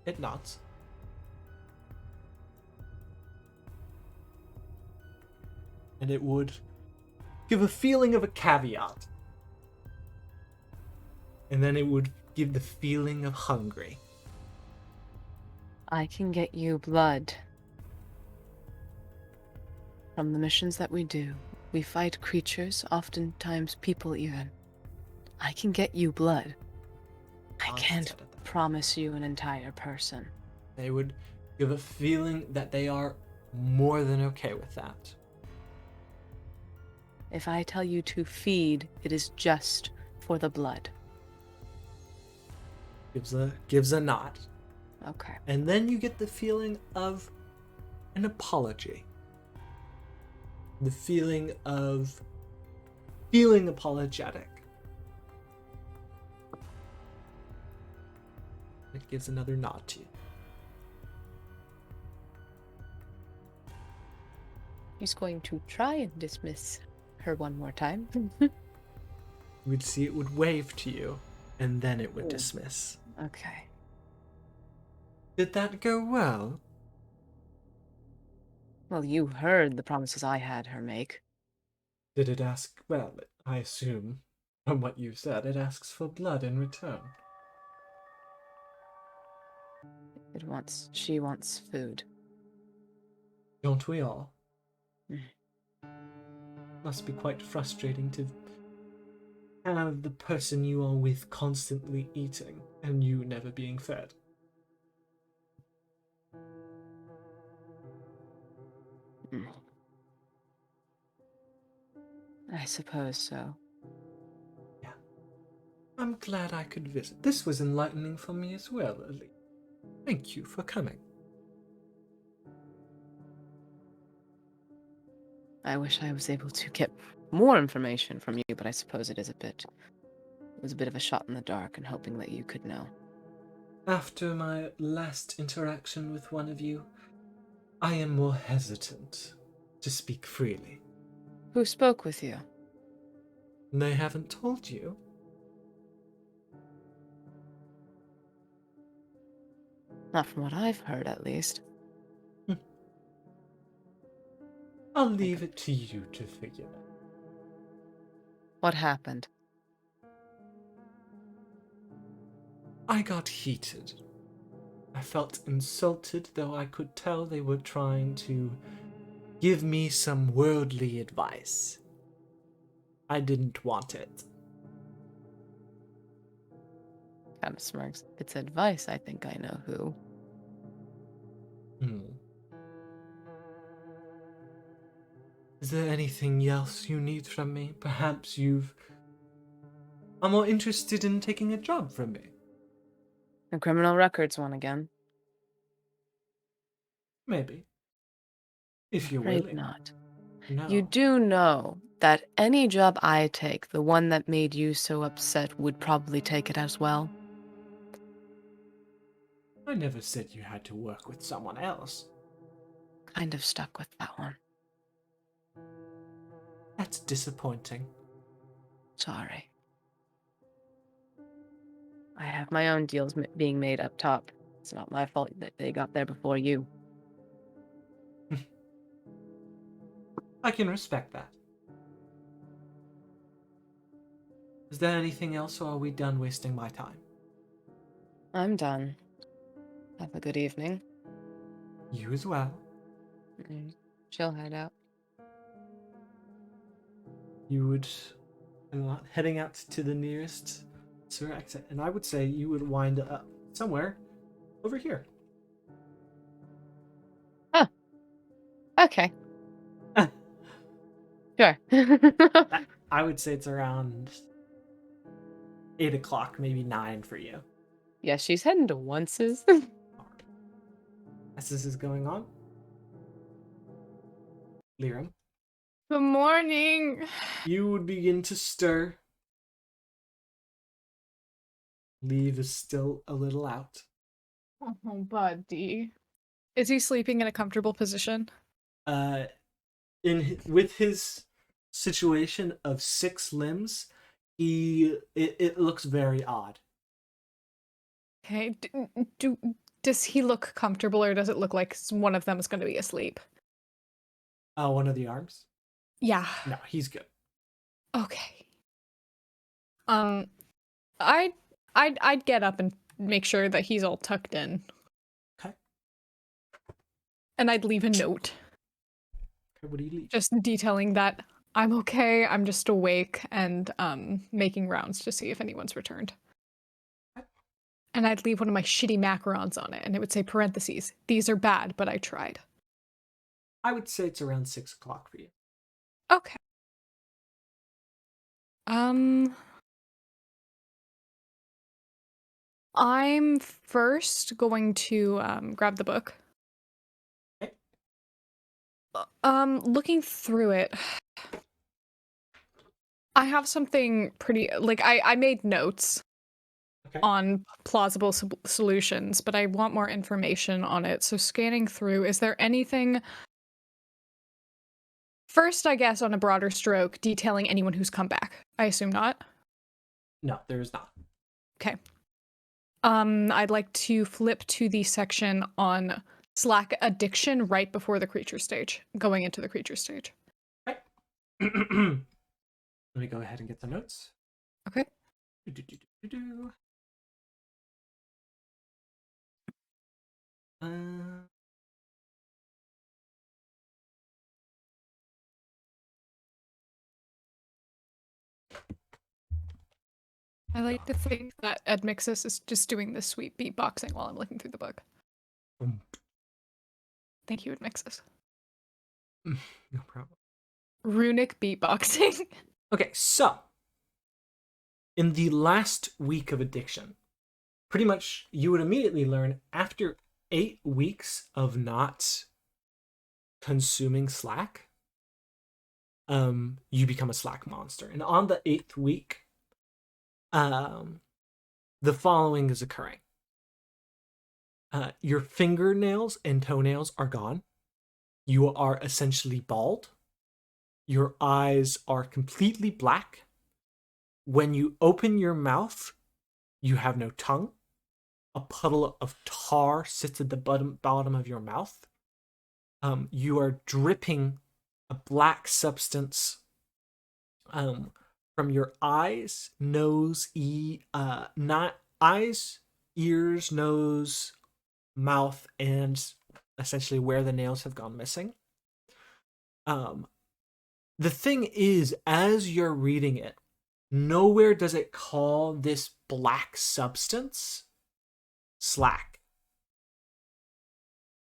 It nods. And it would give a feeling of a caveat. And then it would give the feeling of hungry. I can get you blood. From the missions that we do, we fight creatures, oftentimes people even. I can get you blood. I can't promise you an entire person. They would give a feeling that they are more than okay with that. If I tell you to feed, it is just for the blood. Gives a nod. Okay. And then you get the feeling of an apology. The feeling of feeling apologetic. It gives another nod to you. He's going to try and dismiss her one more time. You would see it would wave to you, and then it would Ooh. dismiss. Okay. Did that go well? Well, you heard the promises I had her make. Did it ask? Well, I assume, from what you said, it asks for blood in return. She wants food. Don't we all? Mm. Must be quite frustrating to have the person you are with constantly eating and you never being fed. Mm. I suppose so. Yeah. I'm glad I could visit. This was enlightening for me as well, Alea. Thank you for coming. I wish I was able to get more information from you, but I suppose it was a bit of a shot in the dark and hoping that you could know. After my last interaction with one of you, I am more hesitant to speak freely. Who spoke with you? They haven't told you? Not from what I've heard, at least. I'll leave it to you to figure out. What happened? I got heated. I felt insulted, though I could tell they were trying to give me some worldly advice. I didn't want it. Kind of smirks. If it's advice, I think I know who. Is there anything else you need from me? Perhaps are more interested in taking a job from me. The criminal records one again. Maybe. If you're Afraid willing. not. No. You do know that any job I take, the one that made you so upset would probably take it as well. I never said you had to work with someone else. Kind of stuck with that one. That's disappointing. Sorry. I have my own deals being made up top. It's not my fault that they got there before you. I can respect that. Is there anything else, or are we done wasting my time? I'm done. Have a good evening. You as well. She'll head out. You would heading out to the nearest sewer exit, and I would say you would wind up somewhere over here. Oh. Okay. Sure. I would say it's around 8 o'clock, maybe 9 for you. Yeah, she's heading to Once's. As this is going on, Lirim, Good morning. you would begin to stir. Liev is still a little out. Oh, buddy. Is he sleeping in a comfortable position? With his situation of 6 limbs, it looks very odd. Okay. Does he look comfortable, or does it look like one of them is going to be asleep? One of the arms? Yeah. No, he's good. Okay. I'd get up and make sure that he's all tucked in. Okay. And I'd leave a note. Okay, what do you leave? Just detailing that I'm okay, I'm just awake, and making rounds to see if anyone's returned. Okay. And I'd leave one of my shitty macarons on it, and it would say parentheses, these are bad, but I tried. I would say it's around 6 o'clock for you. Okay. I'm first going to grab the book. Okay. Looking through it, I have something pretty like I made notes Okay. on plausible solutions, but I want more information on it. So scanning through, is there anything first, I guess, on a broader stroke, detailing anyone who's come back? I assume not. No, there is not. Okay. I'd like to flip to the section on Slack addiction right before the creature stage, going into the creature stage. Okay. Let me go ahead and get some notes. Okay. Do-do-do-do-do. I like to think that Edmixus is just doing this sweet beatboxing while I'm looking through the book. Thank you, Edmixus. No problem. Runic beatboxing. Okay, so in the last week of addiction, pretty much you would immediately learn after 8 weeks of not consuming Slack, you become a Slack monster. And on the 8th week, the following is occurring. Your fingernails and toenails are gone. You are essentially bald. Your eyes are completely black. When you open your mouth, you have no tongue. A puddle of tar sits at the bottom of your mouth. You are dripping a black substance from your eyes, nose, not eyes, ears, nose, mouth, and essentially where the nails have gone missing. The thing is, as you're reading it, nowhere does it call this black substance Slack.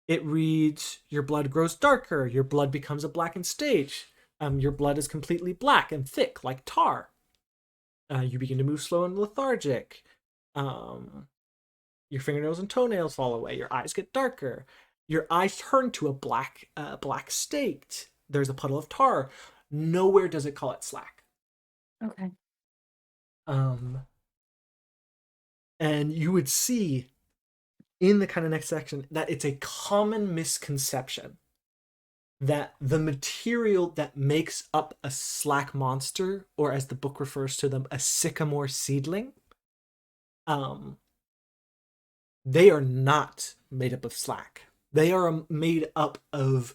It reads, your blood grows darker, your blood becomes a blackened stage. Your blood is completely black and thick like tar. You begin to move slow and lethargic. Your fingernails and toenails fall away. Your eyes get darker. Your eyes turn to a black state. There's a puddle of tar. Nowhere does it call it Slack. Okay. And you would see in the kind of next section that it's a common misconception that the material that makes up a Slack monster, or as the book refers to them, a sycamore seedling, they are not made up of Slack. They are made up of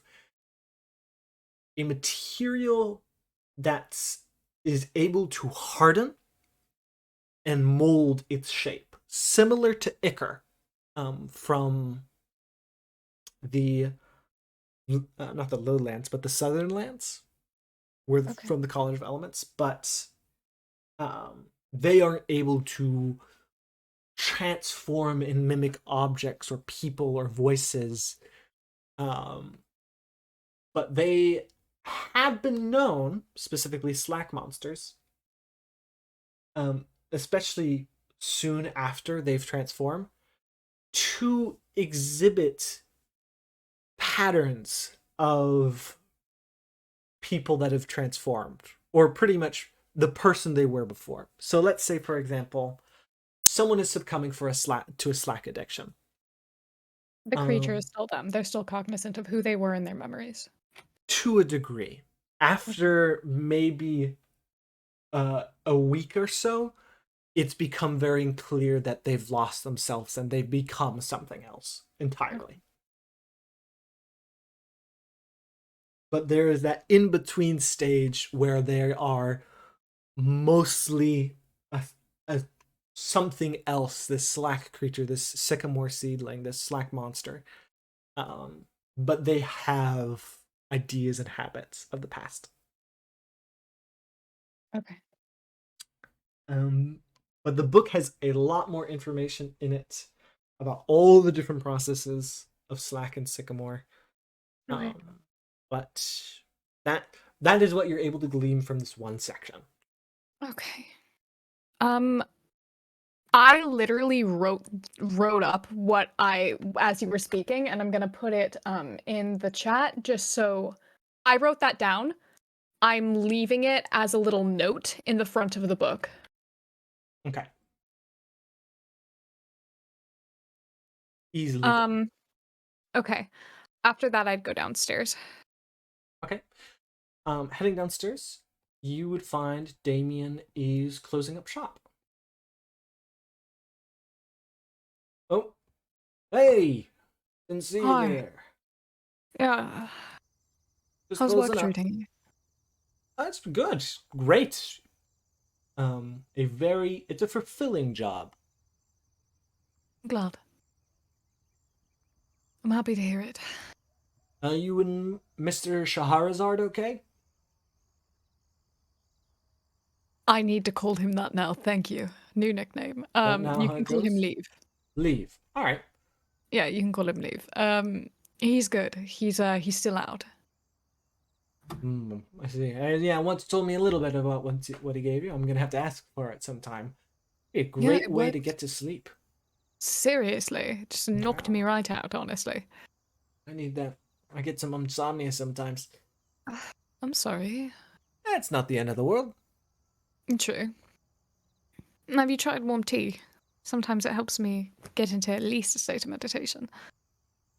a material that is able to harden and mold its shape, similar to ichor from the not the lowlands, but the southern lands, from the College of Elements. But they aren't able to transform and mimic objects or people or voices. But they have been known, specifically Slack monsters, especially soon after they've transformed, to exhibit patterns of people that have transformed, or pretty much the person they were before. So let's say, for example, someone is succumbing to a Slack addiction. The creature is still them. They're still cognizant of who they were in their memories. To a degree. After maybe a week or so, it's become very clear that they've lost themselves and they've become something else entirely. But there is that in-between stage where they are mostly a something else, this Slack creature, this sycamore seedling, this Slack monster. But they have ideas and habits of the past. Okay. But the book has a lot more information in it about all the different processes of Slack and Sycamore. Okay. But that is what you're able to glean from this one section. Okay. I literally wrote up what as you were speaking, and I'm gonna put it in the chat just so I wrote that down. I'm leaving it as a little note in the front of the book. Okay. Easily done. Okay. After that, I'd go downstairs. Okay. Heading downstairs, you would find Damien is closing up shop. Oh, hey! Didn't see you Hi. there. Yeah. Just How's work closing up. treating you? That's good. Great. It's a fulfilling job. Glad. I'm happy to hear it. You and Mr. Shahrazad okay? I need to call him that now. Thank you. New nickname. That now You how can it call him goes? Liev. Leave. All right. Yeah, you can call him Liev. He's good. He's still out. I see. Yeah, once told me a little bit about what he gave you. I'm gonna have to ask for it sometime. Be a Yeah, great it way to worked. get to sleep. Seriously, it just knocked me right out, honestly. I need that. I get some insomnia sometimes. I'm sorry. That's not the end of the world. True. Have you tried warm tea? Sometimes it helps me get into at least a state of meditation.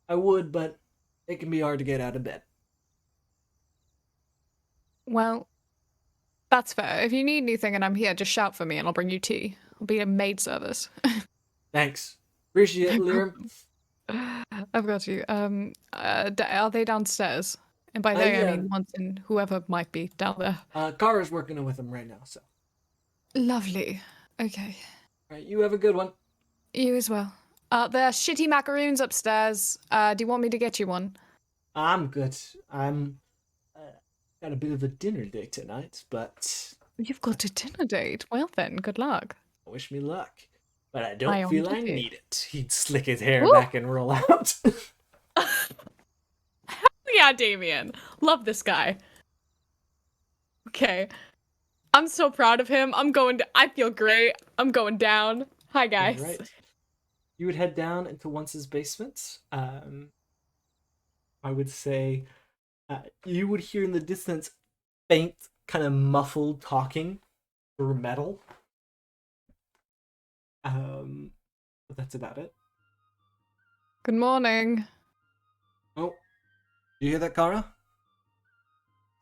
I would, but it can be hard to get out of bed. Well, that's fair. If you need anything and I'm here, just shout for me and I'll bring you tea. I'll be a maid service. Thanks. Appreciate it, No Lirim. I've got you. Are they downstairs? And by they, I Yeah. mean once and whoever might be down there. Kara's working with him right now, so. Lovely. Okay. All right, you have a good one. You as well. There are shitty macaroons upstairs. Do you want me to get you one? I'm good. I'm got a bit of a dinner date tonight, but You've got a dinner date. Well then, good luck. wish me luck. But I I don't feel I honestly- need it. He'd slick his hair Woo! back and roll out. Yeah, Damien. Love this guy. Okay. I'm so proud of him. I feel great. I'm going down. Hi, guys. Right. You would head down into Once's basement. I would say you would hear in the distance faint, kind of muffled talking through metal. But that's about it. Good morning. Oh, you hear that, Kara?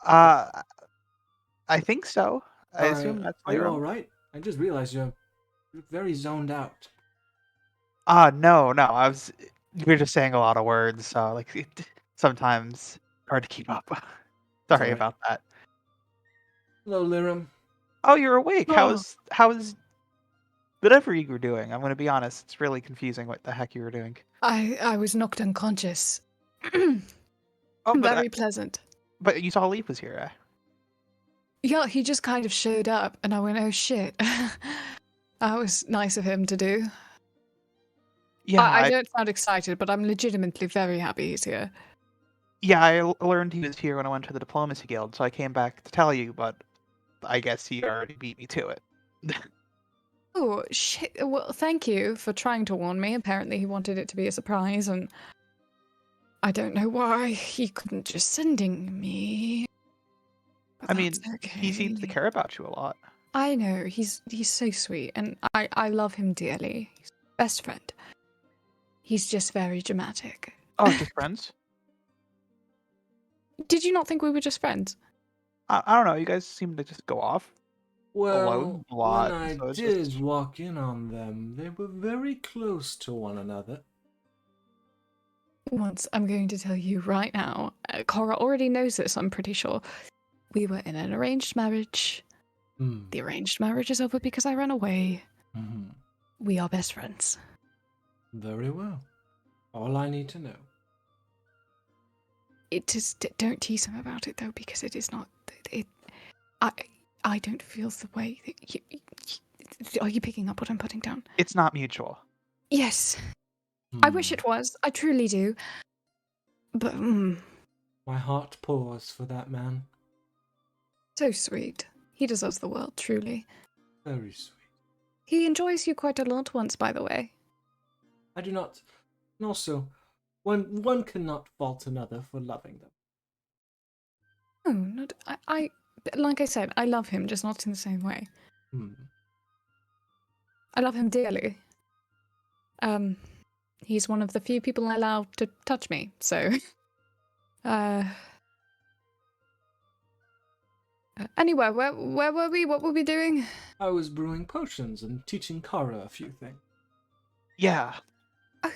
I think so. I assume that's Are you Lirim. all right? I just realized you're very zoned out. No. You're just saying a lot of words, so sometimes hard to keep up. Sorry alright. about that. Hello, Lirim. Oh, you're awake. Oh. How's whatever you were doing? I'm gonna be honest. It's really confusing what the heck you were doing. I was knocked unconscious. Oh, Very pleasant. but you saw Leaf was here. Yeah, he just kind of showed up, and I went, "Oh shit." That was nice of him to do. Yeah, I don't sound excited, but I'm legitimately very happy he's here. yeah. I learned he was here when I went to the Diplomacy Guild, so I came back to tell you. But I guess he already beat me to it. Oh shit! Well, thank you for trying to warn me. Apparently, he wanted it to be a surprise, and I don't know why he couldn't just sending me. But I mean, that's okay. he seems to care about you a lot. I know he's so sweet, and I love him dearly. He's best friend. He's just very dramatic. Oh, just friends? Did you not think we were just friends? I don't know. You guys seem to just go off. Well, Alone a lot, when I so it's did just- walk in on them, they were very close to one another. Once, I'm going to tell you right now. Cora already knows this, I'm pretty sure. We were in an arranged marriage. Hmm. The arranged marriage is over because I ran away. Mm-hmm. We are best friends. Very well. All I need to know. Don't tease him about it though, because it is not. I don't feel the way that you. Are you picking up what I'm putting down? It's not mutual. Yes, I wish Hmm. it was. I truly do. But My heart pours for that man. so sweet. He deserves the world, truly. Very sweet. He enjoys you quite a lot once, by the way. I do not. And also, one cannot fault another for loving them. Oh, not I like I said, I love him, just not in the same way. Hmm. I love him dearly. He's one of the few people I allow to touch me, so anyway, where were we? What were we doing? I was brewing potions and teaching Kara a few things. Yeah,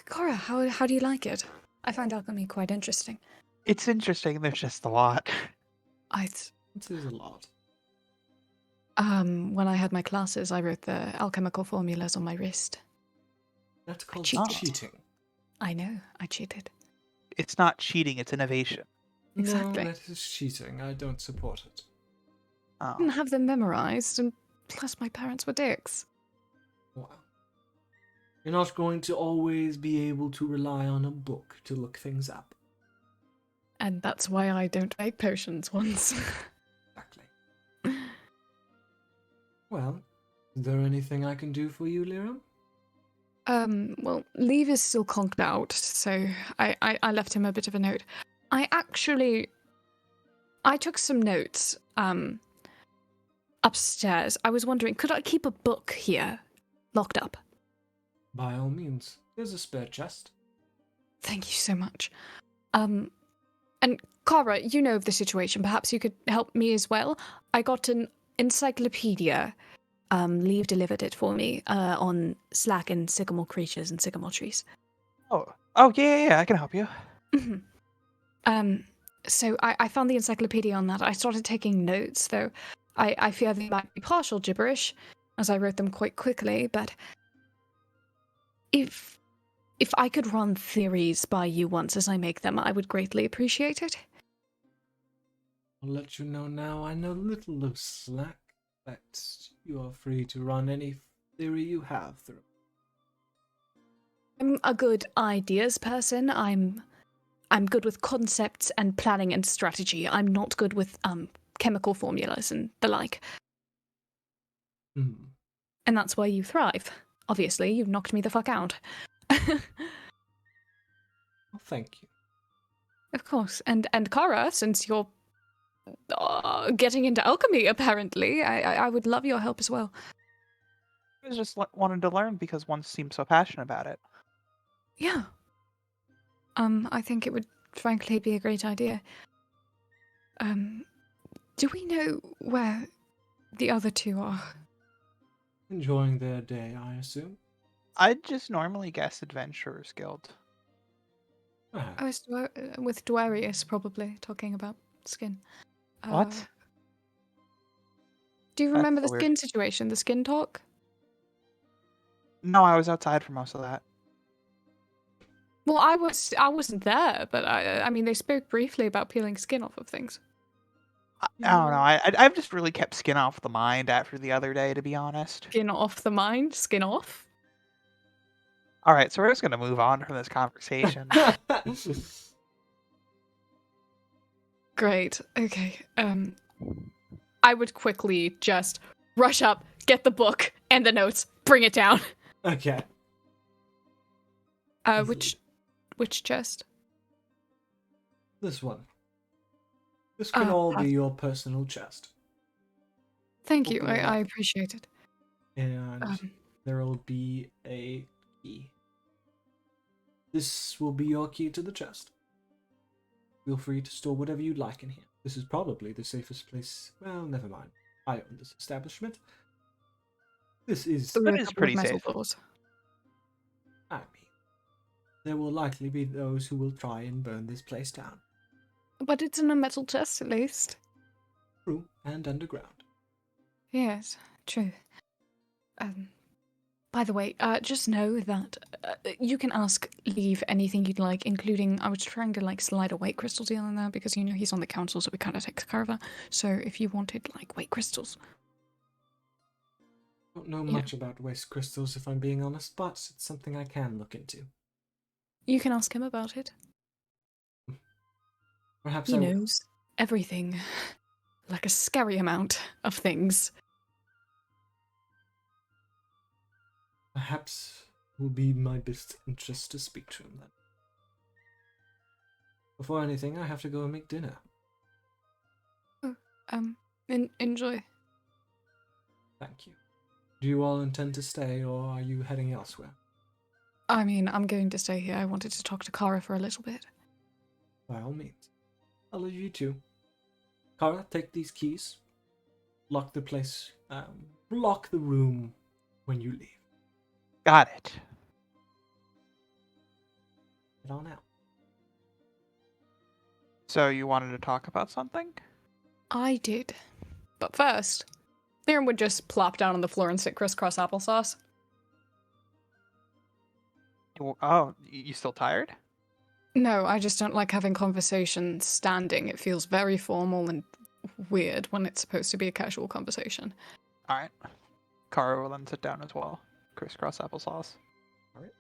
Cora, how do you like it? I find alchemy quite interesting. it's interesting. There's just a lot. It is a lot. When I had my classes, I wrote the alchemical formulas on my wrist. That's called cheated. cheating. I know, I cheated. It's not cheating, it's innovation. Exactly. No, that is cheating. I don't support it. I didn't Oh. have them memorized, and plus my parents were dicks. Wow. You're not going to always be able to rely on a book to look things up. And that's why I don't make potions once. Exactly. Well, is there anything I can do for you, Lirim? Well, Liev is still conked out, so I left him a bit of a note. I took some notes, upstairs. I was wondering, could I keep a book here, locked up? By all means. There's a spare chest. Thank you so much. And Kara, you know of the situation. Perhaps you could help me as well. I got an encyclopedia. Liev delivered it for me on Slack and sycamore creatures and sycamore trees. Oh, yeah, I can help you. So I found the encyclopedia on that. I started taking notes, though I fear they might be partial gibberish, as I wrote them quite quickly, but if I could run theories by you once as I make them, I would greatly appreciate it. I'll let you know now. I know little of Slack, but you are free to run any theory you have through. I'm a good ideas person. I'm good with concepts and planning and strategy. I'm not good with chemical formulas and the like. Hmm. And that's why you thrive. Obviously, you've knocked me the fuck out. Well, thank you. Of course. And Kara, since you're getting into alchemy, apparently, I would love your help as well. I was just wanted to learn because one seems so passionate about it. Yeah. I think it would frankly be a great idea. Do we know where the other two are? Enjoying their day, I assume. I'd just normally guess Adventurers Guild. Perhaps. I was with Dwarius, probably, talking about skin. What? Do you That's remember so the weird. skin situation, the skin talk? No, I was outside for most of that. Well, I wasn't there, but I mean, they spoke briefly about peeling skin off of things. I don't know. I've just really kept skin off the mind after the other day, to be honest. Skin off the mind, skin off. All right, so we're just gonna move on from this conversation. Great. Okay. I would quickly just rush up, get the book and the notes, bring it down. Okay. Which chest? This one. This can all be perfect. your personal chest. Thank you. Open it I up. appreciate it. And there will be a key. This will be your key to the chest. Feel free to store whatever you'd like in here. This is probably the safest place. Well, never mind. I own this establishment. This is... Through a is couple of pretty metal safe. doors. I mean, there will likely be those who will try and burn this place down. But it's in a metal chest, at least. True, and underground. Yes, true. By the way, just know that you can ask Liev anything you'd like, including I was trying to slide a weight crystal deal in there because he's on the council, so we kind of take care of that. So if you wanted weight crystals, Don't know much about waste crystals, if I'm being honest, but it's something I can look into. you can ask him about it. Perhaps He knows everything. like a scary amount of things. Perhaps it will be my best interest to speak to him then. Before anything, I have to go and make dinner. Enjoy. Thank you. Do you all intend to stay, or are you heading elsewhere? I mean, I'm going to stay here. I wanted to talk to Kara for a little bit. By all means. I'll leave you two. Kara, take these keys. Lock the place. Lock the room when you leave. Got it. Get on out. So you wanted to talk about something? I did. But first, Lirim would just plop down on the floor and sit crisscross applesauce. Oh, you still tired? No, I just don't like having conversations standing. It feels very formal and weird when it's supposed to be a casual conversation. All right. Kara will then sit down as well. Crisscross applesauce. All right.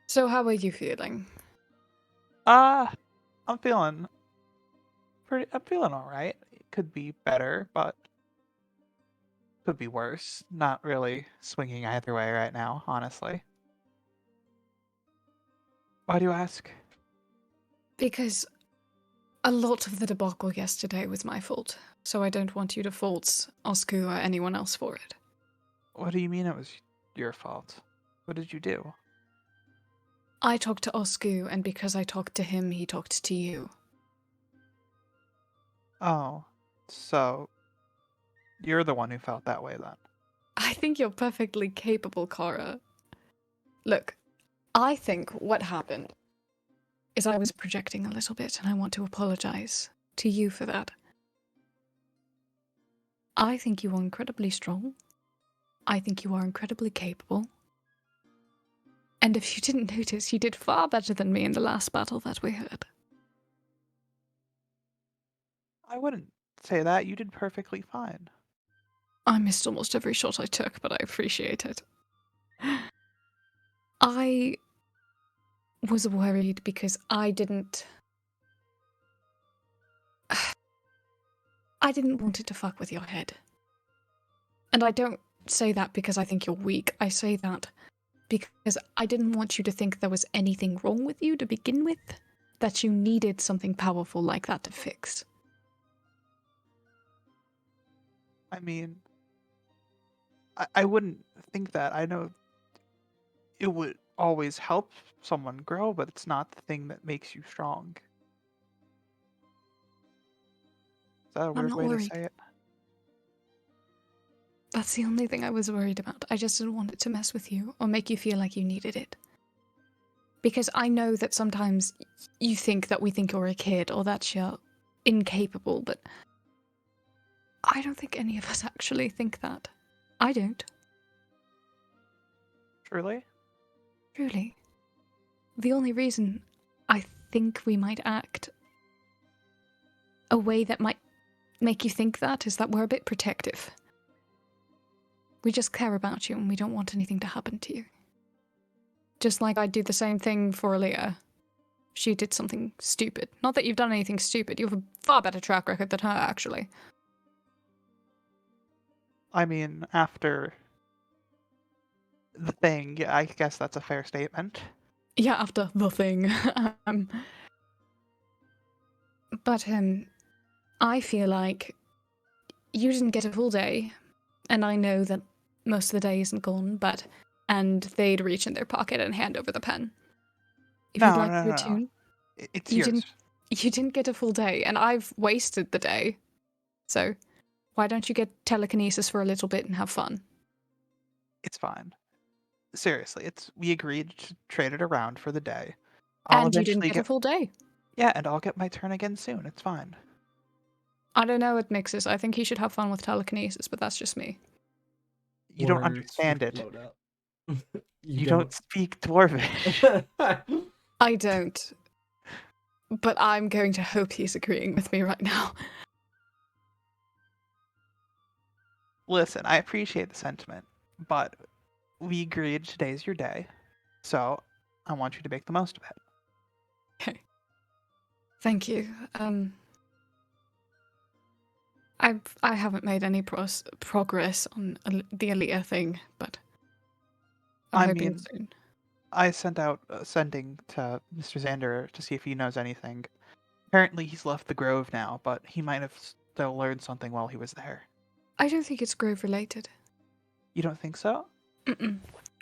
So how are you feeling? I'm feeling all right. It could be better, but could be worse. Not really swinging either way right now, honestly. Why do you ask? Because a lot of the debacle yesterday was my fault, so I don't want you to fault Asku or anyone else for it. What do you mean it was your fault? What did you do? I talked to Asku, and because I talked to him, he talked to you. Oh, so you're the one who felt that way then. I think you're perfectly capable, Kara. Look, I think what happened is I was projecting a little bit, and I want to apologize to you for that. I think you are incredibly strong. I think you are incredibly capable. And if you didn't notice, you did far better than me in the last battle that we had. I wouldn't say that. You did perfectly fine. I missed almost every shot I took, but I appreciate it. I was worried because I didn't want it to fuck with your head. And I don't say that because I think you're weak. I say that because I didn't want you to think there was anything wrong with you to begin with, that you needed something powerful like that to fix. I mean, I wouldn't think that. I know it would always help someone grow, but it's not the thing that makes you strong. Is that a weird not way worried. to say it? That's the only thing I was worried about. I just didn't want it to mess with you or make you feel like you needed it. Because I know that sometimes you think that we think you're a kid or that you're incapable, but I don't think any of us actually think that. I don't. Truly? Truly. The only reason I think we might act a way that might make you think that is that we're a bit protective. We just care about you and we don't want anything to happen to you. Just like I'd do the same thing for Alea. She did something stupid. Not that you've done anything stupid. You have a far better track record than her, actually. I mean, after the thing, yeah, I guess that's a fair statement. Yeah, after the thing. But I feel like you didn't get a full day, and I know that most of the day isn't gone, and they'd reach in their pocket and hand over the pen. If you'd like to attune, It's you yours. you didn't get a full day, and I've wasted the day. So, why don't you get telekinesis for a little bit and have fun? It's fine. Seriously, we agreed to trade it around for the day. And you didn't get a full day. Yeah, and I'll get my turn again soon. It's fine. I don't know what Nix is. I think he should have fun with telekinesis, but that's just me. You don't Words understand would it. float out. You don't speak Dwarvish. I don't. But I'm going to hope he's agreeing with me right now. Listen, I appreciate the sentiment, but we agreed today's your day, so I want you to make the most of it. Okay. Thank you. I haven't made any progress on the Alea thing, but I'm I hoping mean, soon. I sent out sending to Mr. Xander to see if he knows anything. Apparently, he's left the Grove now, but he might have still learned something while he was there. I don't think it's Grove related. You don't think so? Mm-mm.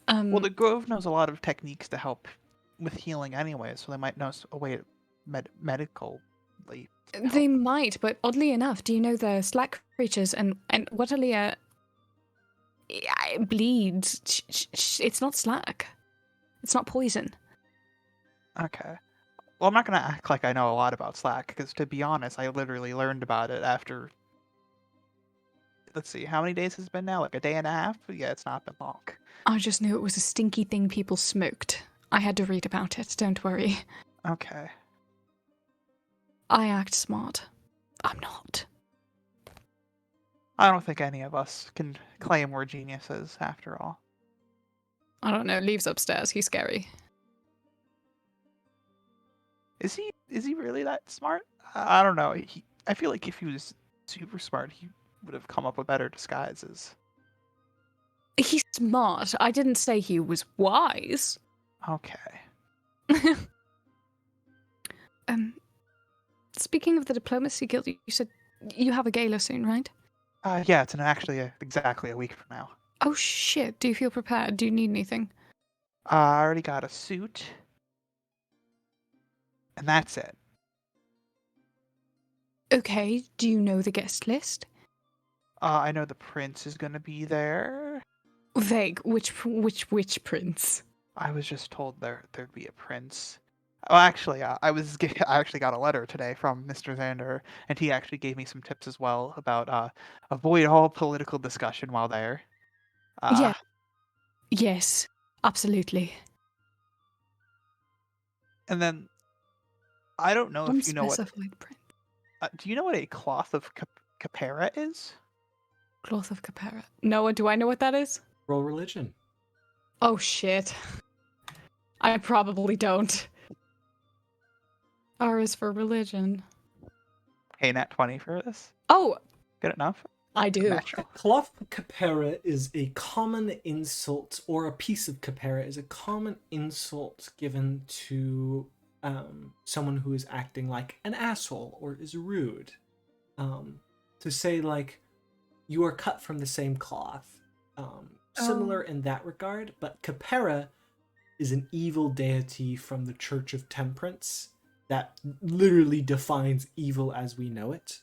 Well, the Grove knows a lot of techniques to help with healing anyway, so they might know a way medically. They might, but oddly enough, do you know they're slack creatures, and what Alea bleeds? It's not slack. It's not poison. Okay. Well, I'm not gonna act like I know a lot about Slack, because to be honest, I literally learned about it after. Let's see, how many days has it been now? Like a day and a half? Yeah, it's not been long. I just knew it was a stinky thing people smoked. I had to read about it, don't worry. Okay. I act smart. I'm not. I don't think any of us can claim we're geniuses, after all. I don't know, Liev's upstairs, he's scary. Is he really that smart? I don't know. I feel like if he was super smart, he would have come up with better disguises. He's smart. I didn't say he was wise. Okay. Speaking of the Diplomacy Guild, you said you have a gala soon, right? Yeah, it's exactly a week from now. Oh shit, do you feel prepared? Do you need anything? I already got a suit. And that's it. Okay, do you know the guest list? I know the prince is gonna be there. Vague. Which prince? I was just told there'd be a prince. Well, actually, I actually got a letter today from Mr. Xander, and he actually gave me some tips as well about avoid all political discussion while there. Yeah. Yes, absolutely. And then I don't know if you know what. Unspecified print. Do you know what a cloth of capera is? Cloth of Capera. Noah, do I know what that is? Roll religion. Oh shit. I probably don't. R is for religion. Hey, nat 20 for this. Oh, Good enough. I do. Natural. Cloth capera is a common insult, or a piece of capera is a common insult given to someone who is acting like an asshole or is rude. To say like, you are cut from the same cloth. Similar in that regard, but capera is an evil deity from the Church of Temperance that literally defines evil as we know it.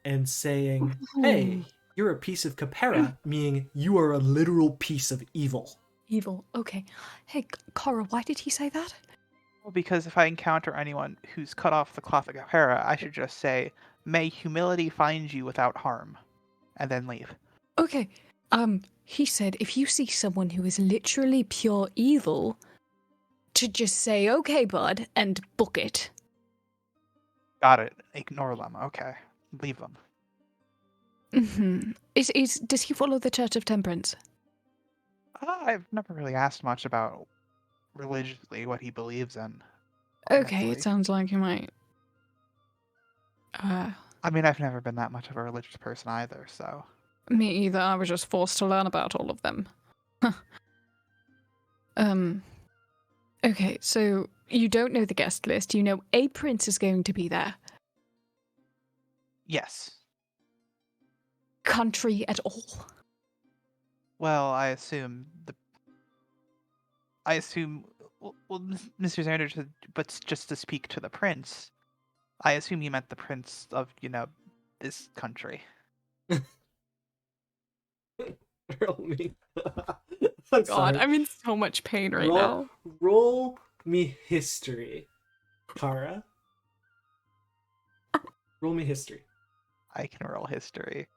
And saying, hey, you're a piece of capera, meaning you are a literal piece of evil. Evil. Okay. Hey, Cora, why did he say that? Well, because if I encounter anyone who's cut off the cloth of capera, I should just say, "May humility find you without harm," and then leave. Okay. He said if you see someone who is literally pure evil, to just say, okay, bud, and book it. Got it. Ignore them. Okay. Leave them. Mm-hmm. Does he follow the Church of Temperance? I've never really asked much about religiously what he believes in. Okay, honestly. it sounds like you might. I mean, I've never been that much of a religious person either, so. Me either. I was just forced to learn about all of them. Okay, so you don't know the guest list. You know a prince is going to be there. Yes. Country at all? Well, I assume. Well, Mr. Xander said, but just to speak to the prince, I assume you meant the prince of, this country. Roll me. God, sorry. I'm in so much pain right now. Roll me history, Kara. Roll me history. I can roll history.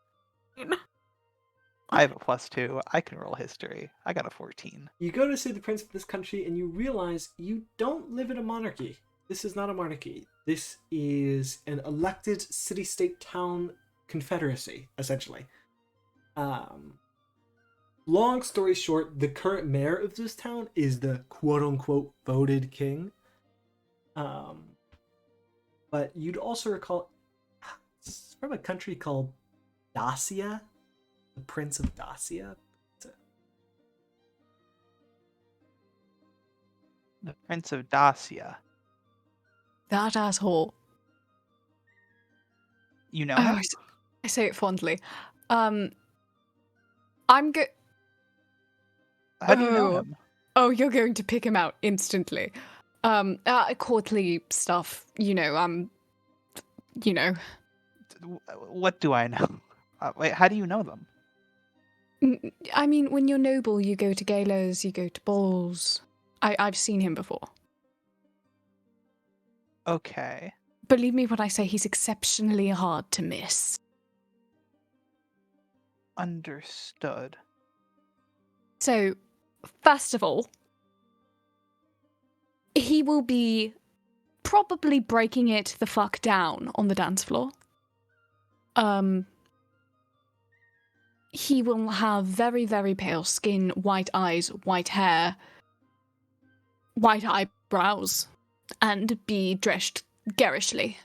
I have a +2. I can roll history. I got a 14. You go to see the prince of this country and you realize you don't live in a monarchy. This is not a monarchy. This is an elected city-state town confederacy, essentially. Long story short, the current mayor of this town is the quote-unquote voted king. But you'd also recall, It's from a country called Dacia, the Prince of Dacia. The Prince of Dacia. That asshole. You know Oh, him? I say it fondly. I'm go. How do you know Oh. him? Oh, you're going to pick him out instantly. Courtly stuff. You know. What do I know? Wait, how do you know them? I mean, when you're noble, you go to galas, you go to balls. I've seen him before. Okay. Believe me when I say he's exceptionally hard to miss. Understood. So, first of all, he will be probably breaking it the fuck down on the dance floor. He will have very, very pale skin, white eyes, white hair, white eyebrows, and be dressed garishly.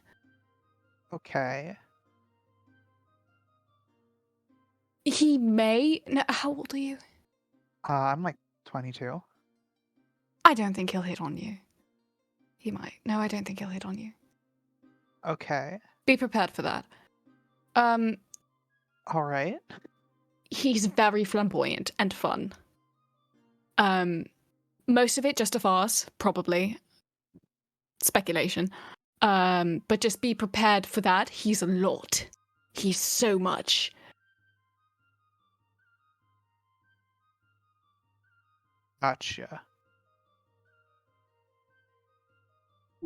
Okay. He may... No, how old are you? I'm like 22. I don't think he'll hit on you. He might. No, I don't think he'll hit on you. Okay. Be prepared for that. All right. He's very flamboyant and fun. Most of it just a farce, probably. Speculation. But just be prepared for that. He's a lot. He's so much. Gotcha.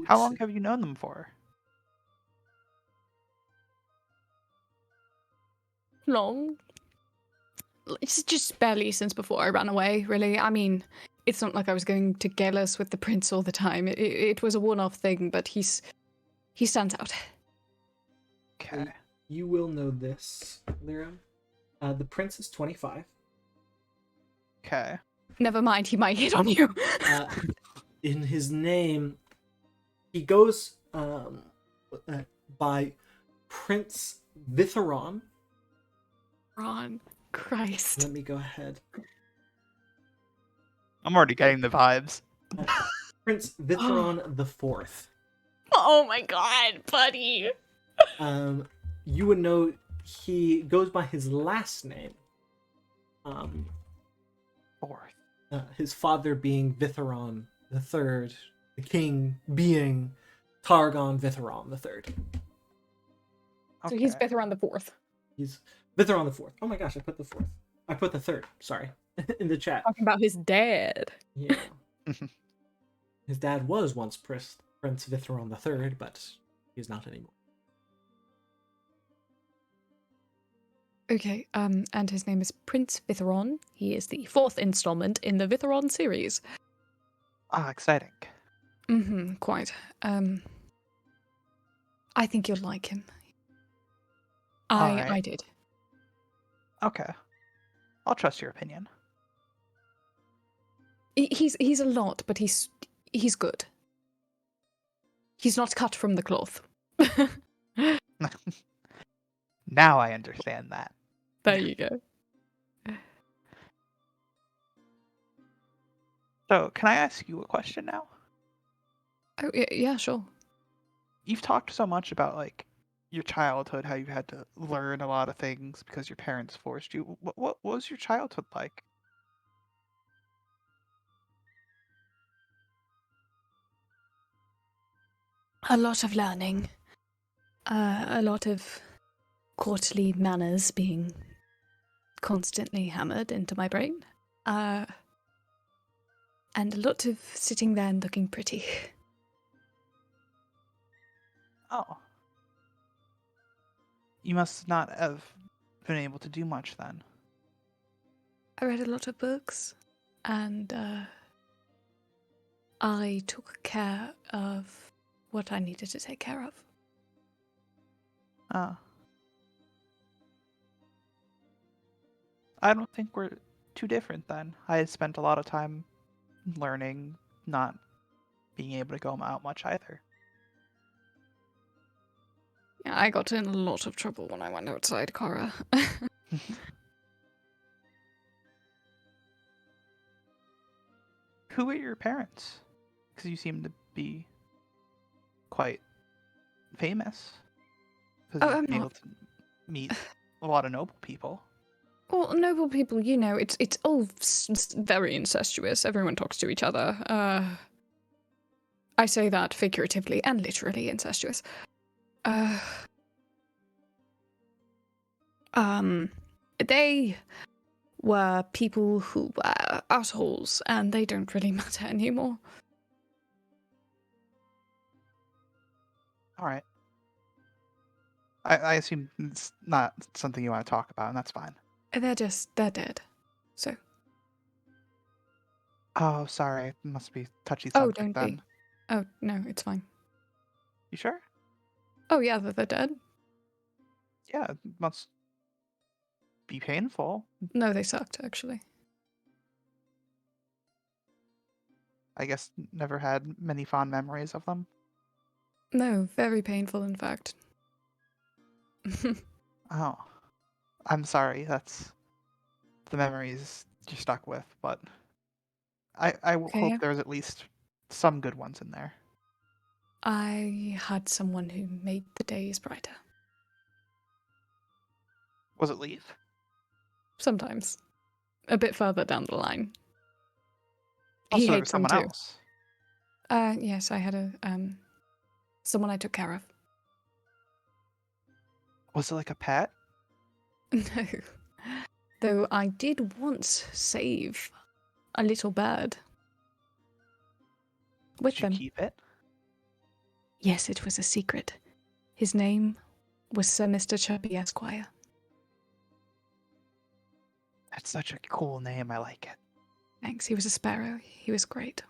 How long have you known them for? Long. It's just barely since before I ran away, really. I mean, it's not like I was going to galas with the prince all the time. It was a one-off thing, but he stands out. Okay. You will know this, Lirim. The prince is 25. Okay. Never mind, he might hit on you. In his name, he goes by Prince Vitheron. Ron, Christ. Let me go ahead. I'm already getting the vibes. Prince Vitheron the Fourth. Oh my god, buddy. You would know he goes by his last name. Fourth. His father being Vitheron the Third, the king being Targon Vitheron the Third. So he's Okay. Bethran the Fourth. He's Vitheron the Fourth. Oh my gosh, I put the fourth. I put the third. Sorry, in the chat. Talking about his dad. Yeah. His dad was once Prince Vitheron the Third, but he's not anymore. Okay, and his name is Prince Vitheron. He is the fourth installment in the Vitheron series. Exciting. Mm-hmm, quite. I think you'll like him. Alright. I did. Okay. I'll trust your opinion. He's a lot, but he's good. He's not cut from the cloth. Now I understand that. There you go. So, can I ask you a question now? Oh, yeah, sure. You've talked so much about, like, your childhood, how you had to learn a lot of things because your parents forced you. What was your childhood like? A lot of learning. A lot of courtly manners being constantly hammered into my brain. And a lot of sitting there and looking pretty. Oh. You must not have been able to do much then. I read a lot of books, and I took care of what I needed to take care of. Ah. I don't think we're too different then. I had spent a lot of time learning, not being able to go out much either. Yeah, I got in a lot of trouble when I went outside, Kara. Who are your parents? Because you seem to be quite famous. Because Oh, you've I'm been not. able to meet a lot of noble people. Well, noble people, you know, it's all very incestuous. Everyone talks to each other. I say that figuratively and literally incestuous. They were people who were assholes, and they don't really matter anymore. All right. I assume it's not something you want to talk about, and that's fine. They're dead. So. Oh, sorry. It must be touchy Oh, subject don't then. be. Oh, no, it's fine. You sure? Oh, yeah, they're dead. Yeah, it must be painful. No, they sucked, actually. I guess never had many fond memories of them. No, very painful, in fact. Oh, I'm sorry. That's the memories you're stuck with, but I Okay. hope there's at least some good ones in there. I had someone who made the days brighter. Was it Liev? Sometimes. A bit further down the line. He Also, there was hates them someone too. else. Yes, I had someone I took care of. Was it like a pet? No. Though I did once save a little bird. With Did you them. keep it? Yes, it was a secret. His name was Sir Mr. Chubby Esquire. That's such a cool name. I like it. Thanks, he was a sparrow. He was great.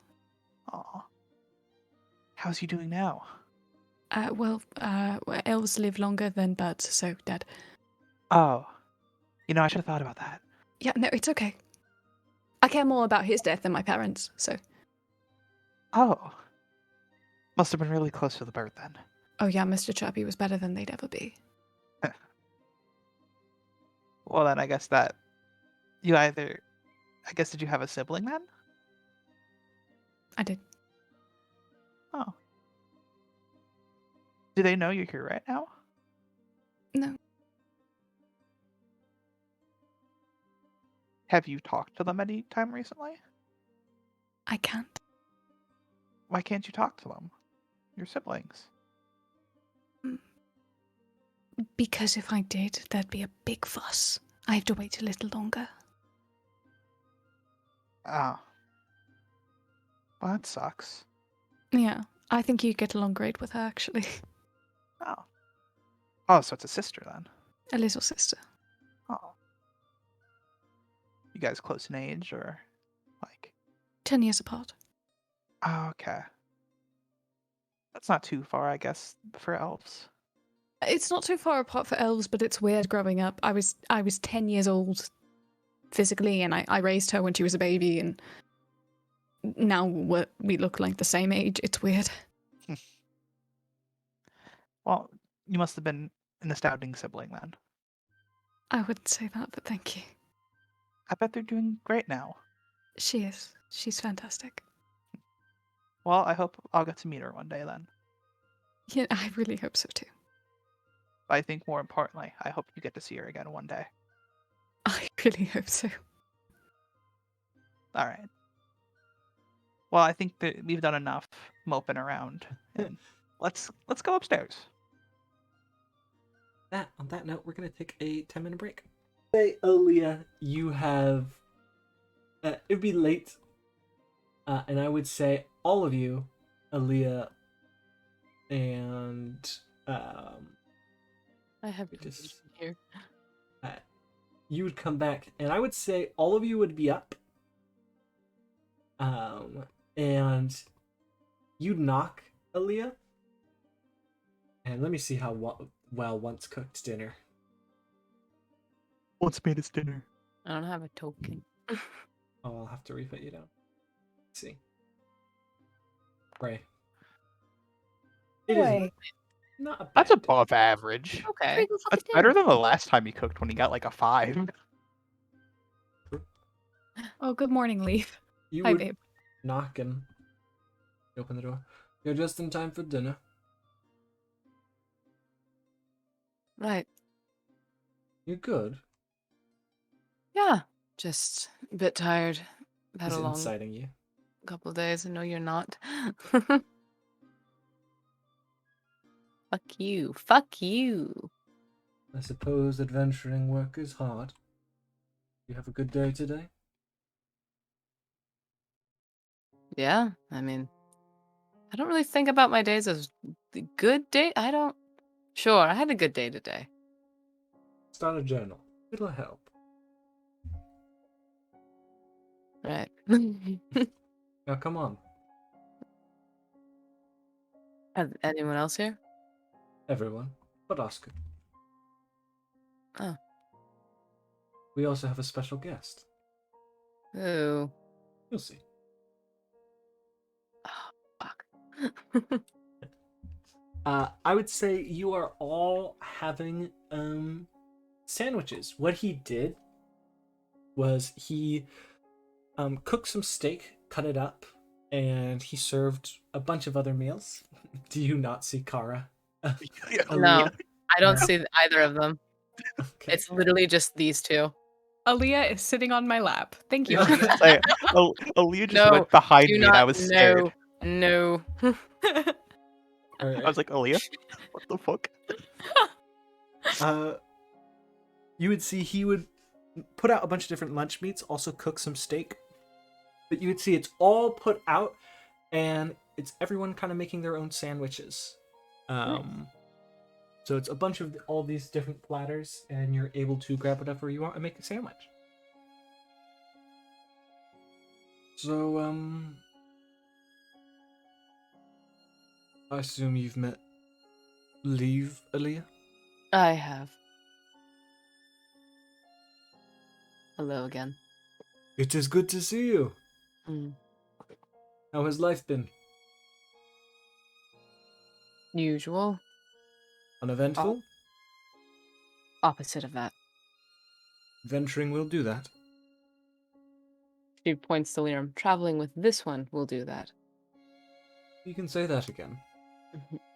Aw. How's he doing now? Elves live longer than birds, so dead. Oh. I should have thought about that. Yeah, no, it's okay. I care more about his death than my parents, so. Oh. Must have been really close to the bird then. Oh yeah, Mr. Chubby was better than they'd ever be. Well, then I guess that you either. I guess did you have a sibling then? I did. Oh. Do they know you're here right now? No. Have you talked to them any time recently? I can't. Why can't you talk to them? Your siblings. Because if I did, there'd be a big fuss. I have to wait a little longer. Ah. Well, that sucks. Yeah, I think you get along great with her, actually. Oh. Oh, so it's a sister then. A little sister. Oh. You guys close in age or like? 10 years apart. Oh, okay. That's not too far, I guess, for elves. It's not too far apart for elves, but it's weird growing up. I was 10 years old physically, and I raised her when she was a baby, and now we look like the same age. It's weird. Well, you must have been an astounding sibling then. I wouldn't say that, but thank you. I bet they're doing great now. She is. She's fantastic. Well, I hope I'll get to meet her one day then. Yeah, I really hope so too. But I think more importantly, I hope you get to see her again one day. I really hope so. All right. Well, I think that we've done enough moping around, and let's go upstairs. On that note, we're gonna take a 10-minute break. Say, Alea, you have. It'd be late, and I would say all of you, Alea, and I have just here. you would come back, and I would say all of you would be up. And you'd knock, Alea. And let me see how well once cooked dinner. What's made its dinner? I don't have a token. Oh, I'll have to re-put you down. Let's see. Pray. It is. Wait. Not a bad That's day. above average. Okay. Pretty good That's fucking better dinner. than the last time he cooked when he got like a 5. Oh, good morning, Leaf. You Hi, would babe. knock and open the door. You're just in time for dinner. Right. You're good. Yeah. Just a bit tired. Had He's a long inciting you. couple of days. I know you're not. Fuck you. Fuck you. I suppose adventuring work is hard. You have a good day today? Yeah. I mean, I don't really think about my days as the good day. I don't. Sure, I had a good day today. Start a journal. It'll help. Right. Now come on. Anyone else here? Everyone. But Asku. Oh. We also have a special guest. Ooh. You'll see. Oh, fuck. I would say you are all having sandwiches. What he did was he cooked some steak, cut it up, and he served a bunch of other meals. Do you not see Kara? No, Alea? I don't see either of them. Okay. It's literally just these two. Aaliyah is sitting on my lap. Thank you. Yeah. Aaliyah. Aaliyah just No, went behind do me and I not. was scared. No. All I right. was like, Aaliyah? What the fuck? You would see he would put out a bunch of different lunch meats, also cook some steak. But you would see it's all put out, and it's everyone kind of making their own sandwiches. So it's a bunch of all these different platters, and you're able to grab whatever you want and make a sandwich. So, I assume you've met Liev, Alea? I have. Hello again. It is good to see you. Mm. How has life been? Usual. Uneventful? Opposite of that. Venturing will do that. She points to Lirim. Traveling with this one will do that. You can say that again.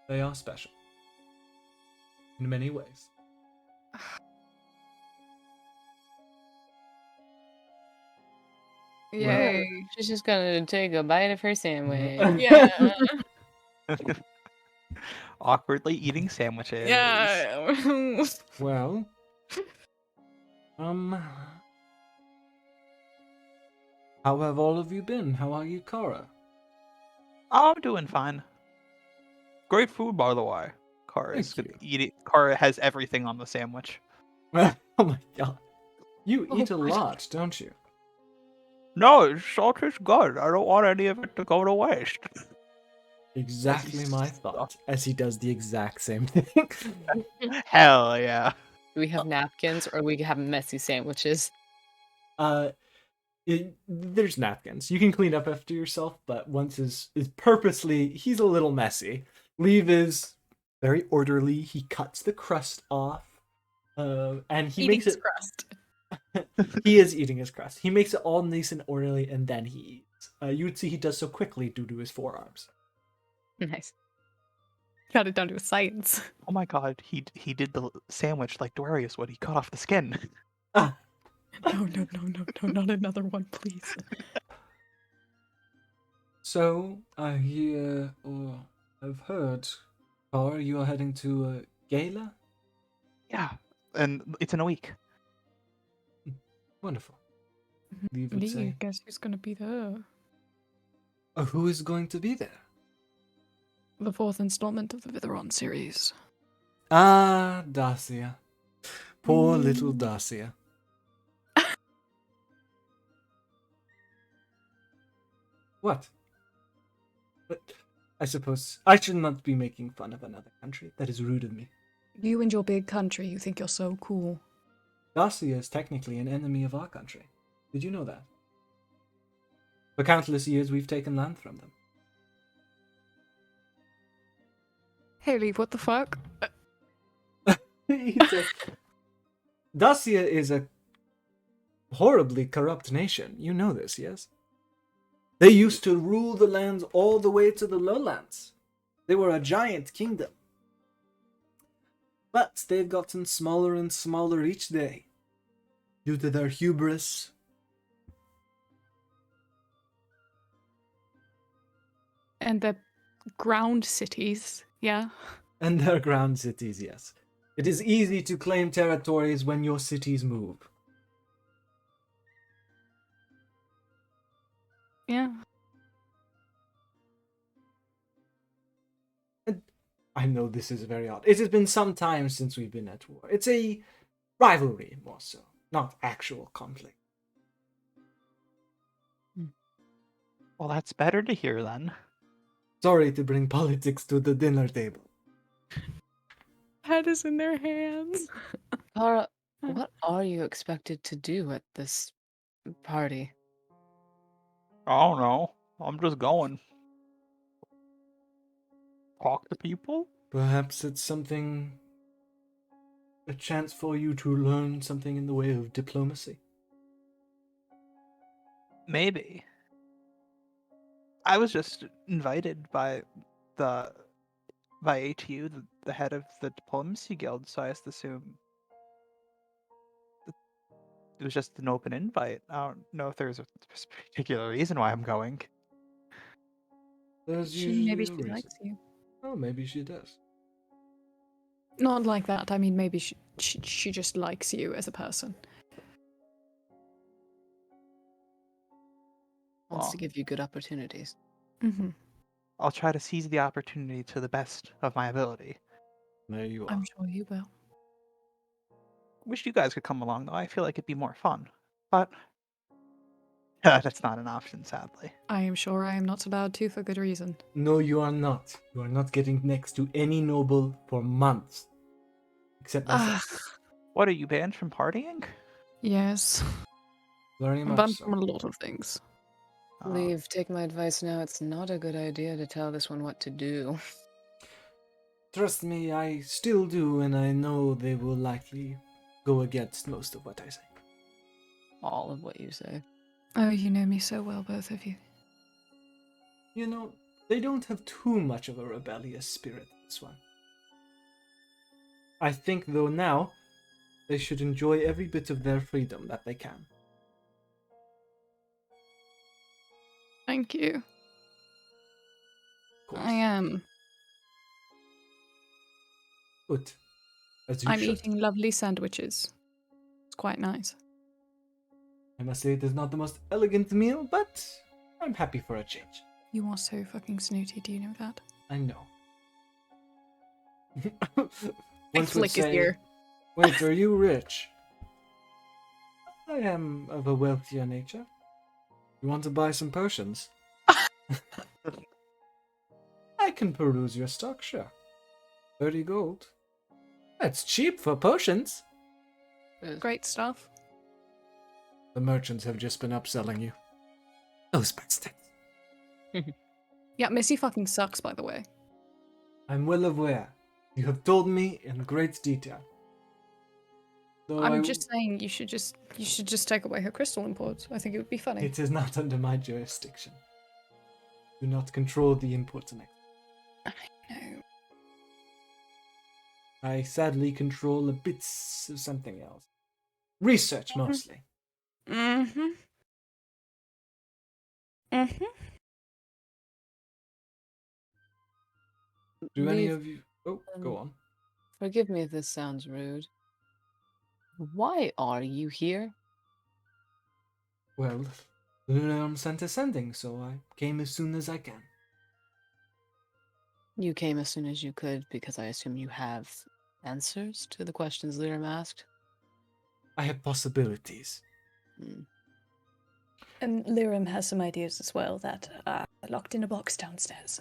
They are special. In many ways. Yay. She's just gonna take a bite of her sandwich. Yeah. Awkwardly eating sandwiches. Yeah. Well, how have all of you been? How are you, Kara? I'm doing fine. Great food, by the way. Kara's Thank gonna eat it. Kara has everything on the sandwich. Oh my god. You Oh eat a my lot, don't you? No, salt is good. I don't want any of it to go to waste. Exactly my thought, as he does the exact same thing. Hell yeah. Do we have napkins or we have messy sandwiches? There's napkins. You can clean up after yourself, but once is purposely, he's a little messy. Liev is very orderly. He cuts the crust off, and he makes it. crust. He is eating his crust. He makes it all nice and orderly, and then he eats. You would see he does so quickly due to his forearms. Nice. Got it down to a science. Oh my god, he did the sandwich like Darius would. He cut off the skin. No, not another one, please. So I hear, or I've heard, Kara, you are heading to Gala. Yeah, and it's in a week. Wonderful. Liev would say, Guess who's gonna be there? who is going to be there? The fourth installment of the Vitheron series. Ah, Dacia. Poor little Dacia. What? But I suppose I should not be making fun of another country. That is rude of me. You and your big country, you think you're so cool. Dacia is technically an enemy of our country. Did you know that? For countless years, we've taken land from them. Hey, Liv, what the fuck? He says, Dacia is a horribly corrupt nation. You know this, yes? They used to rule the lands all the way to the lowlands. They were a giant kingdom. But they've gotten smaller and smaller each day due to their hubris. And the ground cities, yeah. And their ground cities, yes. It is easy to claim territories when your cities move. Yeah. I know this is very odd. It has been some time since we've been at war. It's a rivalry, more so, not actual conflict. Well, that's better to hear then. Sorry to bring politics to the dinner table. Head is in their hands. Kara, what are you expected to do at this party? I don't know. I'm just going. Talk to people? Perhaps it's something... a chance for you to learn something in the way of diplomacy. Maybe. I was just invited by ATU, the head of the diplomacy guild, so I just assume it was just an open invite. I don't know if there's a particular reason why I'm going. There's Maybe usually she a reason. likes you. Oh, maybe she does. Not like that. I mean, maybe she just likes you as a person. Wants to Well, give you good opportunities. Mm-hmm. I'll try to seize the opportunity to the best of my ability. There you are. I'm sure you will. Wish you guys could come along, though. I feel like it'd be more fun. But that's not an option, sadly. I am sure I am not allowed to for good reason. No, you are not. You are not getting next to any noble for months. Except myself. What, are you banned from partying? Yes. Very I'm much banned so. from a lot of things. Leave, take my advice now. It's not a good idea to tell this one what to do. Trust me, I still do, and I know they will likely go against most of what I say. All of what you say. Oh, you know me so well, both of you. You know, they don't have too much of a rebellious spirit, this one. I think, though, now, they should enjoy every bit of their freedom that they can. Thank you. Of course. I am. Good. As you I'm should. eating lovely sandwiches. It's quite nice. I must say it is not the most elegant meal, but I'm happy for a change. You are so fucking snooty, do you know that? I know. I Once would flick his say, ear. wait, are you rich? I am of a wealthier nature. You want to buy some potions? I can peruse your stock, sure. 30 gold. That's cheap for potions. Great stuff. The merchants have just been upselling you. Those bastards. Yeah, Missy fucking sucks, by the way. I'm well aware. You have told me in great detail. Though I'm just saying you should just take away her crystal imports. I think it would be funny. It is not under my jurisdiction. Do not control the imports and exports. No. I sadly control the bits of something else. Research, mostly. Mm-hmm. Mm-hmm. Do any Leave, of you... Oh, go on. forgive me if this sounds rude. Why are you here? Well, Lirim sent a sending, so I came as soon as I can. You came as soon as you could because I assume you have answers to the questions Lirim asked. I have possibilities. And Lirim has some ideas as well that are locked in a box downstairs.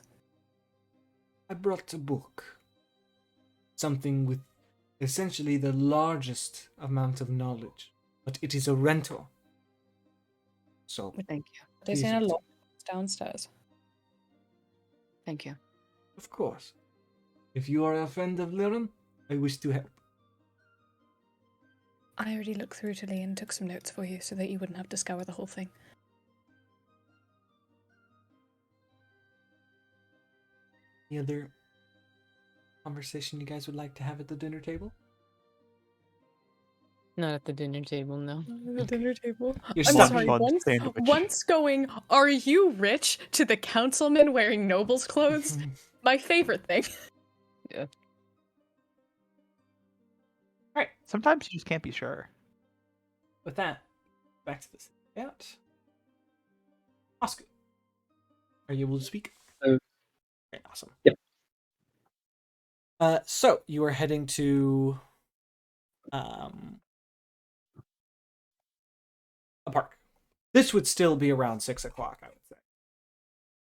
I brought a book. Something with essentially the largest amount of knowledge, but it is a rental. So, Thank you. There's please in a accept. lock downstairs. Thank you. Of course. If you are a friend of Lirim, I wish to help. I already looked through to Lee and took some notes for you so that you wouldn't have to scour the whole thing. Any other conversation you guys would like to have at the dinner table? Not at the dinner table, no. The dinner table. You're I'm stuck. sorry. Fun Once, sandwich. once going, "Are you rich?" to the councilman wearing noble's clothes. My favorite thing. Alright, Sometimes you just can't be sure. with that, back to this out. Asku, are you able to speak? Uh, Okay, awesome. Yep. So you are heading to a park. This would still be around 6 o'clock, I would say.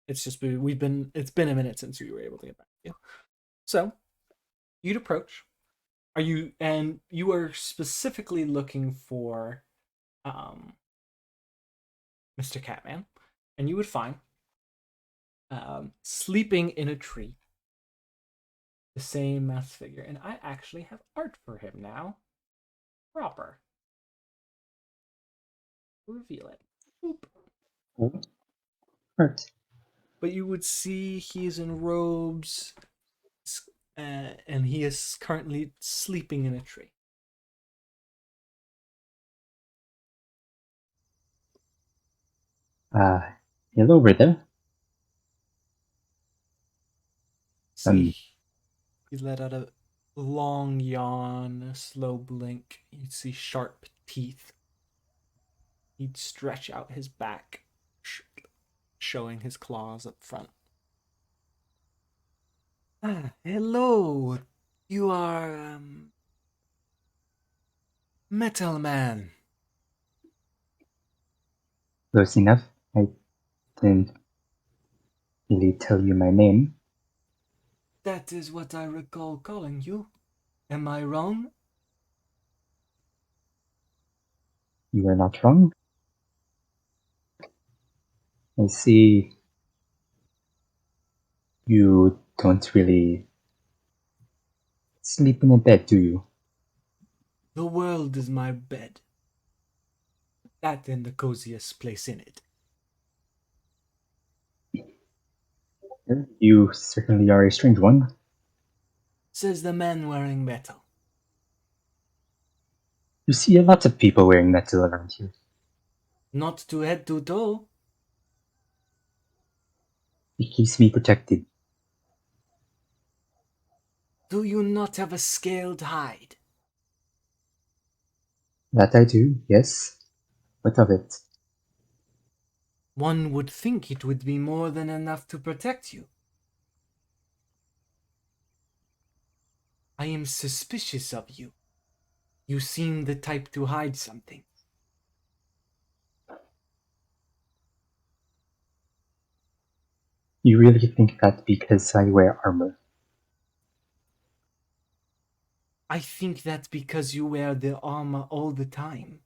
It's just it's been a minute since we were able to get back to you. So you'd approach. You are specifically looking for Mr. Catman, and you would find sleeping in a tree the same mass figure, and I actually have art for him now. Proper. Reveal it. Boop. Oh, right. But you would see he is in robes, and he is currently sleeping in a tree. Hello over there. See, he let out a long yawn, a slow blink. You'd see sharp teeth. He'd stretch out his back, showing his claws up front. Hello. You are, Metal Man. Close enough. I didn't really tell you my name. That is what I recall calling you. Am I wrong? You are not wrong. I see you don't really sleep in a bed, do you? The world is my bed. That and the coziest place in it. You certainly are a strange one. Says the man wearing metal. You see a lot of people wearing metal around here. Not to head to toe. It keeps me protected. Do you not have a scaled hide? That I do, yes. What of it? One would think it would be more than enough to protect you. I am suspicious of you. You seem the type to hide something. You really think that because I wear armor? I think that's because you wear the armor all the time.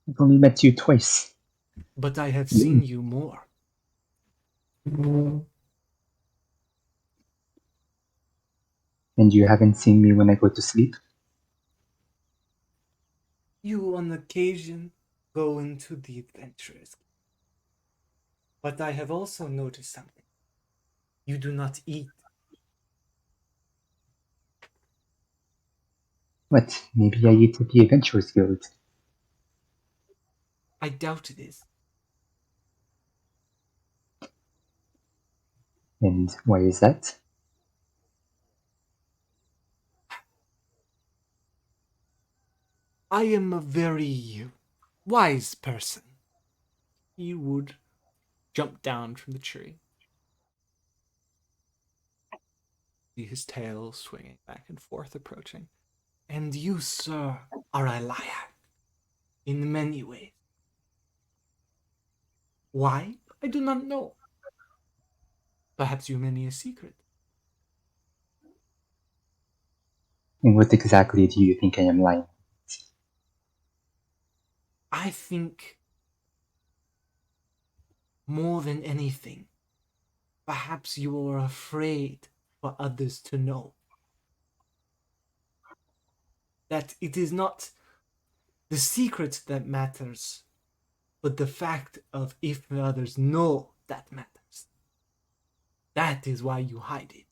I've only met you twice. But I have seen you more. And you haven't seen me when I go to sleep? You on occasion go into the adventurers. But I have also noticed something. You do not eat. What? Maybe I eat at the Adventurers Guild. I doubt it is. And why is that? I am a very wise person. He would jump down from the tree. See his tail swinging back and forth, approaching. And you, sir, are a liar. In many ways. Why? I do not know. Perhaps you mean a secret. And what exactly do you think I am lying? I think more than anything, Perhaps you are afraid for others to know that it is not the secret that matters, but the fact of if others know that matters. That is why you hide it.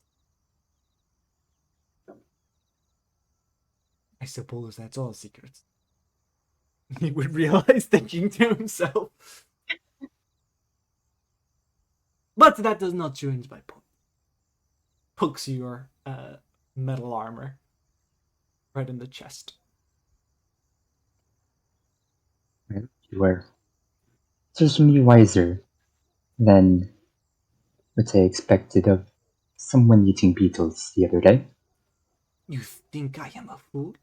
I suppose that's all secrets. He would realize, thinking to himself. But that does not change my point. Pokes your metal armor right in the chest. Well, you are certainly wiser than what I expected of someone eating beetles the other day. You think I am a fool?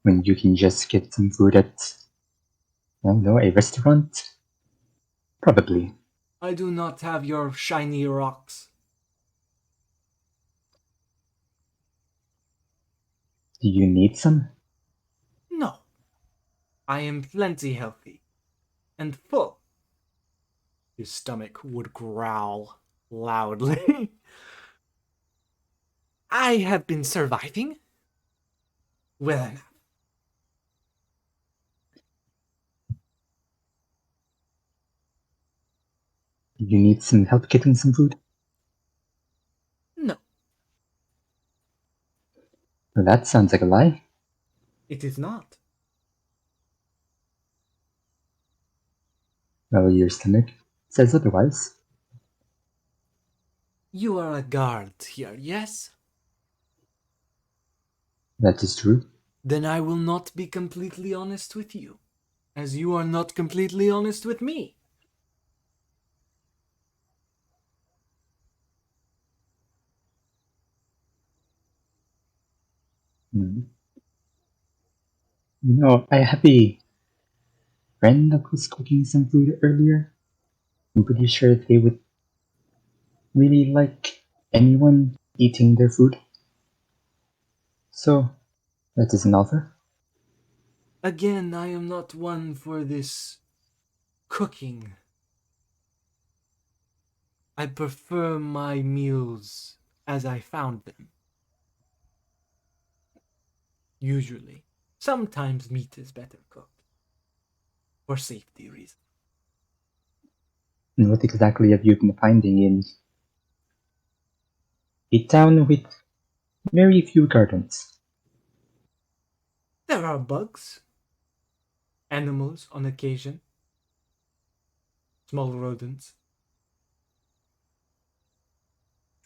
When you can just get some food at, I don't know, a restaurant? Probably. I do not have your shiny rocks. Do you need some? No. I am plenty healthy and full. His stomach would growl loudly. I have been surviving well enough. Do you need some help getting some food? No, Well, that sounds like a lie. it is not. Well, your stomach says otherwise. You are a guard here, yes? That is true. Then I will not be completely honest with you, as you are not completely honest with me. Hmm. You know, I have a friend that was cooking some food earlier. I'm pretty sure they would really like anyone eating their food. So, that is an offer. Again, I am not one for this cooking. I prefer my meals as I found them. Usually. Sometimes meat is better cooked. For safety reasons. And what exactly have you been finding in a town with very few gardens? There are bugs, animals on occasion, small rodents,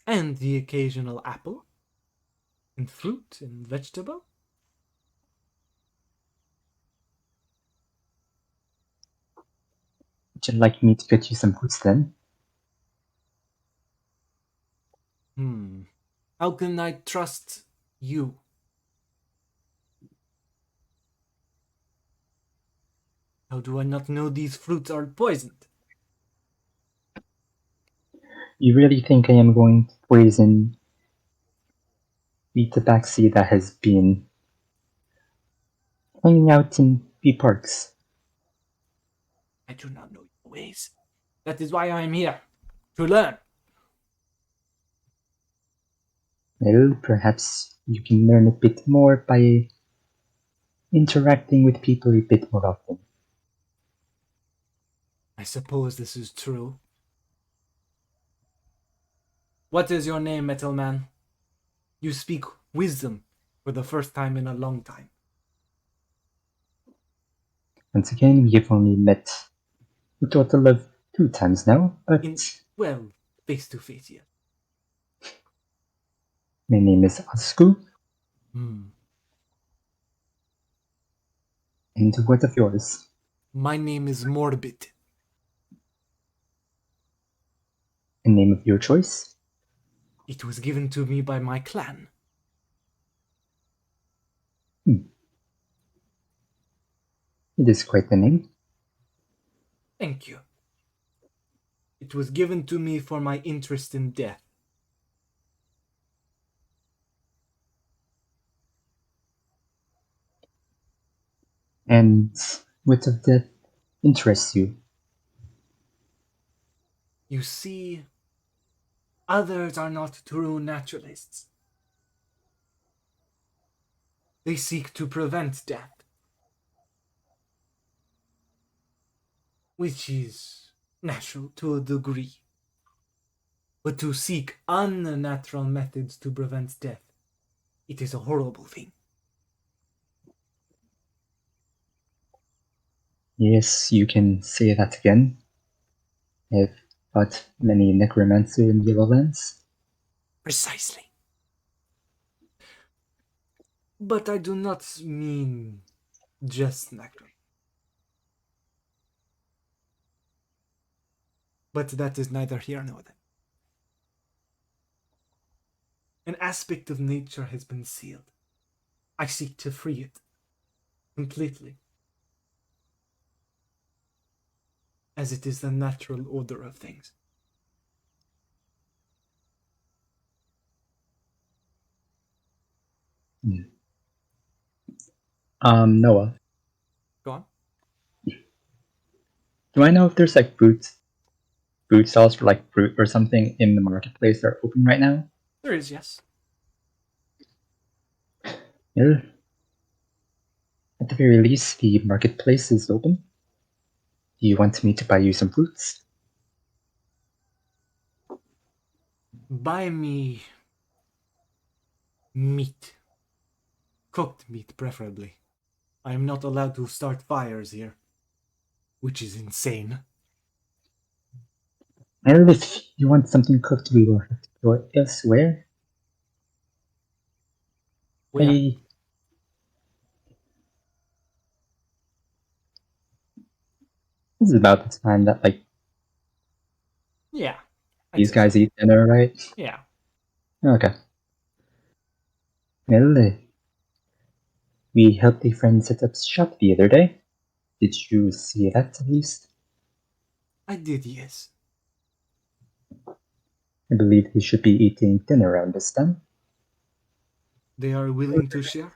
and the occasional apple, and fruit and vegetable. Would you like me to get you some fruits then? How can I trust you? How do I not know these fruits are poisoned? You really think I am going to poison the tabaxi that has been hanging out in the parks? I do not know your ways. That is why I am here. To learn. Well, perhaps you can learn a bit more by interacting with people a bit more often. I suppose this is true. What is your name, Metal Man? You speak wisdom for the first time in a long time. Once again, we have only met a total of 2 times now, but Well, face to face, yes. my name is Asku, and what of yours? My name is Morbid. A name of your choice? It was given to me by my clan. It is quite the name. Thank you. It was given to me for my interest in death. And what of that interests you? You see, others are not true naturalists. They seek to prevent death, which is natural to a degree. But to seek unnatural methods to prevent death, it is a horrible thing. Yes, you can say that again. I've fought many necromancer in Yellowlands. Precisely. But I do not mean just necro. But that is neither here nor there. An aspect of nature has been sealed. I seek to free it completely, as it is the natural order of things. Noah, Go on. do I know if there's like food stalls for like fruit or something in the marketplace that are open right now? There is, yes. Well, at the very least, the marketplace is open. Do you want me to buy you some fruits? Buy me meat. Cooked meat, preferably. I am not allowed to start fires here, which is insane. Well, if you want something cooked, we will have to go elsewhere. Where? I... This is about the time that like Yeah. I'd these say guys so. eat dinner, right? Yeah. Okay. Well, we helped a friend set up shop the other day. Did you see that at least? I did, yes. I believe they should be eating dinner around this time. They are willing to share?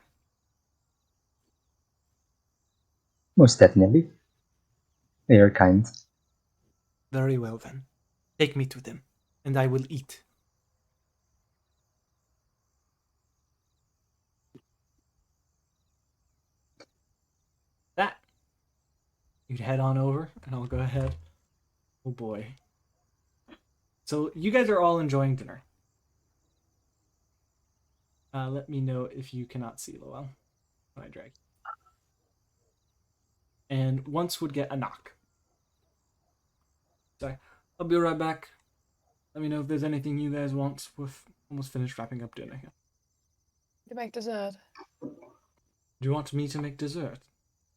Most definitely. They are kind. Very well then. Take me to them, and I will eat. That. You'd head on over, and I'll go ahead. Oh boy. So you guys are all enjoying dinner. Let me know if you cannot see Lowell when I drag. And once would get a knock. Sorry, I'll be right back. Let me know if there's anything you guys want. We're almost finished wrapping up dinner here. To make dessert. Do you want me to make dessert?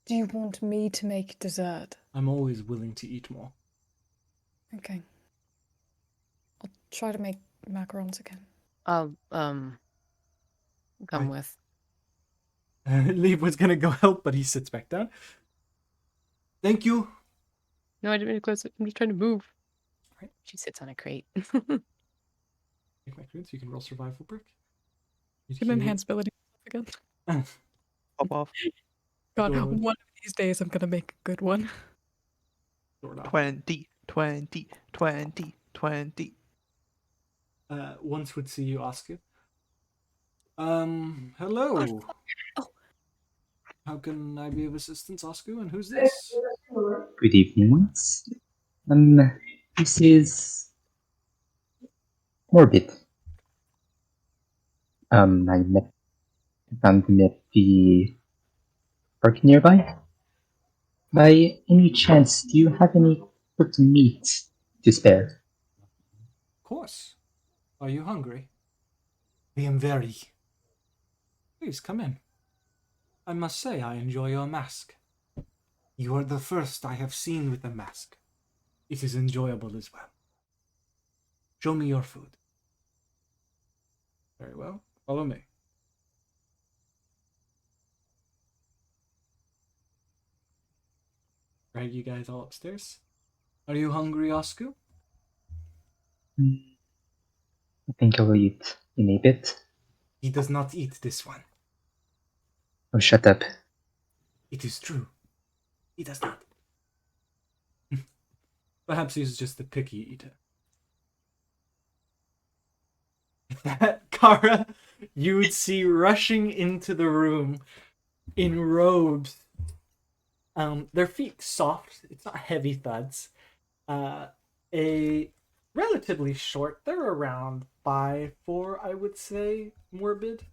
Do you want me to make dessert? I'm always willing to eat more. Okay. I'll try to make macarons again. I'll come I- with. Liev was gonna go help, but he sits back down. Thank you. No, I didn't mean to close it. I'm just trying to move. Right. She sits on a crate. Make my food so you can roll survival brick. You Can enhance ability again. Pop off. God, Go ahead. one of these days I'm gonna make a good one. Sort of. 20, 20, 20, 20. Once would see you, Asku. Hello. Oh. How can I be of assistance, Asku? And who's this? Good evening, once. This is Morbid. I found him at the park nearby. By any chance, do you have any cooked meat to spare? Of course. Are you hungry? I am very. Please come in. I must say I enjoy your mask. You are the first I have seen with a mask. It is enjoyable as well. Show me your food. Very well. Follow me. Drag you guys all upstairs. Are you hungry, Asku? I think I will eat in a bit. He does not eat this one. Oh, shut up. It is true. He does not. Perhaps he's just a picky eater. that Kara you would see rushing into the room in robes. Their feet soft. It's not heavy thuds. A relatively short. They're around 5'4", I would say, morbid.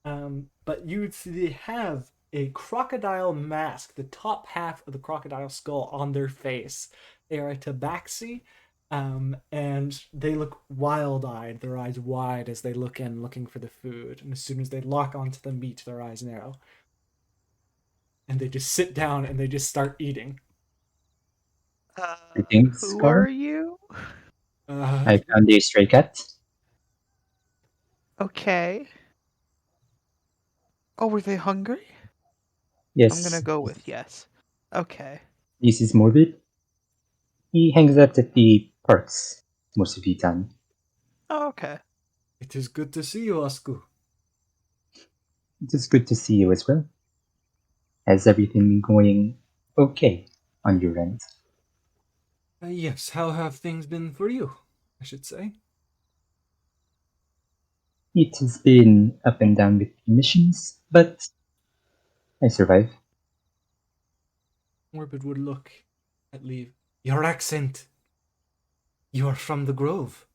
But you would see they have a crocodile mask, the top half of the crocodile skull on their face. They are a tabaxi, and they look wild-eyed, their eyes wide as they look in, looking for the food. And as soon as they lock onto the meat, their eyes narrow. And they just sit down and they just start eating. Greetings, Who Gar. are you? I found a stray cat. Okay. Oh, were they hungry? Yes, I'm gonna go with yes. Okay. this is Morbid. He hangs out at the parks most of the time. Oh, okay. It is good to see you, Asku. It is good to see you as well. Has everything been going okay on your end? Yes, how have things been for you, I should say? It has been up and down with the missions, but I survive. Morbid would look at Liev. Your accent! You are from the Grove.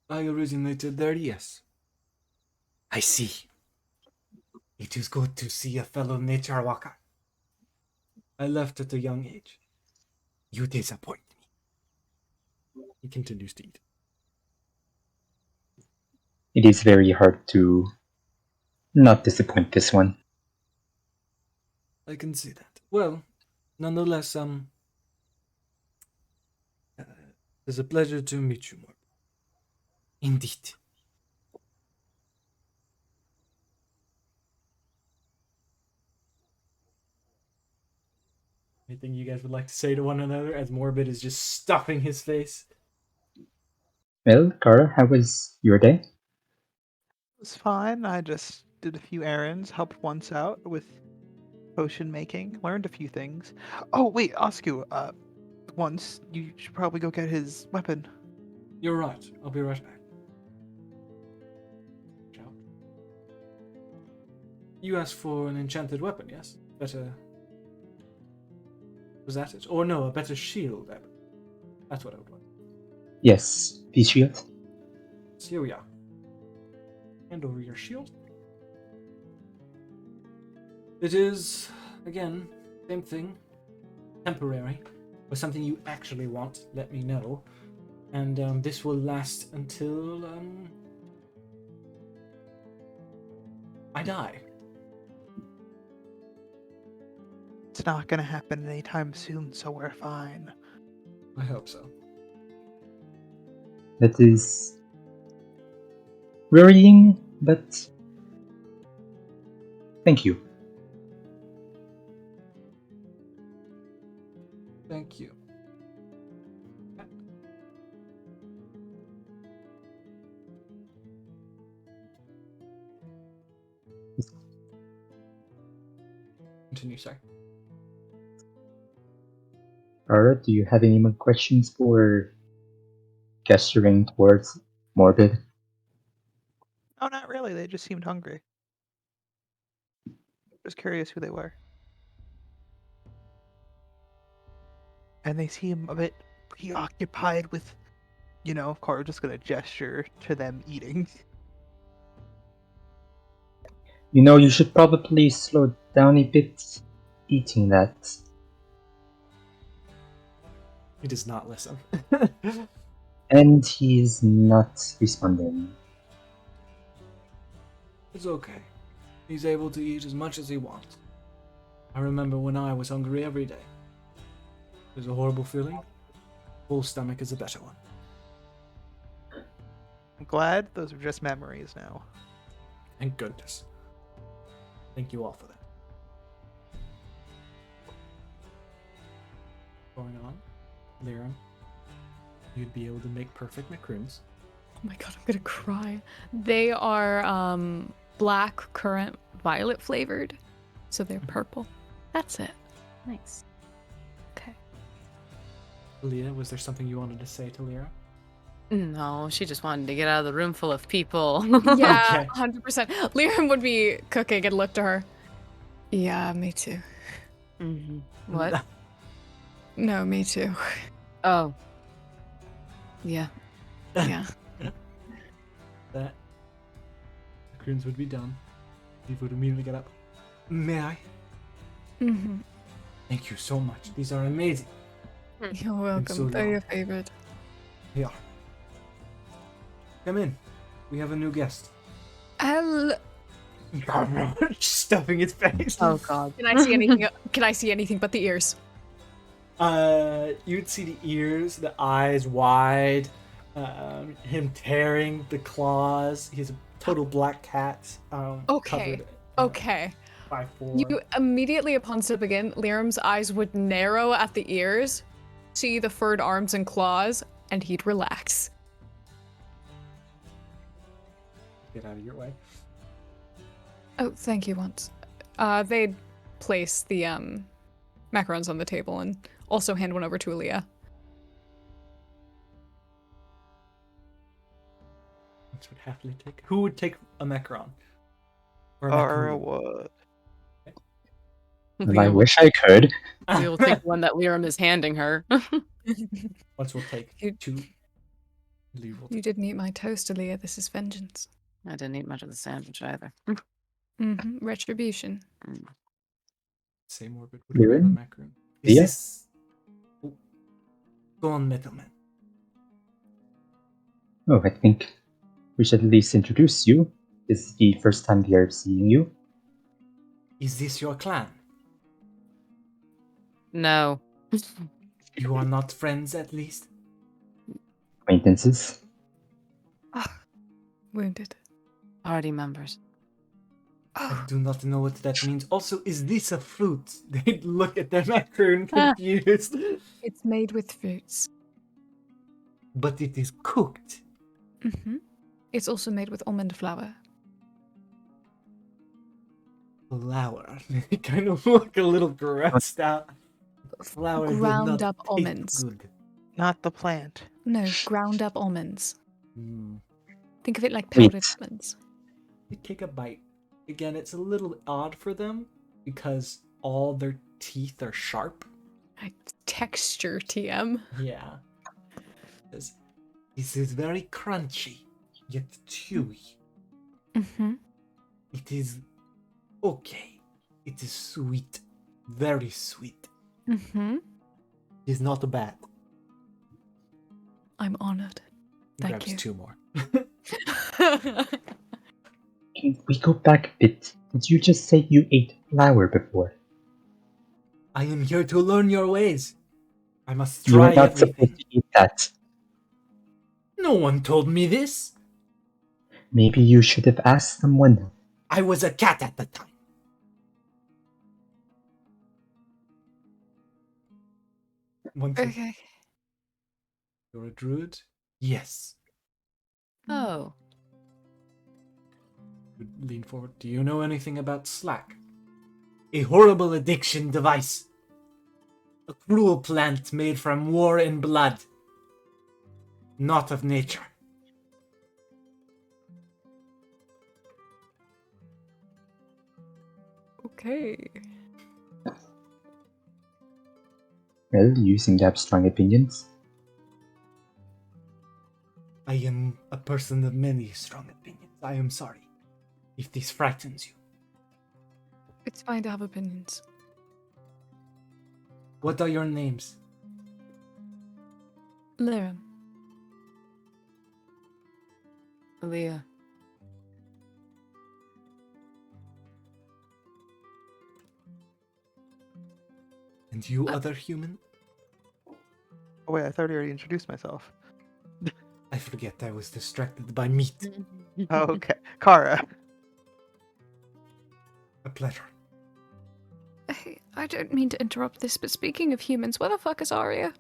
I originated there, yes. I see. It is good to see a fellow nature walker. I left at a young age. You disappoint me. He continues to eat. It is very hard to not disappoint this one. I can see that. Well, nonetheless, it's a pleasure to meet you, Morbid. Indeed. Anything you guys would like to say to one another as Morbid is just stuffing his face? Well, Kara, how was your day? It was fine. I just did a few errands, helped once out with potion making, learned a few things. Oh, wait, Asku, once, you should probably go get his weapon. You're right. I'll be right back. Ciao. You asked for an enchanted weapon, yes? Better. Was that it? Or no, a better shield. That's what I would like. Yes, the shield. So here we are. Hand over your shield. It is, again, same thing. Temporary. Or something you actually want, let me know. And this will last until I die. It's not gonna happen anytime soon, so we're fine. I hope so. That is worrying, but thank you. Thank you. Continue, sorry. Kara, do you have any more questions for gesturing towards Morbid? Oh, not really. They just seemed hungry. Just curious who they were. And they seem a bit preoccupied with, Cora just gonna gesture to them eating. You know, you should probably slow down a bit eating that. He does not listen. And he's not responding. It's okay. He's able to eat as much as he wants. I remember when I was hungry every day. It was a horrible feeling. Full stomach is a better one. I'm glad those are just memories now. Thank goodness. Thank you all for that. Going on, Lirim, you'd be able to make perfect macaroons. Oh my god, I'm gonna cry. They are black currant violet flavored, so they're purple. That's it. Nice. Okay. Alea, was there something you wanted to say to Lyra? No, she just wanted to get out of the room full of people. Yeah, Okay. 100%. Lirim would be cooking and look to her. Yeah, me too. Mhm. What? No, me too. Oh. Yeah. Yeah. That the croons would be done. He would immediately get up. May I? Mm-hmm. Thank you so much. These are amazing. You're welcome. so They're long. your favorite. They are. Come in. We have a new guest. Stuffing his face. Oh god. Can I see anything? Can I see anything but the ears? You'd see the ears, the eyes wide, him tearing the claws. He's a total black cat. Okay. Covered, Okay. by 4. You immediately upon stepping in, Lirim's eyes would narrow at the ears, see the furred arms and claws, and he'd relax. Get out of your way. Oh, thank you once. They'd place the macarons on the table and also hand one over to Alea. Which would happily take. Who would take a macaron? Or a Or macaroon? what? Well, I wish I could. We'll take one that Lirim is handing her. Once we'll take You- 2. Lee will You take. didn't eat my toast, Alea. This is vengeance. I didn't eat much of the sandwich either. Mm-hmm. Retribution. Say morbid would grab a Lirim? macaroon. Is Leah? this? Oh. Go on, Middleman. Oh, I think we should at least introduce you. This is the first time we are seeing you. Is this your clan? No. You are not friends, at least. Acquaintances. Wounded. Party members. I do not know what that means. Also, is this a fruit? They'd look at their macaroon confused. It's made with fruits. But it is cooked. Mm-hmm. It's also made with almond flour. Flour. They kind of look a little grossed out. Flour does Ground not up taste almonds. good. Not the plant. No, ground up almonds. Hmm. Think of it like Wait. powdered almonds. You take a bite. Again, it's a little odd for them because all their teeth are sharp. Texture, TM. Yeah. This is very crunchy, yet chewy. Mm-hmm. It is okay. It is sweet. Very sweet. Mm-hmm. It is not bad. I'm honored. Thank Grabs you. 2 more. Can we go back a bit? Did you just say you ate flour before? I am here to learn your ways. I must You try were not everything. supposed to eat that. No one told me this. Maybe you should have asked someone. I was a cat at the time. Once Okay. you're a druid? Yes. Oh. Would lean forward. Do you know anything about Slack? A horrible addiction device. A cruel plant made from war and blood. Not of nature. Okay. Well, you seem to have strong opinions. I am a person of many strong opinions. I am sorry if this frightens you. It's fine to have opinions. What are your names? Lirim. Alea. And you, other human? Oh wait, I thought I already introduced myself. I forget I was distracted by meat. Oh, okay. Kara. A pleasure. Hey, I don't mean to interrupt this, but speaking of humans, where the fuck is Arya?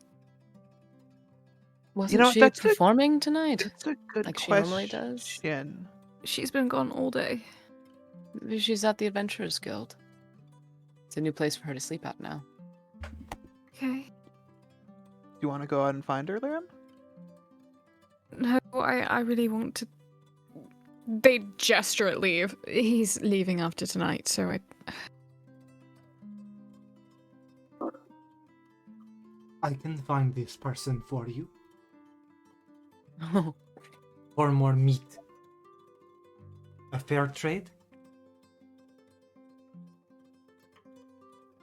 Wasn't know, she that's a- performing tonight? That's a good Like she question. normally does? She's been gone all day. Maybe she's at the Adventurers Guild. It's a new place for her to sleep at now. Okay. Do you want to go out and find her, Lirim? No, I really want to. They gesture at Liev. He's leaving after tonight, so I can find this person for you. Oh, For more meat. A fair trade?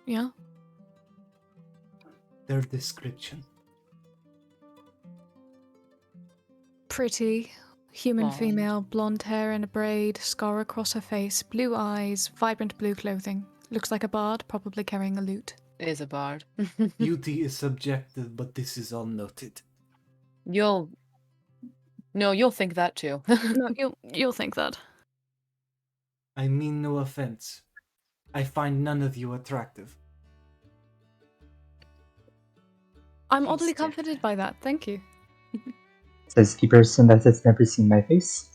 Yeah. Their description. Pretty. Human Blonde. female, blonde hair in a braid, scar across her face, blue eyes, vibrant blue clothing. Looks like a bard, probably carrying a lute. is a bard. Beauty is subjective, but this is all noted. You'll think that too. No, you'll think that. I mean no offense. I find none of you attractive. I'm He's oddly comforted different. by that. Thank you. Says the person that has never seen my face.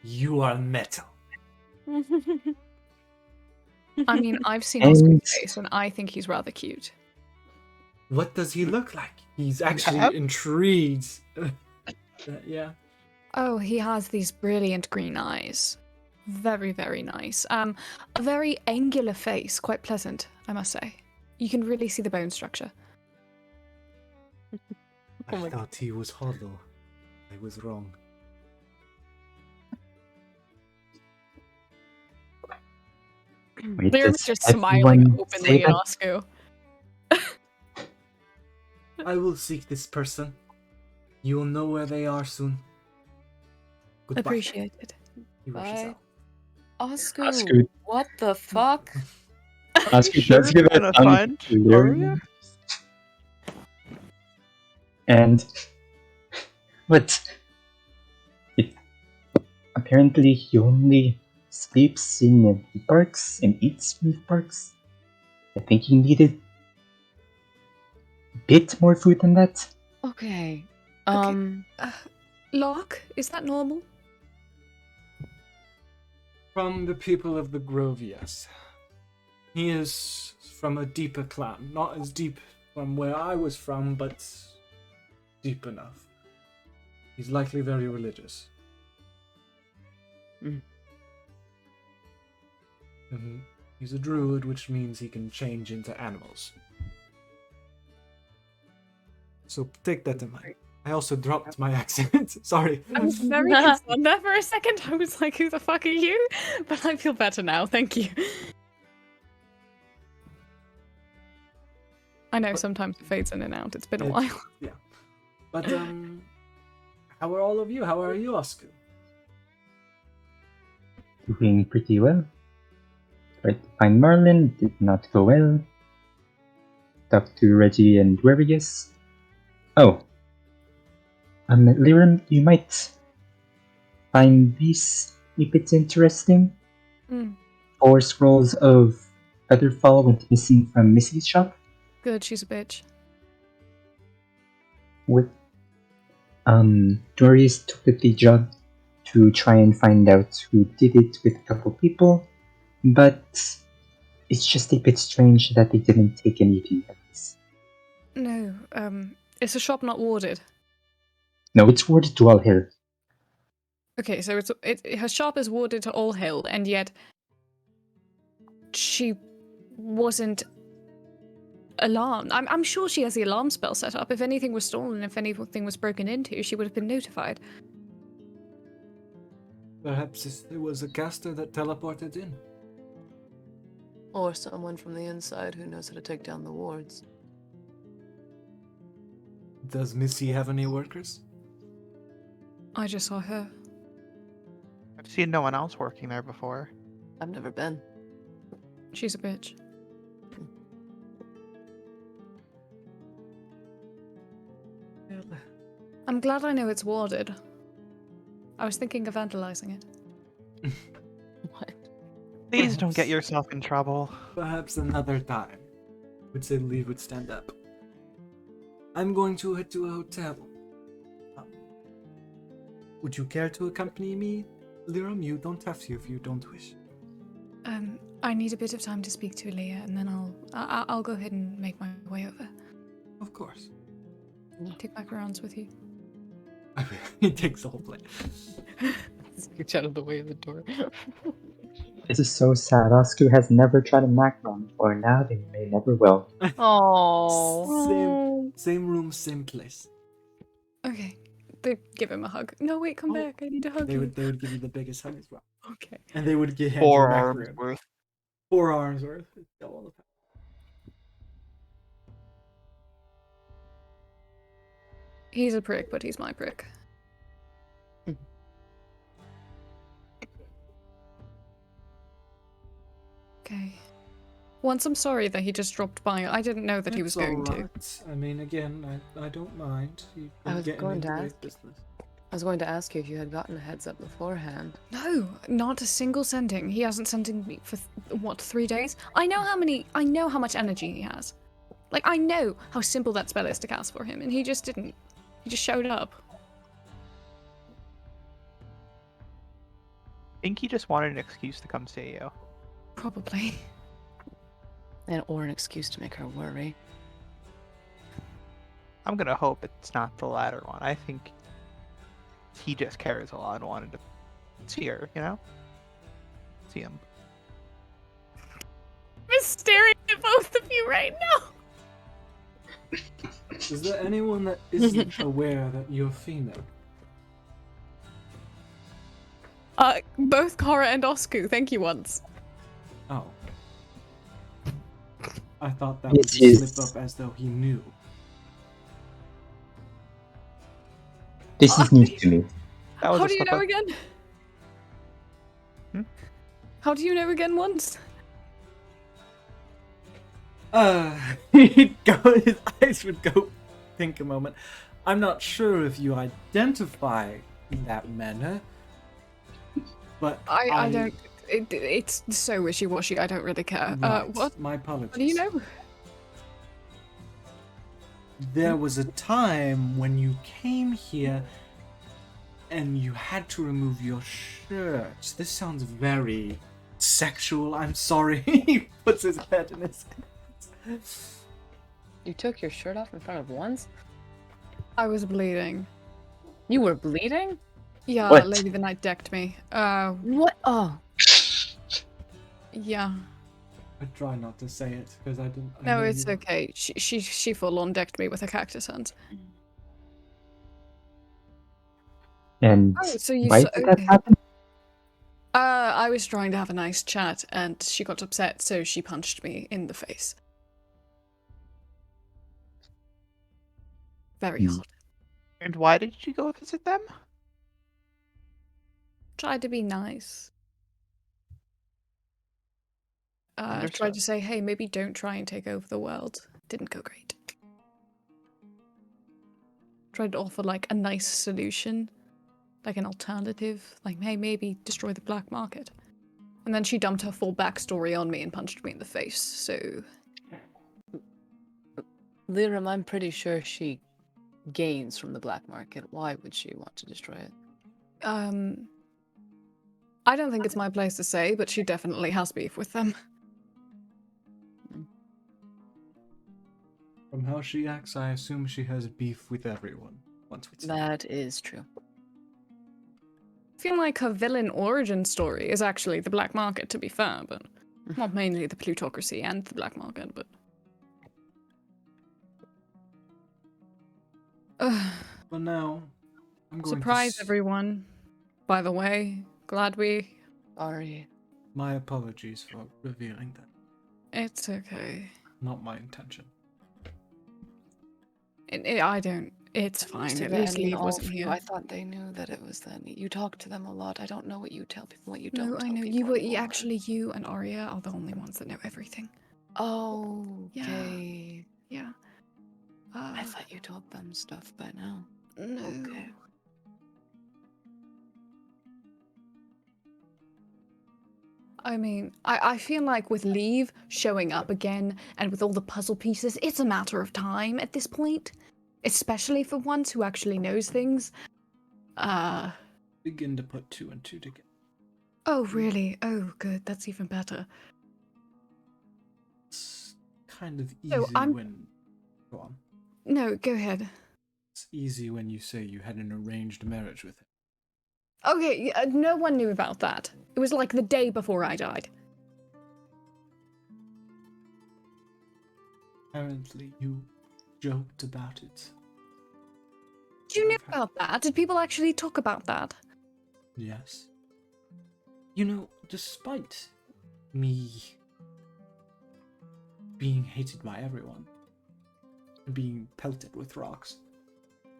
You are metal. I mean, I've seen And- Asku's face, and I think he's rather cute. What does he look like? He's actually Yep. intrigued. Yeah. Oh, he has these brilliant green eyes. Very, very nice. A very angular face, quite pleasant, I must say. You can really see the bone structure. I thought he was hollow. I was wrong. Wait, They're does just everyone smiling say openly at that? Asku. I will seek this person. You will know where they are soon. Goodbye. Appreciated. He rushes Bye. out. Asku, Asku. what the fuck? Asku Sure, does give it gonna find Aria? And but it, apparently he only sleeps in empty parks and eats in parks. I think he needed a bit more food than that. Okay. Locke, is that normal? From the people of the Grove, yes. He is from a deeper clan. Not as deep from where I was from, but deep enough. He's likely very religious. Mm. And he's a druid, which means he can change into animals. So take that in mind. I also dropped my accent. Sorry. I was very concerned there for a second. I was like, who the fuck are you? But I feel better now, thank you. I know sometimes it fades in and out. It's been a It's- while. Yeah. But, how are all of you? How are you, Asku? Doing pretty well. Tried to find Marlin, did not go well. Talked to Reggie and Dwervigus. Oh. Lirim, you might find these if it's interesting. Mm, 4 scrolls of Featherfall went missing from Missy's shop. good, she's a bitch. With Doris took the job to try and find out who did it with a couple people, but it's just a bit strange that they didn't take any evidence. No, is the shop not warded? No, it's warded to All Hill. Okay, so her shop is warded to All Hill, and yet she wasn't alarmed. I'm sure she has the alarm spell set up. If anything was stolen, if anything was broken into, she would have been notified. Perhaps it was a caster that teleported in. Or someone from the inside who knows how to take down the wards. Does Missy have any workers? I just saw her. I've seen no one else working there before. I've never been. She's a bitch. I'm glad I know it's warded. I was thinking of vandalizing it. What? Please don't get yourself in trouble. Perhaps another time. Would say Liev would stand up. I'm going to head to a hotel. Would you care to accompany me, Lirim? You don't have to if you don't wish. I need a bit of time to speak to Alea, and then I'll go ahead and make my way over. Of course. Take my crayons with you. He takes the whole plate. Scooch out of the way of the door. This is so sad. Asku has never tried a macaron before. Now they may never will. Oh. Same room, same place. Okay. They give him a hug. No, wait, come Oh. back. I need to hug They you. would give you the biggest hug as well. Okay. And they would hand you a 4 arms macaroon. worth. 4 arms worth. It's double the power. He's a prick, but he's my prick. Okay. Once I'm sorry that he just dropped by. I didn't know that he was It's going to. alright. I mean, again, I don't mind. You've I been was getting going into to the ask- business. I was going to ask you if you had gotten a heads up beforehand. No, not a single sending. He hasn't sent me for what, 3 days? I know how much energy he has. Like, I know how simple that spell is to cast for him, and he just didn't. He just showed up. I think he just wanted an excuse to come see you. Probably. Or an excuse to make her worry. I'm gonna hope it's not the latter one. I think he just cares a lot and wanted to see her, you know? See him. I'm staring at both of you right now. Is there anyone that isn't aware that you're female? Both Kara and Asku, thank you once. Oh. I thought that Yes, would yes. slip up as though he knew. This is news to me. That was How a do you slip know up. again? Hmm? How do you know again once? He'd go, his eyes would go, think a moment. I'm not sure if you identify in that manner, but I don't. It's so wishy-washy. I don't really care. Right, What? My apologies. What do you know? There was a time when you came here and you had to remove your shirt. This sounds very sexual. I'm sorry. He puts his head in his hands. You took your shirt off in front of ones? I was bleeding. You were bleeding? Yeah, What? Lady the Night decked me. What? Oh. Yeah. I try not to say it because I didn't. I No, know it's you- okay. She full on decked me with her cactus hands. And Oh, so you why saw- did that okay. happen? I was trying to have a nice chat, and she got upset, so she punched me in the face. Very Hmm. hot. And why did you go visit them? Tried to be nice. Tried Understood. to say, hey, maybe don't try and take over the world. Didn't go great. Tried to offer, like, a nice solution. Like an alternative. Like, hey, maybe destroy the black market. And then she dumped her full backstory on me and punched me in the face, so... Lirim, I'm pretty sure she gains from the black market. Why would she want to destroy it? I don't think it's my place to say, but she definitely has beef with them. From how she acts, I assume she has beef with everyone. Once we That is true. I feel like her villain origin story is actually the black market, to be fair, but not mainly the plutocracy and the black market, but... But now, I'm going Surprise, to. everyone. By the way, glad we... Sorry. My apologies for revealing that. It's okay. Not my intention. I don't... It's fine. At least Liev wasn't here. I thought they knew that it was them. You talk to them a lot. I don't know what you tell people, what you don't No, I tell know. people You were anymore. actually, you and Arya are the only ones that know everything. Oh, Yeah. okay. Yeah. I thought you told them stuff by now. No. Okay. I mean, I feel like with Liev showing up again and with all the puzzle pieces, it's a matter of time at this point. Especially for ones who actually knows things. Begin to put 2 and 2 together. Oh, really? Oh, good. That's even better. It's kind of easy So I'm- when. Go on. No, go ahead. It's easy when you say you had an arranged marriage with him. Okay, no one knew about that. It was like the day before I died. Apparently, you joked about it. You knew about that? Did people actually talk about that? Yes. You know, despite me being hated by everyone and being pelted with rocks,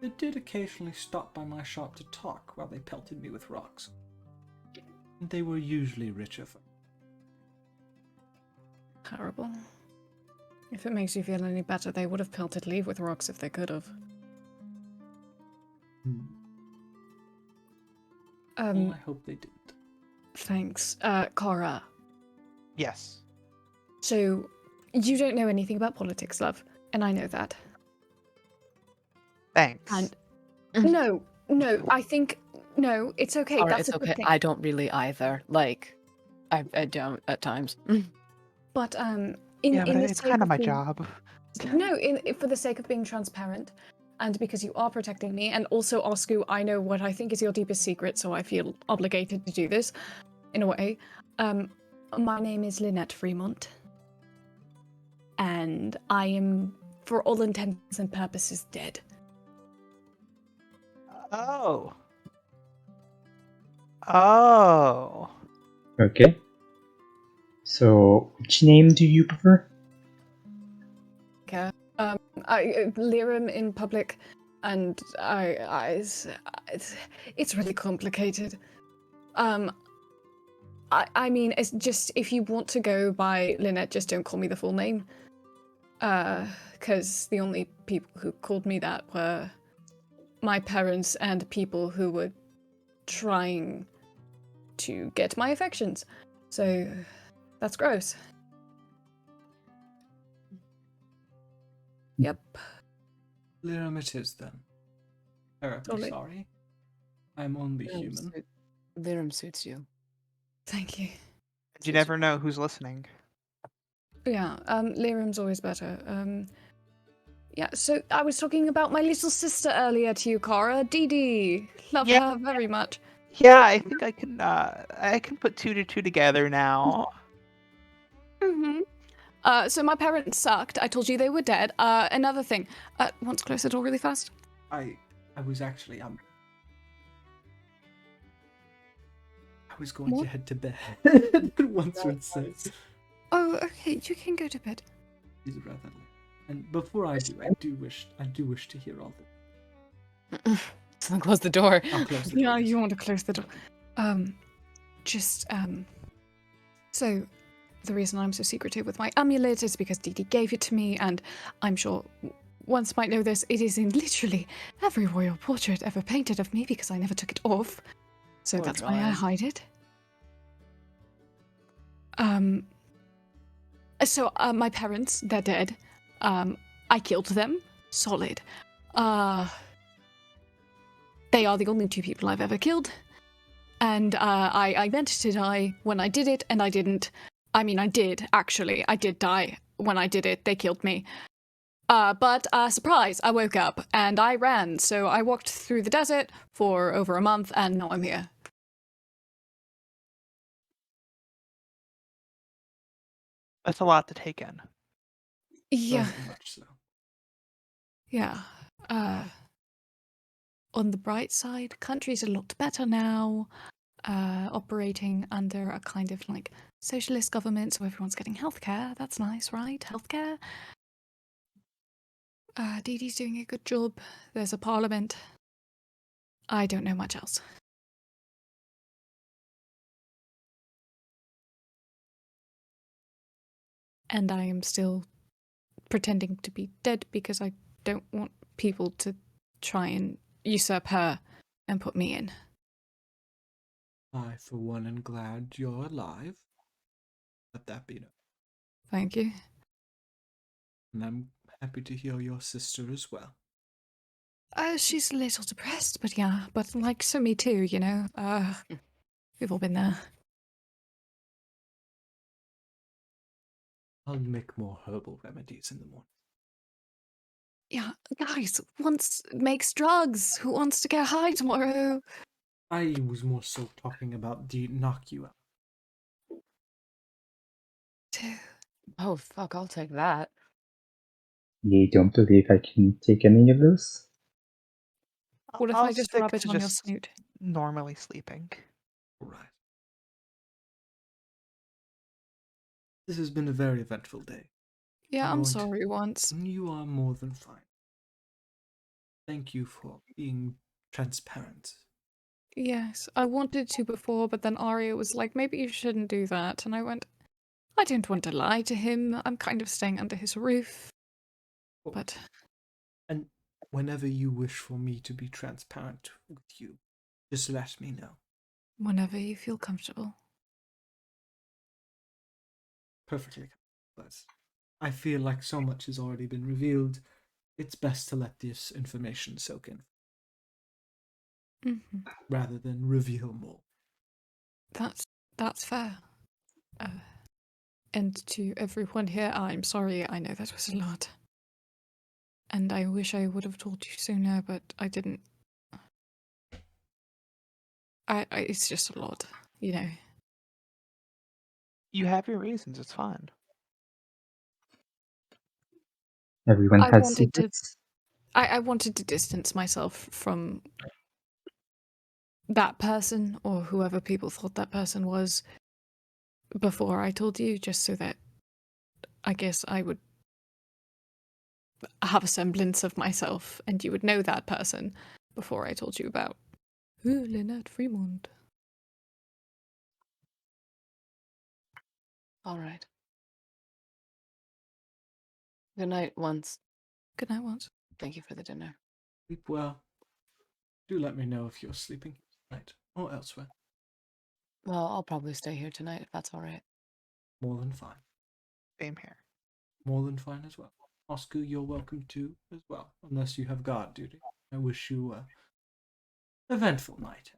they did occasionally stop by my shop to talk while they pelted me with rocks. And they were usually richer folk. Terrible. If it makes you feel any better, they would have pelted Liev with rocks if they could have. Well, I hope they didn't. Thanks. Cora. Yes. So, you don't know anything about politics, love, and I know that. Thanks. And no, I think no, it's okay. Alright, That's it's a good okay. thing. I don't really either. Like, I don't at times. But Yeah, but in the it's sake kind of of my being, job. no, for the sake of being transparent, and because you are protecting me, and also Asku, I know what I think is your deepest secret, so I feel obligated to do this, in a way. My name is Lynette Fremont, and I am, for all intents and purposes, dead. Oh. Oh. Okay. So, which name do you prefer? Okay. Lirim in public, and it's really complicated. I mean, it's just, if you want to go by Lynette, just don't call me the full name. Because the only people who called me that were my parents and people who were trying to get my affections. So, that's gross. Yep. Lirim it is then. Terribly Totally. sorry. I'm only human. Lirim suits you. Thank you. You never know who's listening. Yeah, Lirim's always better. Yeah, so I was talking about my little sister earlier to you, Cara. Dee Dee. Love Yeah. her very much. Yeah, I think I can put two to two together now. Mm-hmm. So my parents sucked. I told you they were dead. Another thing. Want to close the door really fast? I was actually I was going What? to head to bed. Once would say. Oh, okay. You can go to bed. He's rather late. And before I do, I do wish to hear all this. Someone close the door. I'll close the door. Yeah, yes. you want to close the door. So the reason I'm so secretive with my amulet is because Dee Dee gave it to me, and I'm sure once might know this, it is in literally every royal portrait ever painted of me because I never took it off. So Poor that's why I drawing. hide it. So my parents, they're dead. I killed them. Solid. They are the only two people I've ever killed. And I meant to die when I did it, and I didn't. I mean, I did, actually. I did die when I did it. They killed me. But surprise, I woke up, and I ran. So I walked through the desert for over a month, and now I'm here. That's a lot to take in. Yeah. Very much so. Yeah. On the bright side, country's a lot better now. Operating under a kind of like socialist government, so everyone's getting healthcare. That's nice, right? Healthcare. Dee Dee's doing a good job. There's a parliament. I don't know much else. And I am still pretending to be dead because I don't want people to try and usurp her and put me in. I, for one, am glad you're alive. Let that be known. Thank you. And I'm happy to hear your sister as well. She's a little depressed, but yeah, but like, so me too, you know. We've all been there. I'll make more herbal remedies in the morning. Yeah, guys, wants makes drugs. Who wants to get high tomorrow? I was more so talking about the knock you out. Oh, fuck, I'll take that. You don't believe I can take any of those? What if I'll I just stick rub it to on your just snoot? normally sleeping. Right. This has been a very eventful day. Yeah, I'm going to- sorry once. You are more than fine. Thank you for being transparent. Yes, I wanted to before, but then Arya was like, maybe you shouldn't do that. And I went, I don't want to lie to him. I'm kind of staying under his roof. Oh, But And whenever you wish for me to be transparent with you, just let me know. whenever you feel comfortable. Perfectly. But I feel like so much has already been revealed. It's best to let this information soak in Hmm. rather than reveal more. That's fair. And to everyone here, I'm sorry. I know that was a lot. And I wish I would have told you sooner, but I didn't. It's just a lot, you know. You have your reasons. It's fine. Everyone I has wanted to- secrets. I wanted to distance myself from that person or whoever people thought that person was before I told you, just so that I guess I would have a semblance of myself and you would know that person before I told you about Lynette Fremont. All right. Good night, once. Good night, once. Thank you for the dinner. Sleep well. Do let me know if you're sleeping tonight or elsewhere. Well, I'll probably stay here tonight if that's all right. More than fine. Same here. More than fine as well. Asku, you're welcome to as well, unless you have guard duty. I wish you a eventful night.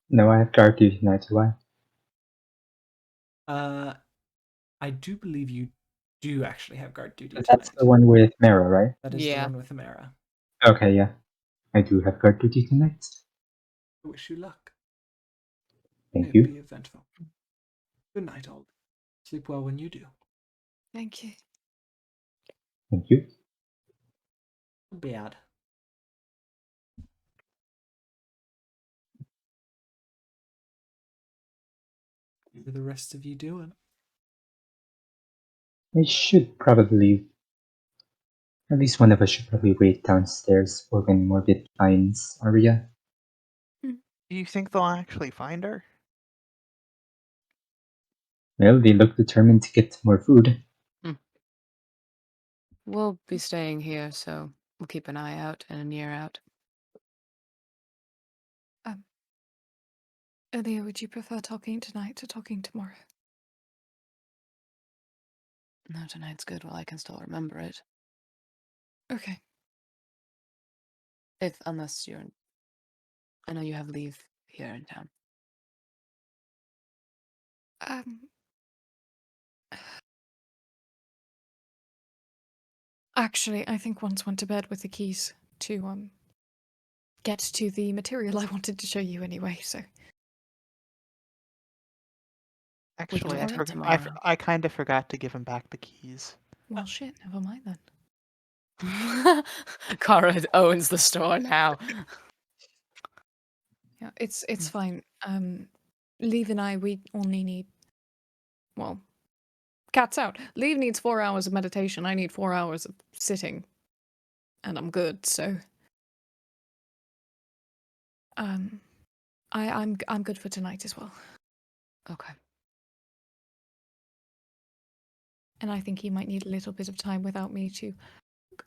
No, I have guard duty tonight, do I? I do believe you do actually have guard duty That's tonight. the one with Mara, right? That is the Yeah. one with Amara. Okay, yeah. I do have guard duty tonight. I wish you luck. Thank May it you. be eventful. Good night, all. Sleep well when you do. Thank you. Thank you. Bad. What are the rest of you doing? I should probably... At least one of us should probably wait downstairs for when Morbid finds Arya. Do you think they'll actually find her? Well, they look determined to get more food. We'll be staying here, so we'll keep an eye out and an ear out. Alea, would you prefer talking tonight to talking tomorrow? No, tonight's good while I can still remember it. Okay. Unless you're... I know you have leave here in town. Actually, I think once went to bed with the keys to get to the material I wanted to show you anyway, so Actually, get to it tomorrow. I kind of forgot to give him back the keys. well shit, never mind then. Kara owns the store now. Yeah, it's fine. Liev and I, we only need, well, cat's out. Liev needs 4 hours of meditation. I need 4 hours of sitting, and I'm good. So, I'm good for tonight as well. Okay. And I think he might need a little bit of time without me to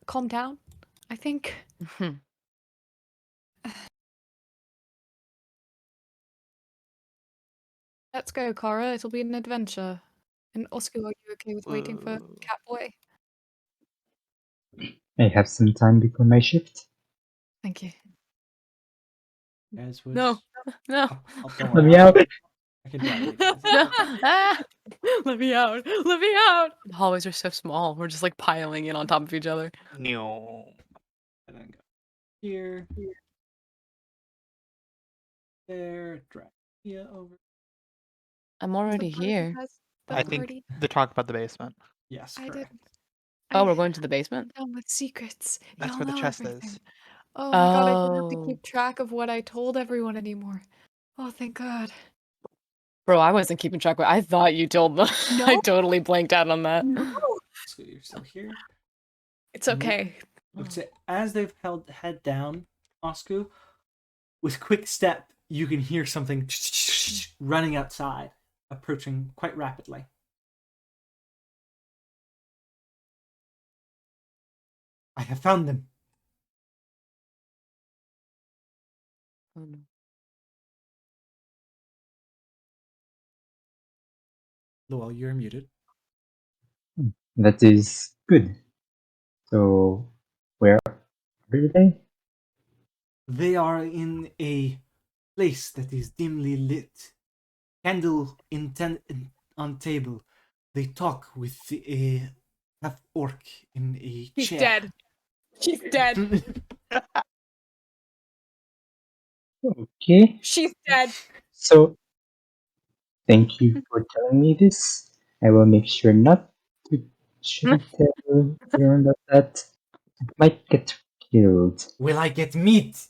calm down. I think. Let's go, Kara. It'll be an adventure. And Oscar, are you okay with waiting for Catboy? I have some time before my shift. Thank you. Guys, would No. No. don't Let worry, me out. I can drive you guys. No. Ah! Let me out! Let me out! The hallways are so small. We're just like piling in on top of each other. No. And then go here. There. Drag Mia over. I'm So already part of you here. guys- the I think party. they're talking about the basement. Yes, I correct. did. Oh, I we're going to the basement? done with secrets. That's Y'all where the know chest everything. is. Oh my god, I didn't have to Oh. keep track of what I told everyone anymore. Oh, thank God. Bro, I wasn't keeping track. I thought you told them. I No. totally blanked out on that. No. So you're still here. It's okay. Look, so as they've held head down, Asku, with quick step, you can hear something running outside, approaching quite rapidly. I have found them. Oh, no. Lowell, you're muted. That is good. So, where are they? They are in a place that is dimly lit. Candle on table. They talk with a half orc in a She's chair. dead. She's dead. Okay. She's dead. So, thank you for telling me this. I will make sure not to tell everyone about that. I might get killed. Will I get meat?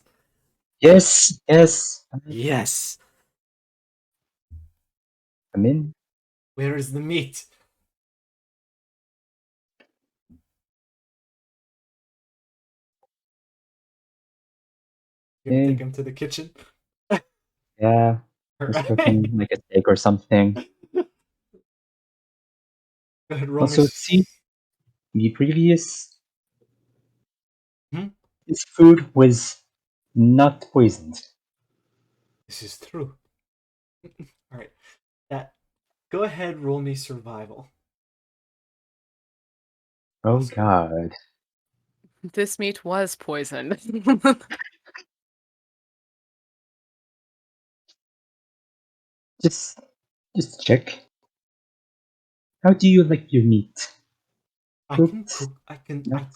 Yes, yes. Yes. Come in. Where is the meat? You're gonna take Hey. him to the kitchen. Yeah, I was cooking like a steak or something. Go ahead, roll me. Also, see, the previous Hmm? this food was not poisoned. This is true. All right. That. Go ahead, roll me survival. Oh Oscar. god. This meat was poisoned. Just check. How do you like your meat? I can Cooked? cook. Not?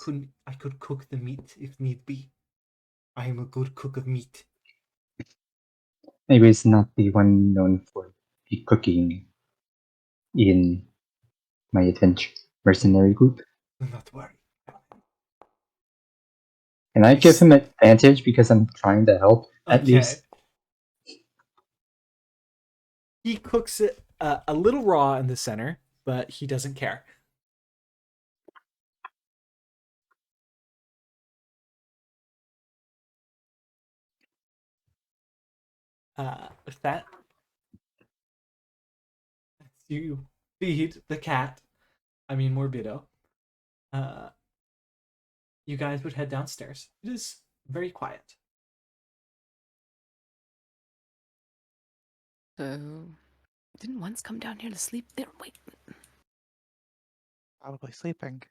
I could cook the meat if need be. I am a good cook of meat. Maybe it's not the one known for the cooking in my adventure mercenary group. Do not worry. And I give He's- him advantage because I'm trying to help at Okay. least. He cooks it a little raw in the center, but he doesn't care. With that, you feed the cat. I mean, Morbido. Uh, you guys would head downstairs. It is very quiet. So, didn't once come down here to sleep there? Wait. Probably sleeping.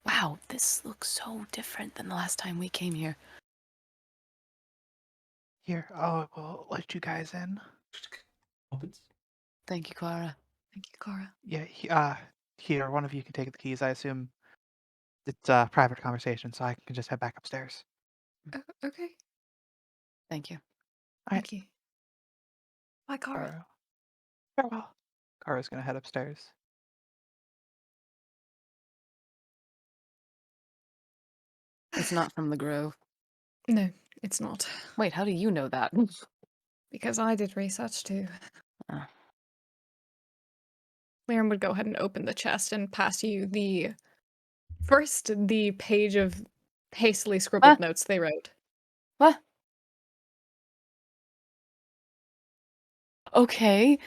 Wow, this looks so different than the last time we came here. Here, we'll let you guys in. Opens. Thank you, Clara. Thank you, Cara. Yeah, here, one of you can take the keys. I assume it's a private conversation, so I can just head back upstairs. Okay. Thank you. Alright. Thank you. Bye, Cara. Kara. Farewell. Kara's gonna head upstairs. It's not from the Grove. No, it's not. Wait, how do you know that? Because I did research too. Ah. Lirim would go ahead and open the chest and pass you the page of hastily scribbled notes they wrote. What? Okay.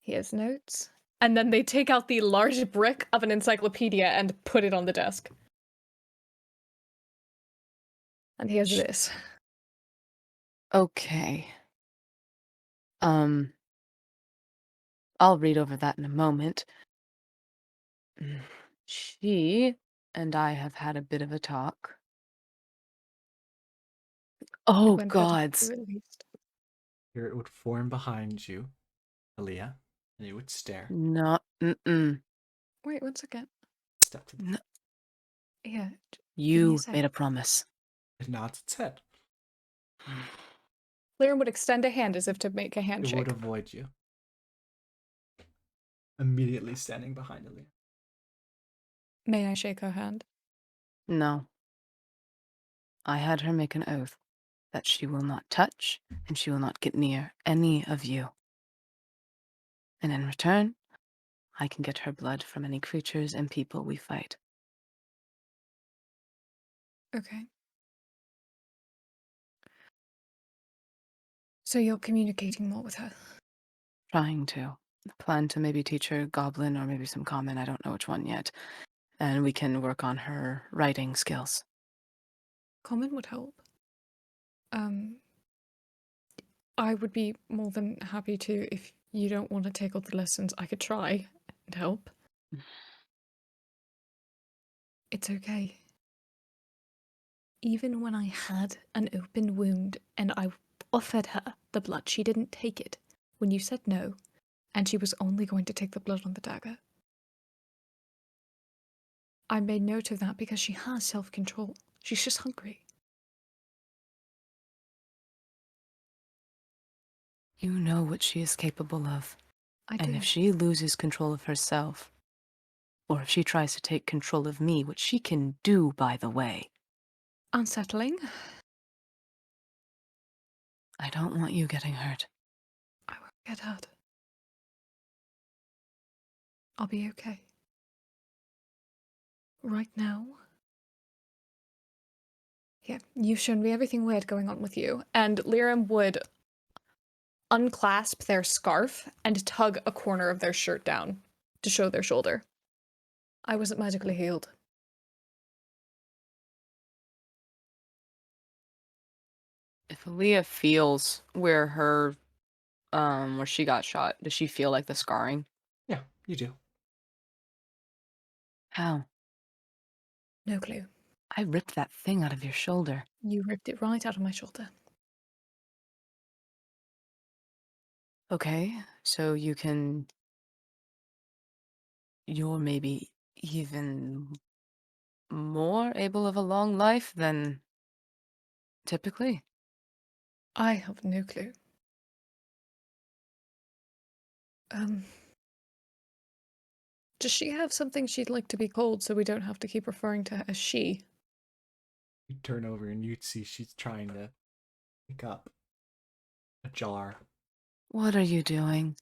Here's notes. And then they take out the large brick of an encyclopedia and put it on the desk. And here's this. Okay. I'll read over that in a moment. She and I have had a bit of a talk. Oh, When better gods. released. Here it would form behind you, Alea, and it would stare. No. Mm-mm. Wait, 1 second. Step to the No. Yeah. Give me a You sec. made a promise. It nods its head. Lirim would extend a hand as if to make a It handshake. would avoid you. Immediately standing behind Alea. May I shake her hand? No. I had her make an oath that she will not touch and she will not get near any of you. And in return, I can get her blood from any creatures and people we fight. Okay. So you're communicating more with her? Trying to. Plan to maybe teach her Goblin or maybe some Common, I don't know which one yet. And we can work on her writing skills. Common would help. I would be more than happy to, if you don't want to take all the lessons, I could try and help. It's okay. Even when I had an open wound and I offered her the blood, she didn't take it when you said no, and she was only going to take the blood on the dagger. I made note of that because she has self-control. She's just hungry. You know what she is capable of. I And do. if she loses control of herself, or if she tries to take control of me, which she can do, by the way, Unsettling. I don't want you getting hurt. I won't get hurt. I'll be okay. Right now. Yeah, you've shown me everything weird going on with you. And Lirim would unclasp their scarf and tug a corner of their shirt down to show their shoulder. I wasn't magically healed. If Alea feels where her, where she got shot, does she feel like the scarring? Yeah, you do. How? No clue. I ripped that thing out of your shoulder. You ripped it right out of my shoulder. Okay, so you're maybe even more able of a long life than typically. I have no clue. Does she have something she'd like to be called so we don't have to keep referring to her as she? You turn over and you'd see she's trying to pick up a jar. What are you doing?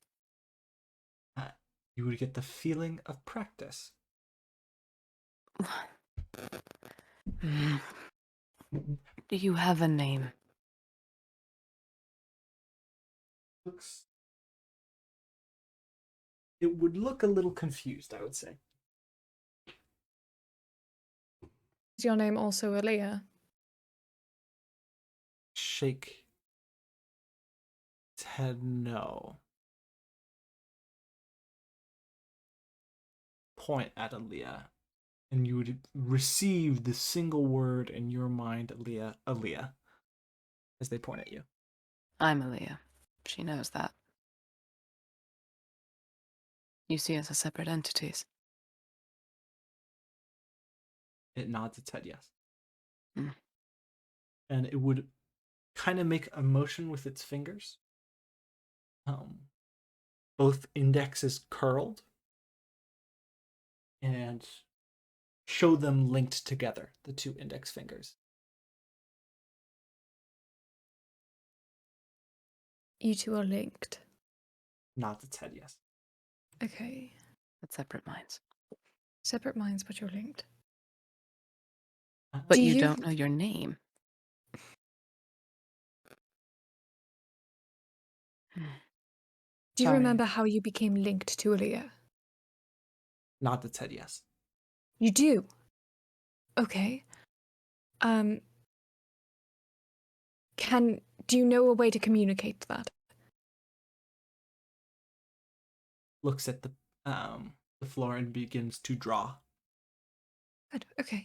You would get the feeling of practice. Do you have a name? It would look a little confused, I would say. Is your name also Alea? Shake its head no. Point at Alea, and you would receive the single word in your mind, Alea, Alea, as they point at you. I'm Alea. She knows that. You see us as separate entities. It nods its head yes. Mm. And it would kind of make a motion with its fingers. Both indexes curled and show them linked together, the two index fingers. You two are linked. Nods its head yes. Okay. But separate minds. Separate minds, but you're linked. But Do you you- don't know your name. Do you Sorry. remember how you became linked to Alea? Nods its head yes. You do? Okay. Do you know a way to communicate that? Looks at the floor and begins to draw. Good, okay.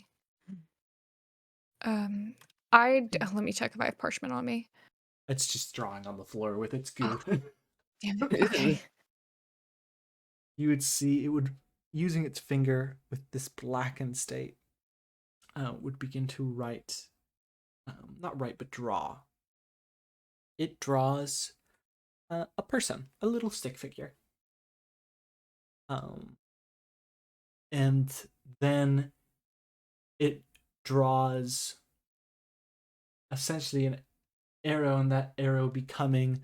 Let me check if I have parchment on me. It's just drawing on the floor with its goo. Damn it. Okay. You would see it would, using its finger with this blackened state, would begin to write, not write, but draw. It draws a person, a little stick figure. And then it draws essentially an arrow, and that arrow becoming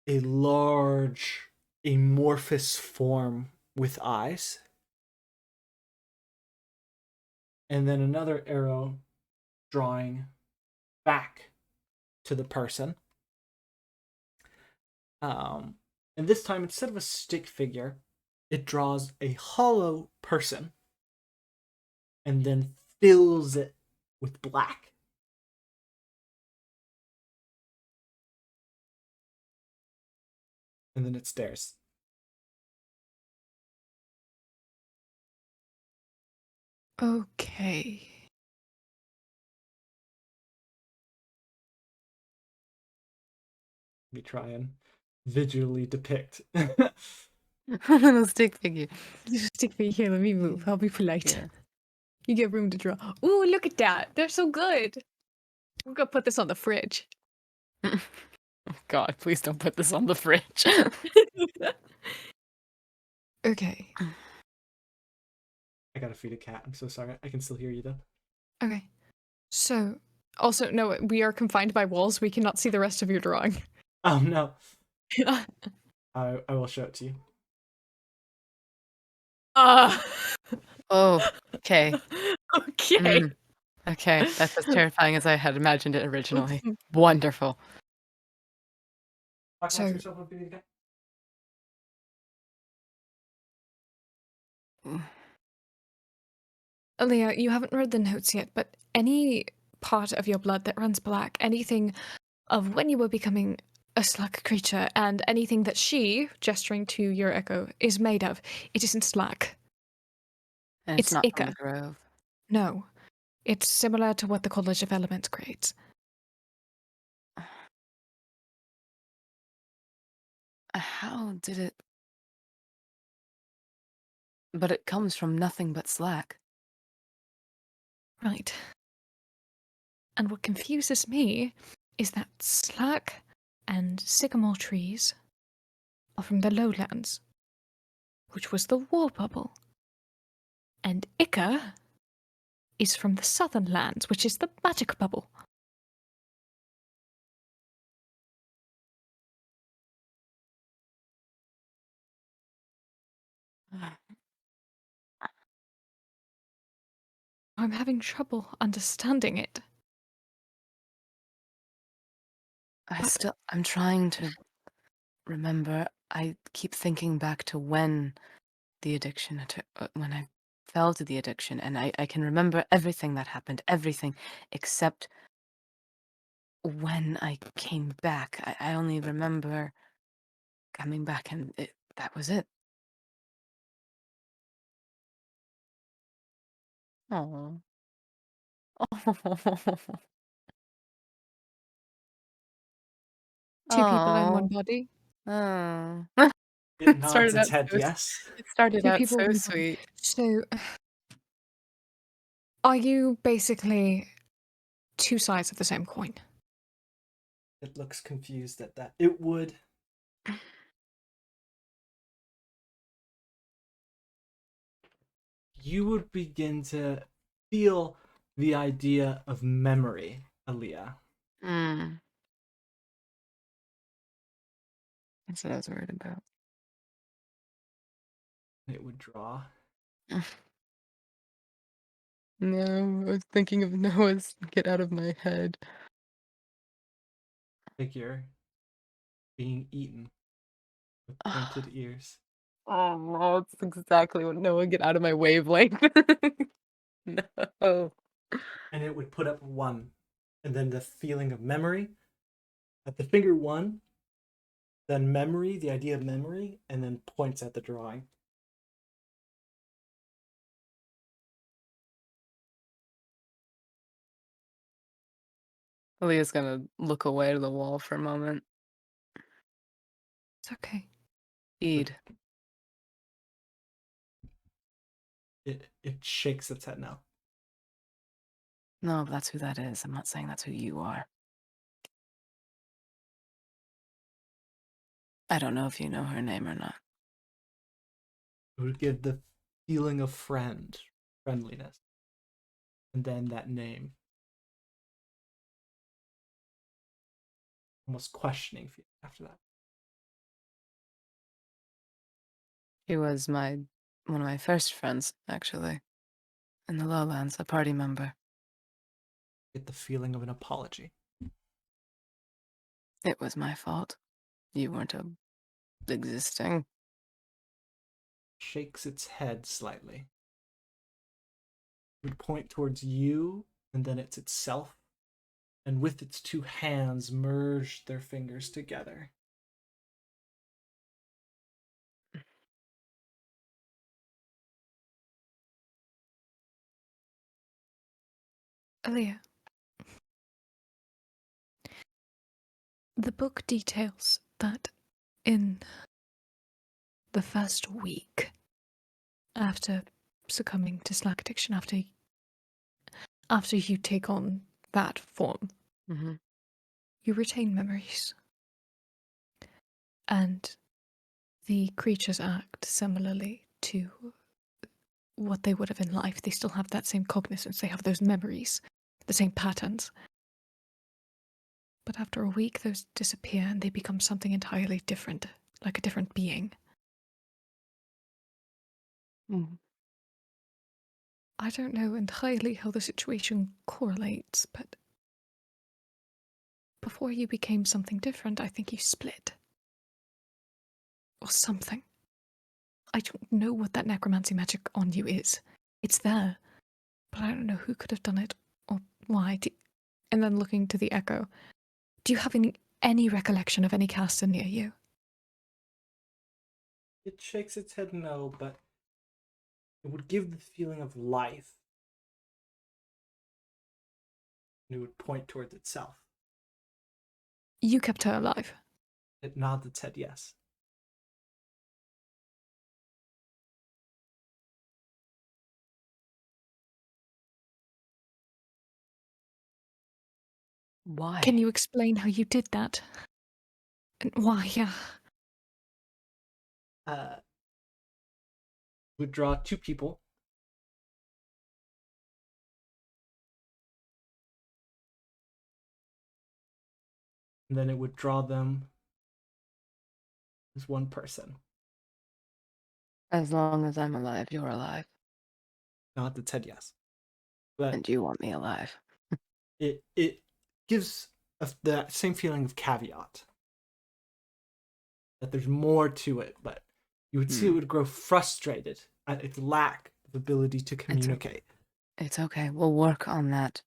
a large amorphous form with eyes. And then another arrow drawing back to the person. And this time, instead of a stick figure, it draws a hollow person and then fills it with black. And then it stares. Okay. Let me try and visually depict. Little stick figure. You stick me here, let me move. I'll be polite. Yeah. You get room to draw. Ooh, look at that. They're so good. I'm gonna put this on the fridge. Oh God, please don't put this on the fridge. Okay. I gotta feed a cat. I'm so sorry. I can still hear you though. Okay. So, also, no, we are confined by walls. We cannot see the rest of your drawing. Oh no. I will show it to you. Oh, okay. Okay. Okay, that's as terrifying as I had imagined it originally. Wonderful. Talk So- amongst yourself and feed a cat. Alea, you haven't read the notes yet, but any part of your blood that runs black, anything of when you were becoming a slack creature, and anything that she, gesturing to your echo, is made of, it isn't slack. And it's It's not from Ica. the grove. No. It's similar to what the College of Elements creates. How did it? But it comes from nothing but slack. Right. And what confuses me is that slack and sycamore trees are from the lowlands, which was the war bubble. And Ica is from the southern lands, which is the magic bubble. I'm having trouble understanding it. I'm trying to remember. I keep thinking back to when the addiction, when I fell to the addiction, and I can remember everything that happened, everything except when I came back. I only remember coming back, and that was it. Oh. Two people in one body. Oh. It nods Started its out head so yes. It started Two out people, so one body. sweet. So, are you basically two sides of the same coin? It looks confused at that. It would. You would begin to feel the idea of memory, Alea. Mm. That's what I was worried about. It would draw. No, I was thinking of Noah's Get Out of My Head. Figure being eaten with pointed ears. Oh, no, it's exactly what Noah Get Out of My Wavelength. No. And it would put up one. And then the feeling of memory. At the finger one, then memory, the idea of memory, and then points at the drawing. Alea's gonna look away to the wall for a moment. It's okay. Eid. It shakes its head now. No, but that's who that is. I'm not saying that's who you are. I don't know if you know her name or not. It would give the feeling of friendliness. And then that name. Almost questioning feeling after that. She was one of my first friends, actually. In the Lowlands, a party member. Get the feeling of an apology. It was my fault. You weren't existing. Shakes its head slightly. It would point towards you, and then it's itself. And with its two hands, merge their fingers together. Alea. The book details that in the first week after succumbing to slack addiction, after you take on that form, Mm-hmm. you retain memories. And the creatures act similarly to what they would have in life. They still have that same cognizance, they have those memories, the same patterns. But after a week, those disappear and they become something entirely different, like a different being. Mm. I don't know entirely how the situation correlates, but before you became something different, I think you split. Or something. I don't know what that necromancy magic on you is. It's there, but I don't know who could have done it or why. And then looking to the echo, do you have any recollection of any caster near you? It shakes its head no, but it would give the feeling of life. And it would point towards itself. You kept her alive. It nods its head yes. Why? Can you explain how you did that? And why, yeah. Would draw two people. And then it would draw them as one person. As long as I'm alive, you're alive. Nods its head yes. But And you want me alive. it gives that same feeling of caveat. That there's more to it, but you would see it would grow frustrated at its lack of ability to communicate. It's okay. We'll work on that.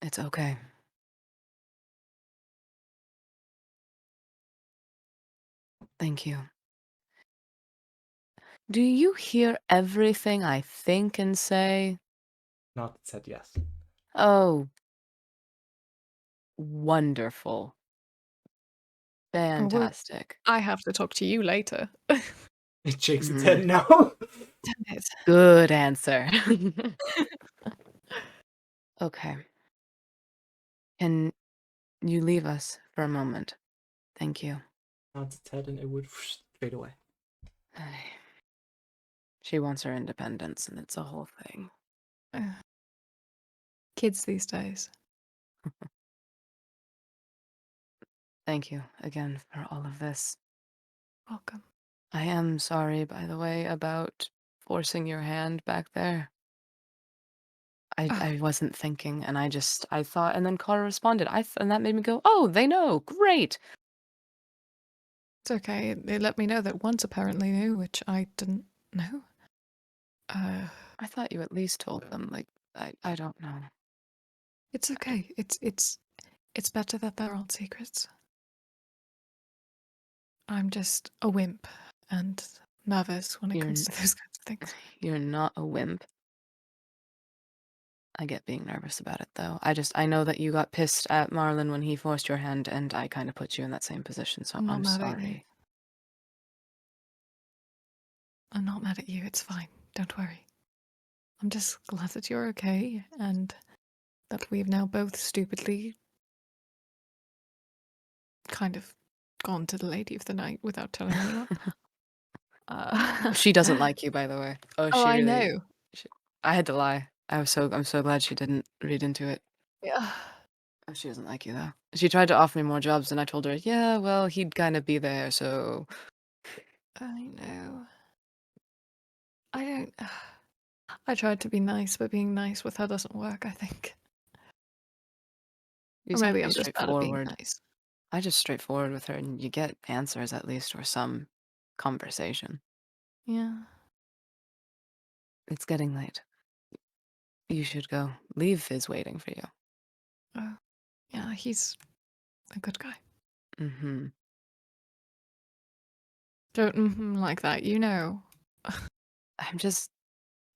It's okay. Thank you. Do you hear everything I think and say? Not said yes. Oh. Wonderful. Fantastic. I have to talk to you later. It shakes its Mhm. head no. Damn it. Good answer. Okay. Can you leave us for a moment? Thank you. Nods its head and it would fade away. She wants her independence, and it's a whole thing. Kids these days. Thank you again for all of this. Welcome. I am sorry, by the way, about forcing your hand back there. I wasn't thinking, and I thought, and then Cara responded. And that made me go, oh, they know. Great. It's okay. It let me know that once apparently knew, which I didn't know. I thought you at least told them. Like, I don't know. It's okay. It's better that there aren't secrets. I'm just a wimp and nervous when it You're comes to those kinds of things. You're not a wimp. I get being nervous about it, though. I know that you got pissed at Marlon when he forced your hand, and I kind of put you in that same position, so I'm not I'm mad at you. sorry. I'm not mad at you. It's fine. Don't worry. I'm just glad that you're okay and that we've now both stupidly kind of gone to the lady of the night without telling anyone. She doesn't like you, by the way. Oh, Oh, she I really. know. I had to lie. I'm so glad she didn't read into it. Yeah. Oh, she doesn't like you, though. She tried to offer me more jobs, and I told her, yeah, well, he'd kind of be there, so. I know. I don't. I tried to be nice, but being nice with her doesn't work, I think. You Or just have to maybe be I'm just bad at being straightforward. nice. I just straightforward with her, and you get answers at least, or some conversation. Yeah. It's getting late. You should go. Liev is waiting for you. Oh, yeah, he's a good guy. Mm-hmm. Don't like that, you know.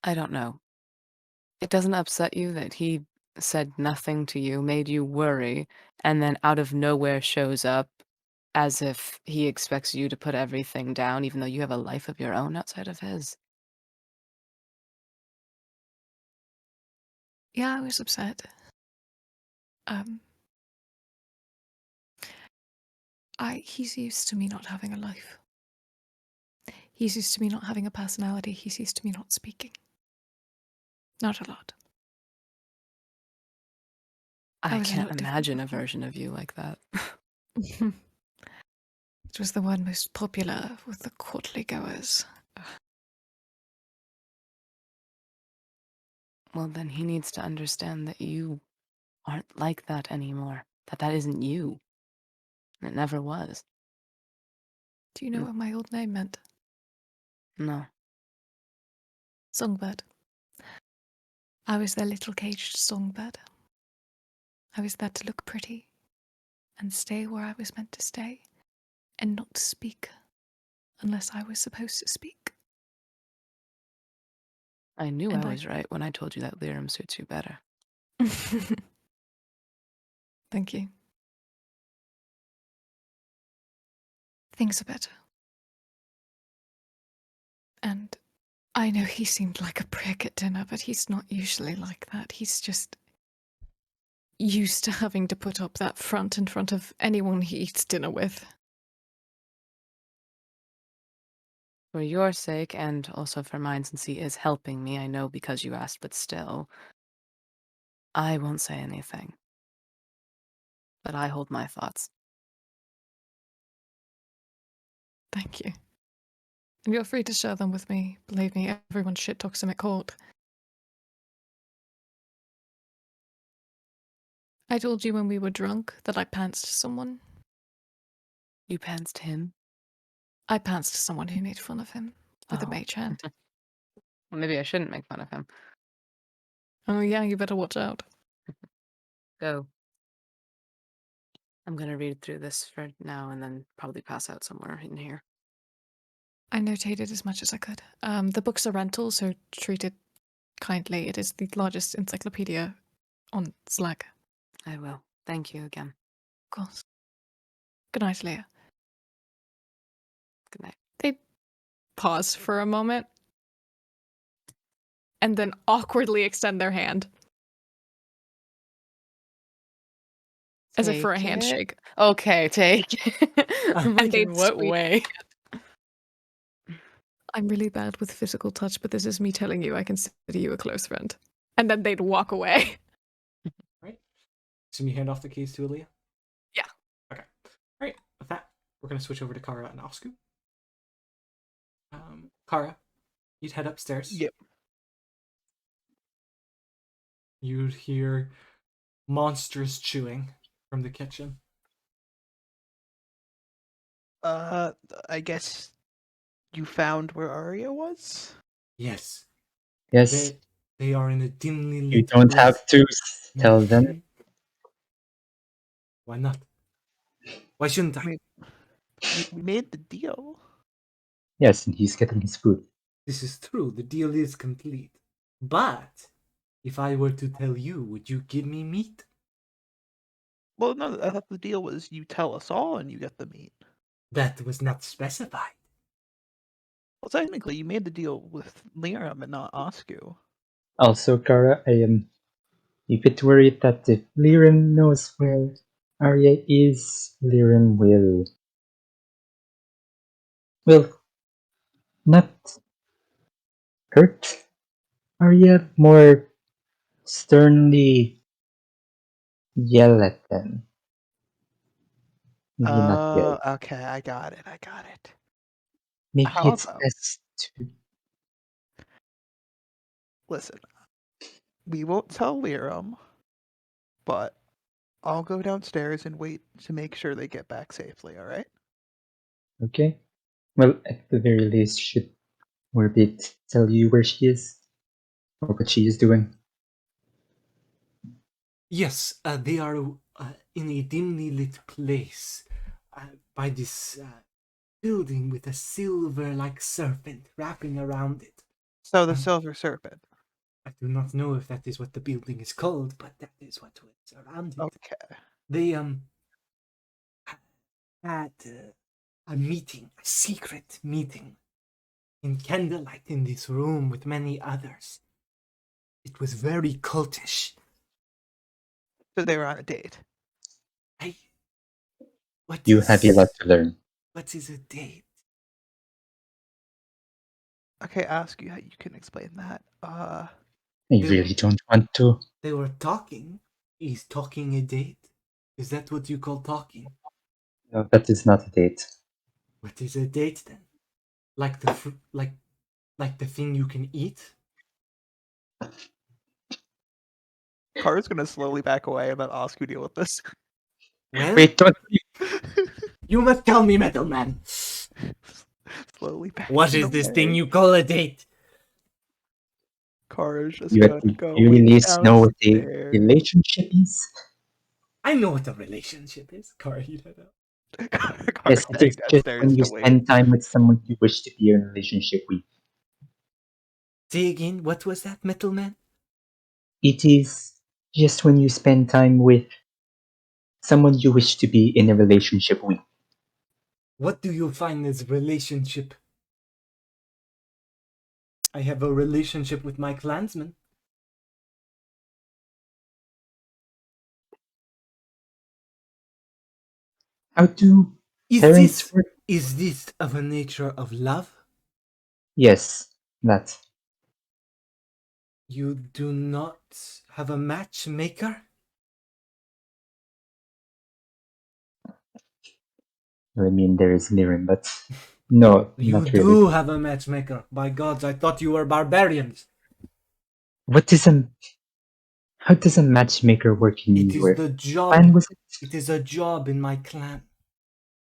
I don't know. It doesn't upset you that he said nothing to you, made you worry, and then out of nowhere shows up as if he expects you to put everything down, even though you have a life of your own outside of his. Yeah, I was upset. He's used to me not having a life. He's used to me not having a personality. He's used to me not speaking. Not a lot. I was a can't lot different imagine a before. version of you like that. It was the one most popular with the courtly goers. Well, then he needs to understand that you aren't like that anymore. That isn't you. And it never was. Do you know Mm. what my old name meant? No. Songbird. I was their little caged songbird. I was there to look pretty and stay where I was meant to stay and not speak unless I was supposed to speak. I knew And I was right when I told you that Lirim suits you better. Thank you. Things are better. And I know he seemed like a prick at dinner, but he's not usually like that. He's just used to having to put up that front in front of anyone he eats dinner with. For your sake, and also for mine, since he is helping me, I know because you asked, but still, I won't say anything. But I hold my thoughts. Thank you. And you're free to share them with me. Believe me, everyone shit talks him at court. I told you when we were drunk that I pantsed someone. You pantsed him? I pantsed someone who made fun of him with a Oh. mage hand. Well, maybe I shouldn't make fun of him. Oh yeah, you better watch out. Go. I'm gonna read through this for now and then probably pass out somewhere in here. I notated as much as I could. The books are rental, so treat it kindly. It is the largest encyclopedia on Slack. I will. Thank you again. Of course. Good night, Leah. Good night. They pause for a moment and then awkwardly extend their hand. As if for a Take it. handshake. Okay, take it. I'm like, And in they'd what squeeze- way? I'm really bad with physical touch, but this is me telling you I consider you a close friend. And then they'd walk away. Right. So you hand off the keys to Alea? Yeah. Okay. Alright, with that, we're going to switch over to Kara and Asku. Kara, you'd head upstairs. Yep. You'd hear monstrous chewing from the kitchen. I guess you found where Arya was? Yes. Yes, They are in a dimly lit you don't booth. have to tell them. Why not? Why shouldn't I? I mean, we made the deal. Yes, and he's getting his food. This is true. The deal is complete. But If I were to tell you, would you give me meat? Well, no, I thought the deal was you tell us all and you get the meat. That was not specified. Well, technically, you made the deal with Lirim and not Asku. Also, Kara, I am a bit worried that if Lirim knows where Arya is, Lirim will not hurt Arya, more sternly yell at them. Maybe not yell. Okay, I got it. Maybe How it's about, best to. listen, we won't tell Lirim, but I'll go downstairs and wait to make sure they get back safely, alright? Okay. Well, at the very least, should Morbid tell you where she is? Or what she is doing? Yes, they are in a dimly lit place by this building with a silver-like serpent wrapping around it. So the Silver Serpent. I do not know if that is what the building is called, but that is what is around it. Okay. They had a meeting, a secret meeting, in candlelight in this room with many others. It was very cultish. So they were on a date. You have a lot to learn. What is a date? Okay, ask you how you can explain that. I really don't want to. They were talking. Is talking a date? Is that what you call talking? No, that is not a date. What is a date then? Like the like the thing you can eat? Kara's gonna slowly back away and let Asku deal with this. Well, Wait, don't. you must tell me, metal man. Slowly back. What is this thing you call a date? Kara's just You gonna at the go very wait least know what a downstairs. relationship is? I know what a relationship is. Kara, you don't know. Kara's Yes, it heading is just downstairs when you to wait. spend time with someone you wish to be in a relationship with. Say again, what was that, metal man? It is just when you spend time with someone you wish to be in a relationship with. What do you find as relationship? I have a relationship with my clansman. How do Is parents this work? is this of a nature of love? Yes, that. You do not have a matchmaker? I mean, there is Lirim, but no, You not really. do have a matchmaker. By gods, I thought you were barbarians. What is a. How does a matchmaker work in It is your the clan, job. was it? It is a job in my clan.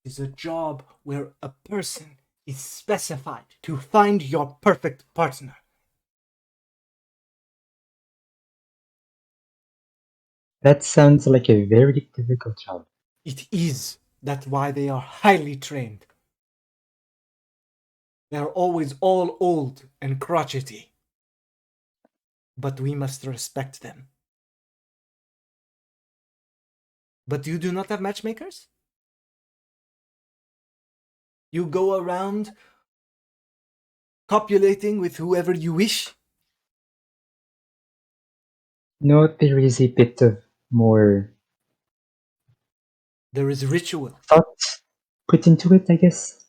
It is a job where a person is specified to find your perfect partner. That sounds like a very difficult job. It is. That's why they are highly trained. They are always all old and crotchety. But we must respect them. But you do not have matchmakers? You go around copulating with whoever you wish? No, there is a bit of more There is ritual. thought put into it, I guess.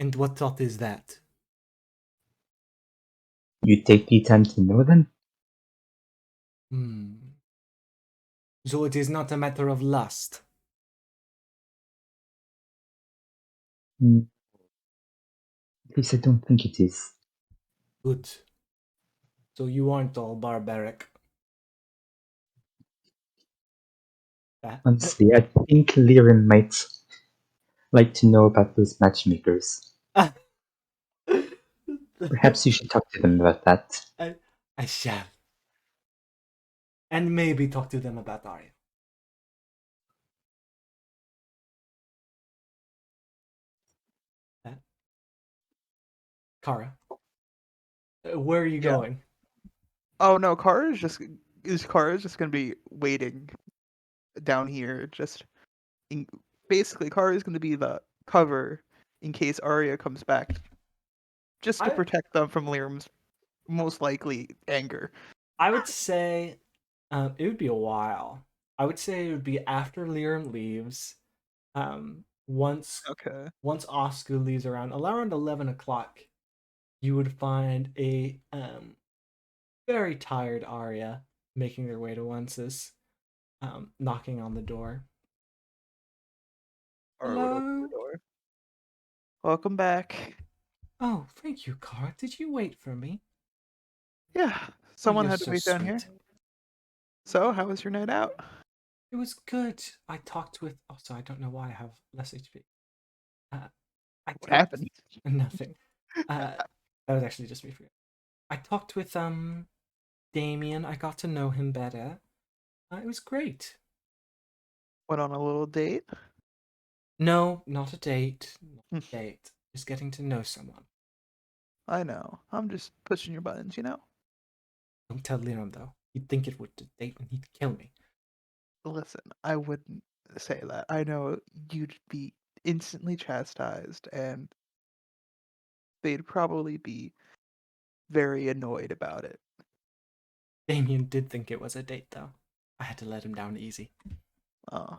And what thought is that? You take the time to know them. So it is not a matter of lust. At least I don't think it is. Good. So you aren't all barbaric. Honestly, I think Lirim might like to know about those matchmakers. Perhaps you should talk to them about that. I shall. And maybe talk to them about Arya. Kara, where are you going? Oh no, Kara is just gonna be waiting down here. In, Basically, Kara is gonna be the cover in case Arya comes back, just to I protect them from Lirim's most likely anger. I would say it would be a while. I would say it would be after Lirim leaves. Once Okay. Asku leaves around 11 o'clock, you would find a very tired Arya making their way to Wences, knocking on the door. Or would open the Hello. door. Welcome back. Oh, thank you, Cara. Did you wait for me? Yeah, Oh, someone you're had to so wait down here. sweet. So, how was your night out? It was good. I talked with. Oh, sorry, I don't know why I have less HP. Uh, I What talked. happened? Nothing. That was actually just me for. I talked with Damien. I got to know him better. It was great. Went on a little date? No, not a date. Not Hmm, a date. Just getting to know someone. I know. I'm just pushing your buttons, you know? Don't tell Lirim though. He'd think it would a date and he'd kill me. Listen, I wouldn't say that. I know you'd be instantly chastised, and they'd probably be very annoyed about it. Damien did think it was a date though. I had to let him down easy. Oh,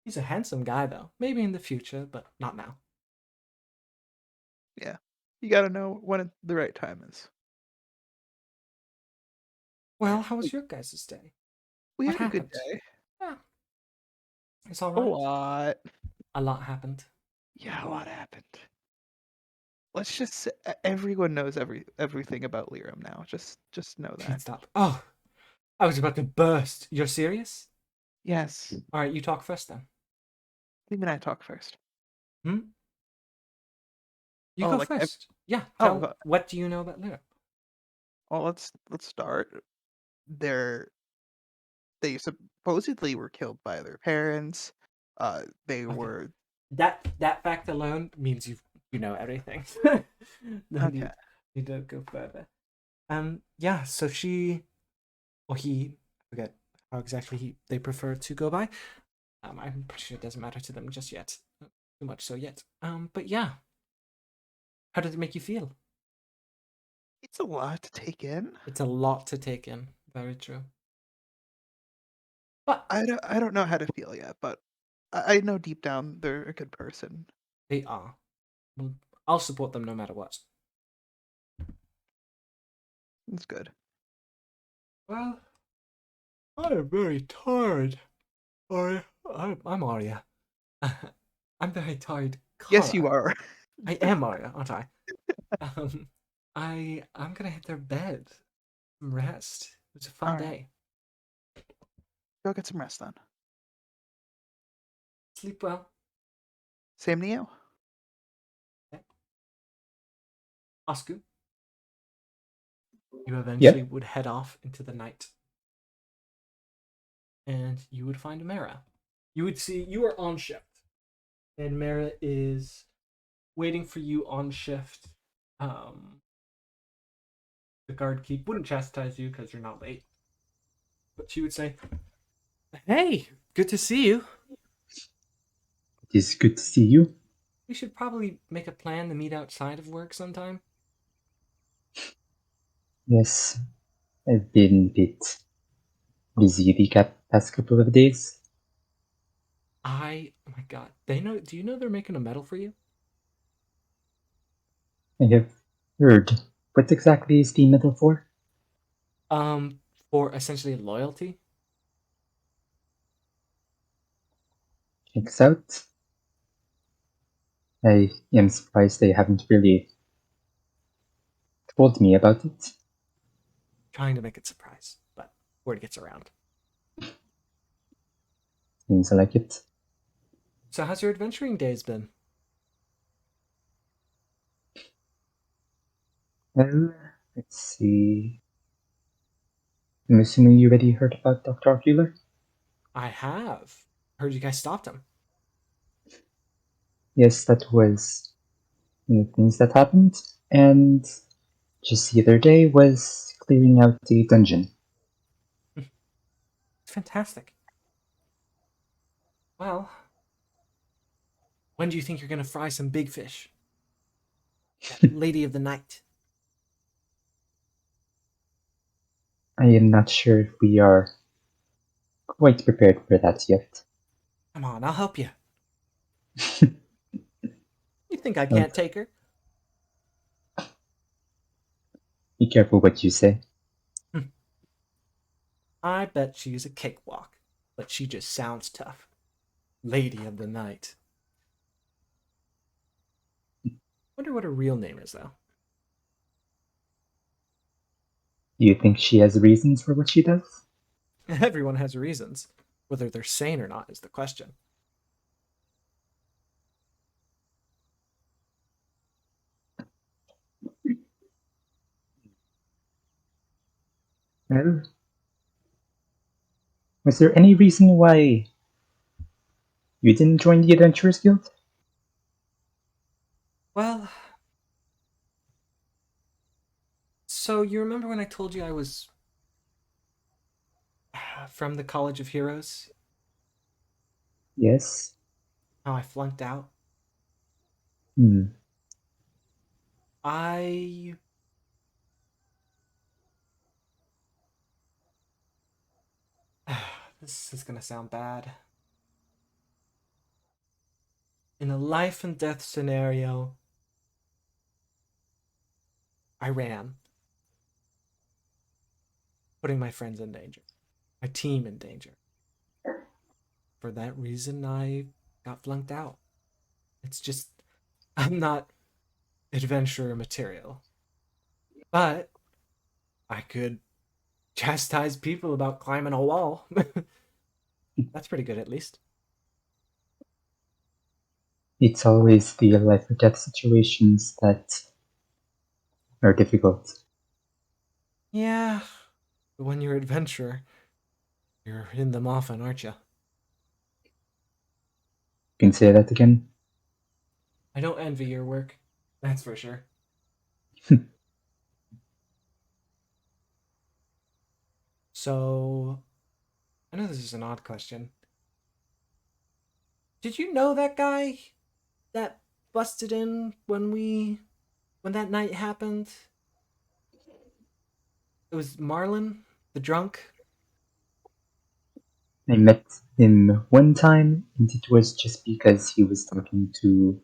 He's a handsome guy though. Maybe in the future, but not now. yeah. You gotta know when the right time is. Well, how was We your guys' day? we What had a good happened? day. Yeah, it's all A right. lot. A lot happened. Yeah, a lot happened. Let's just say everyone knows everything about Lirim now. Just know that. Stop. Oh, I was about to burst. You're serious? Yes. All right, you talk first then. Liam and I talk first. Hmm? You Oh, go like first. Yeah, oh, tell what do you know about Lyra? well, let's start. They're they supposedly were killed by their parents. They Okay. were That fact alone means you know everything. No okay. need to go further. Yeah, so she or he, I forget how exactly they prefer to go by. I'm pretty sure it doesn't matter to them just yet. Too much so yet. But yeah. How did it make you feel? It's a lot to take in. It's a lot to take in. Very true. But I don't know how to feel yet, but I know deep down they're a good person. they are. Well, I'll support them no matter what. It's good. Well, I am very tired. I'm Arya. I'm very tired. Yes, you Kara. are. I am Arya, aren't I? Um, I'm gonna hit their bed. Rest. It was a All fun right, day. go get some rest then. Sleep well. Same to you. Okay. Asku, you eventually Yeah. would head off into the night, and you would find Mara. You would see you are on shift, and Mara is waiting for you on shift. The guard keep wouldn't chastise you because you're not late, but she would say, "Hey, good to see you. It is good to see you. We should probably make a plan to meet outside of work sometime." Yes, I've been a bit busy the past couple of days. Oh my god, they know. Do you know they're making a medal for you? I have heard. What exactly is the medal for? Um, for essentially loyalty. Checks out. I am surprised they haven't really told me about it. Trying to make it surprise, but word gets around. Seems like it. So, how's your adventuring days been? Well, let's see. I'm assuming you already heard about Dr. Ocular? I have heard you guys stopped him. Yes, that was one of the things that happened. And just the other day was clearing out the dungeon. Fantastic. Well, when do you think you're gonna fry some big fish? That Lady of the Night. I am not sure if we are quite prepared for that yet. Come on, I'll help you. You think I Oh. can't take her? Be careful what you say. I bet she's a cakewalk, but she just sounds tough. Lady of the Night. Wonder what her real name is, though. Do you think she has reasons for what she does? Everyone has reasons. Whether they're sane or not is the question. Well, was there any reason why you didn't join the Adventurers Guild? Well, so you remember when I told you I was from the College of Heroes? Yes. How I flunked out? Hmm. I this is gonna sound bad. In a life and death scenario, I ran, putting my friends in danger, my team in danger. For that reason, I got flunked out. It's just, I'm not adventurer material. But I could chastise people about climbing a wall. That's pretty good, at least. It's always the life or death situations that are difficult. Yeah, but when you're an adventurer, you're in them often, aren't you? You can say that again? I don't envy your work, that's for sure. So, I know this is an odd question. Did you know that guy that busted in when that night happened? It was Marlon, the drunk. I met him one time, and it was just because he was talking to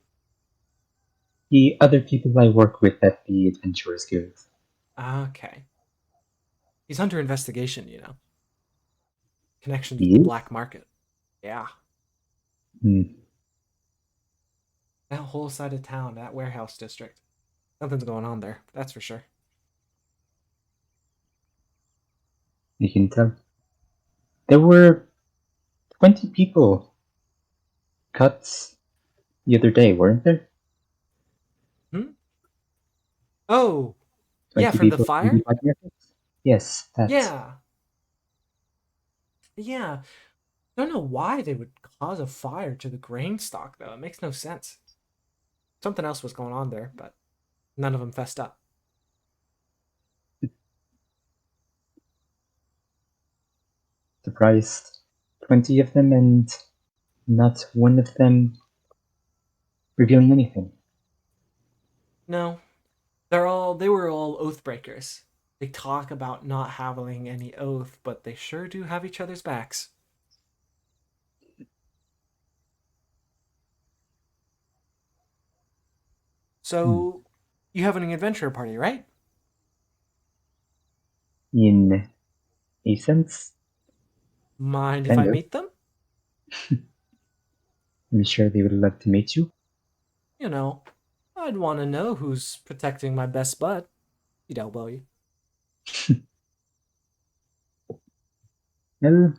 the other people I work with at the Adventurers Guild. Okay. He's under investigation, you know. Connection to He the is? black market. Yeah. Hmm. That whole side of town, that warehouse district. Something's going on there, that's for sure. You can tell. There were 20 people cut the other day, weren't there? Hmm? Oh, yeah, 20 from the people in the fire? black market? Yes, that. Yeah. Yeah. Don't know why they would cause a fire to the grain stock, though. It makes no sense. Something else was going on there, but none of them fessed up. Surprised. 20 of them and not one of them revealing anything. No, they were all oath breakers. They talk about not having any oath, but they sure do have each other's backs. So, you have an adventure party, right? In a sense, Mind if I kind of. meet them? I'm sure they would love to meet you. You know, I'd want to know who's protecting my best bud. He'd elbow you. Well,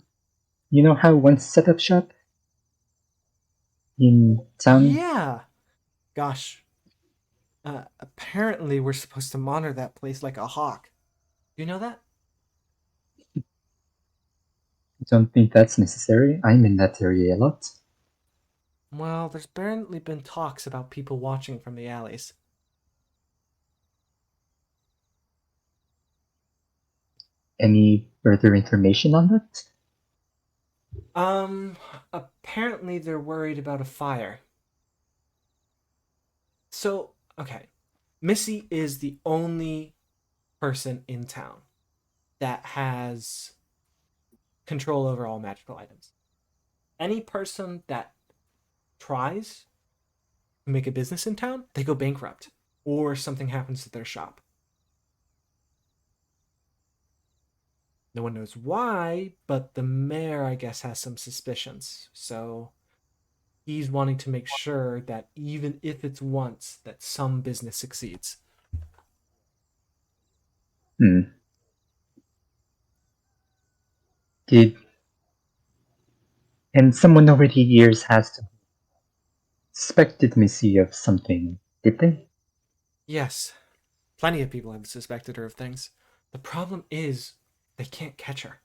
you know how once set up shop in town? Yeah. Gosh. Apparently we're supposed to monitor that place like a hawk. Do you know that? I don't think that's necessary. I'm in that area a lot. Well, there's apparently been talks about people watching from the alleys. Any further information on that? Apparently they're worried about a fire. So, okay. Missy is the only person in town that has control over all magical items. Any person that tries to make a business in town, they go bankrupt or something happens to their shop. No one knows why, but the mayor, I guess, has some suspicions. So he's wanting to make sure that even if it's once, that some business succeeds. Hmm. Did and someone over the years has suspected Missy of something, did they? Yes, plenty of people have suspected her of things. The problem is they can't catch her.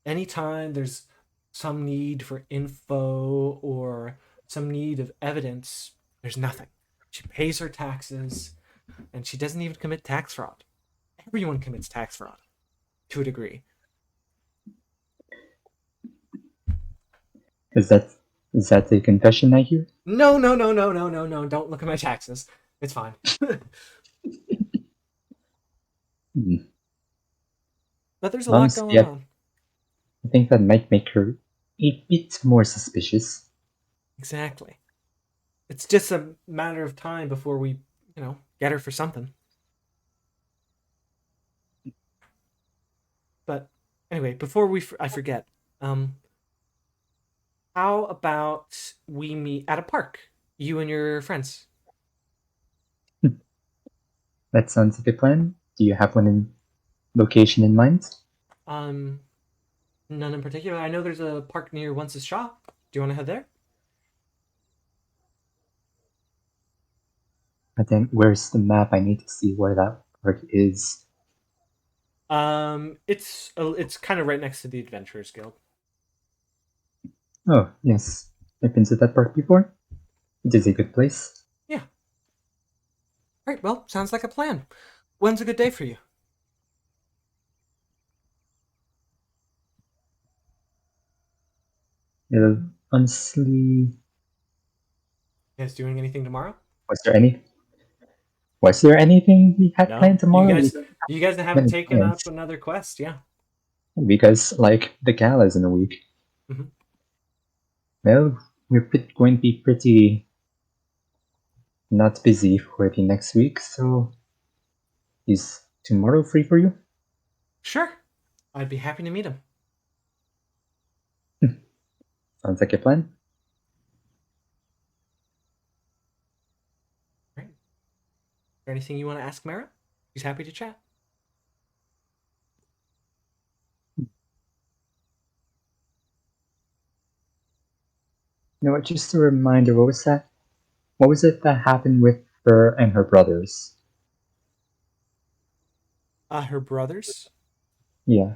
Anytime there's some need for info or some need of evidence, there's nothing. She pays her taxes and she doesn't even commit tax fraud. Everyone commits tax fraud to a degree. Is that is that a confession I hear? No, no, no, no, no, no, no. Don't look at my taxes. It's fine. Hmm. But there's a lot Honestly, going on. I think that might make her a bit more suspicious. Exactly. It's just a matter of time before we, get her for something. But anyway, before I forget, how about we meet at a park, you and your friends? That sounds like a plan. Do you have one in location in mind? Um, None in particular. I know there's a park near Once's shop. Do you want to head there? But then where's the map? I need to see where that park is. It's kind of right next to the Adventurers Guild. Oh, yes. I've been to that park before. It is a good place. Yeah. Right. Well, sounds like a plan. When's a good day for you? Honestly, You guys doing anything tomorrow? was there any? Was there anything we had No. planned tomorrow? We You guys haven't many taken plans up another quest, yeah. because, like, the gala's in a week. Mhm. Well, going to be pretty not busy for the next week. So, is tomorrow free for you? Sure. I'd be happy to meet him. Sounds like a plan. Right. Is there anything you want to ask Mara? She's happy to chat. You know what? Just a reminder. What was that? What was it that happened with her and her brothers? Her brothers. Yeah.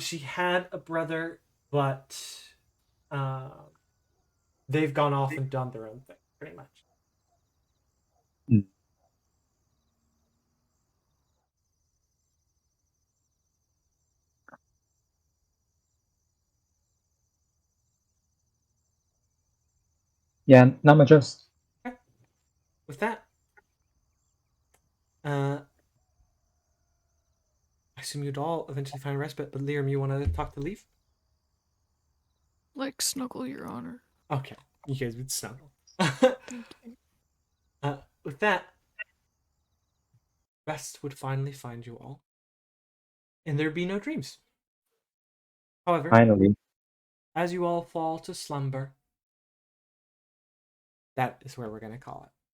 She had a brother, but uh, they've gone off and done their own thing, pretty much. Mm. Yeah, not much else. Okay. With that, I assume you'd all eventually find respite, but Lirim, you want to talk to Leaf? Like snuggle, Your Honor. Okay, you guys would snuggle. Thank you. With that, rest would finally find you all, and there'd be no dreams. However, Finally. as you all fall to slumber, that is where we're going to call it.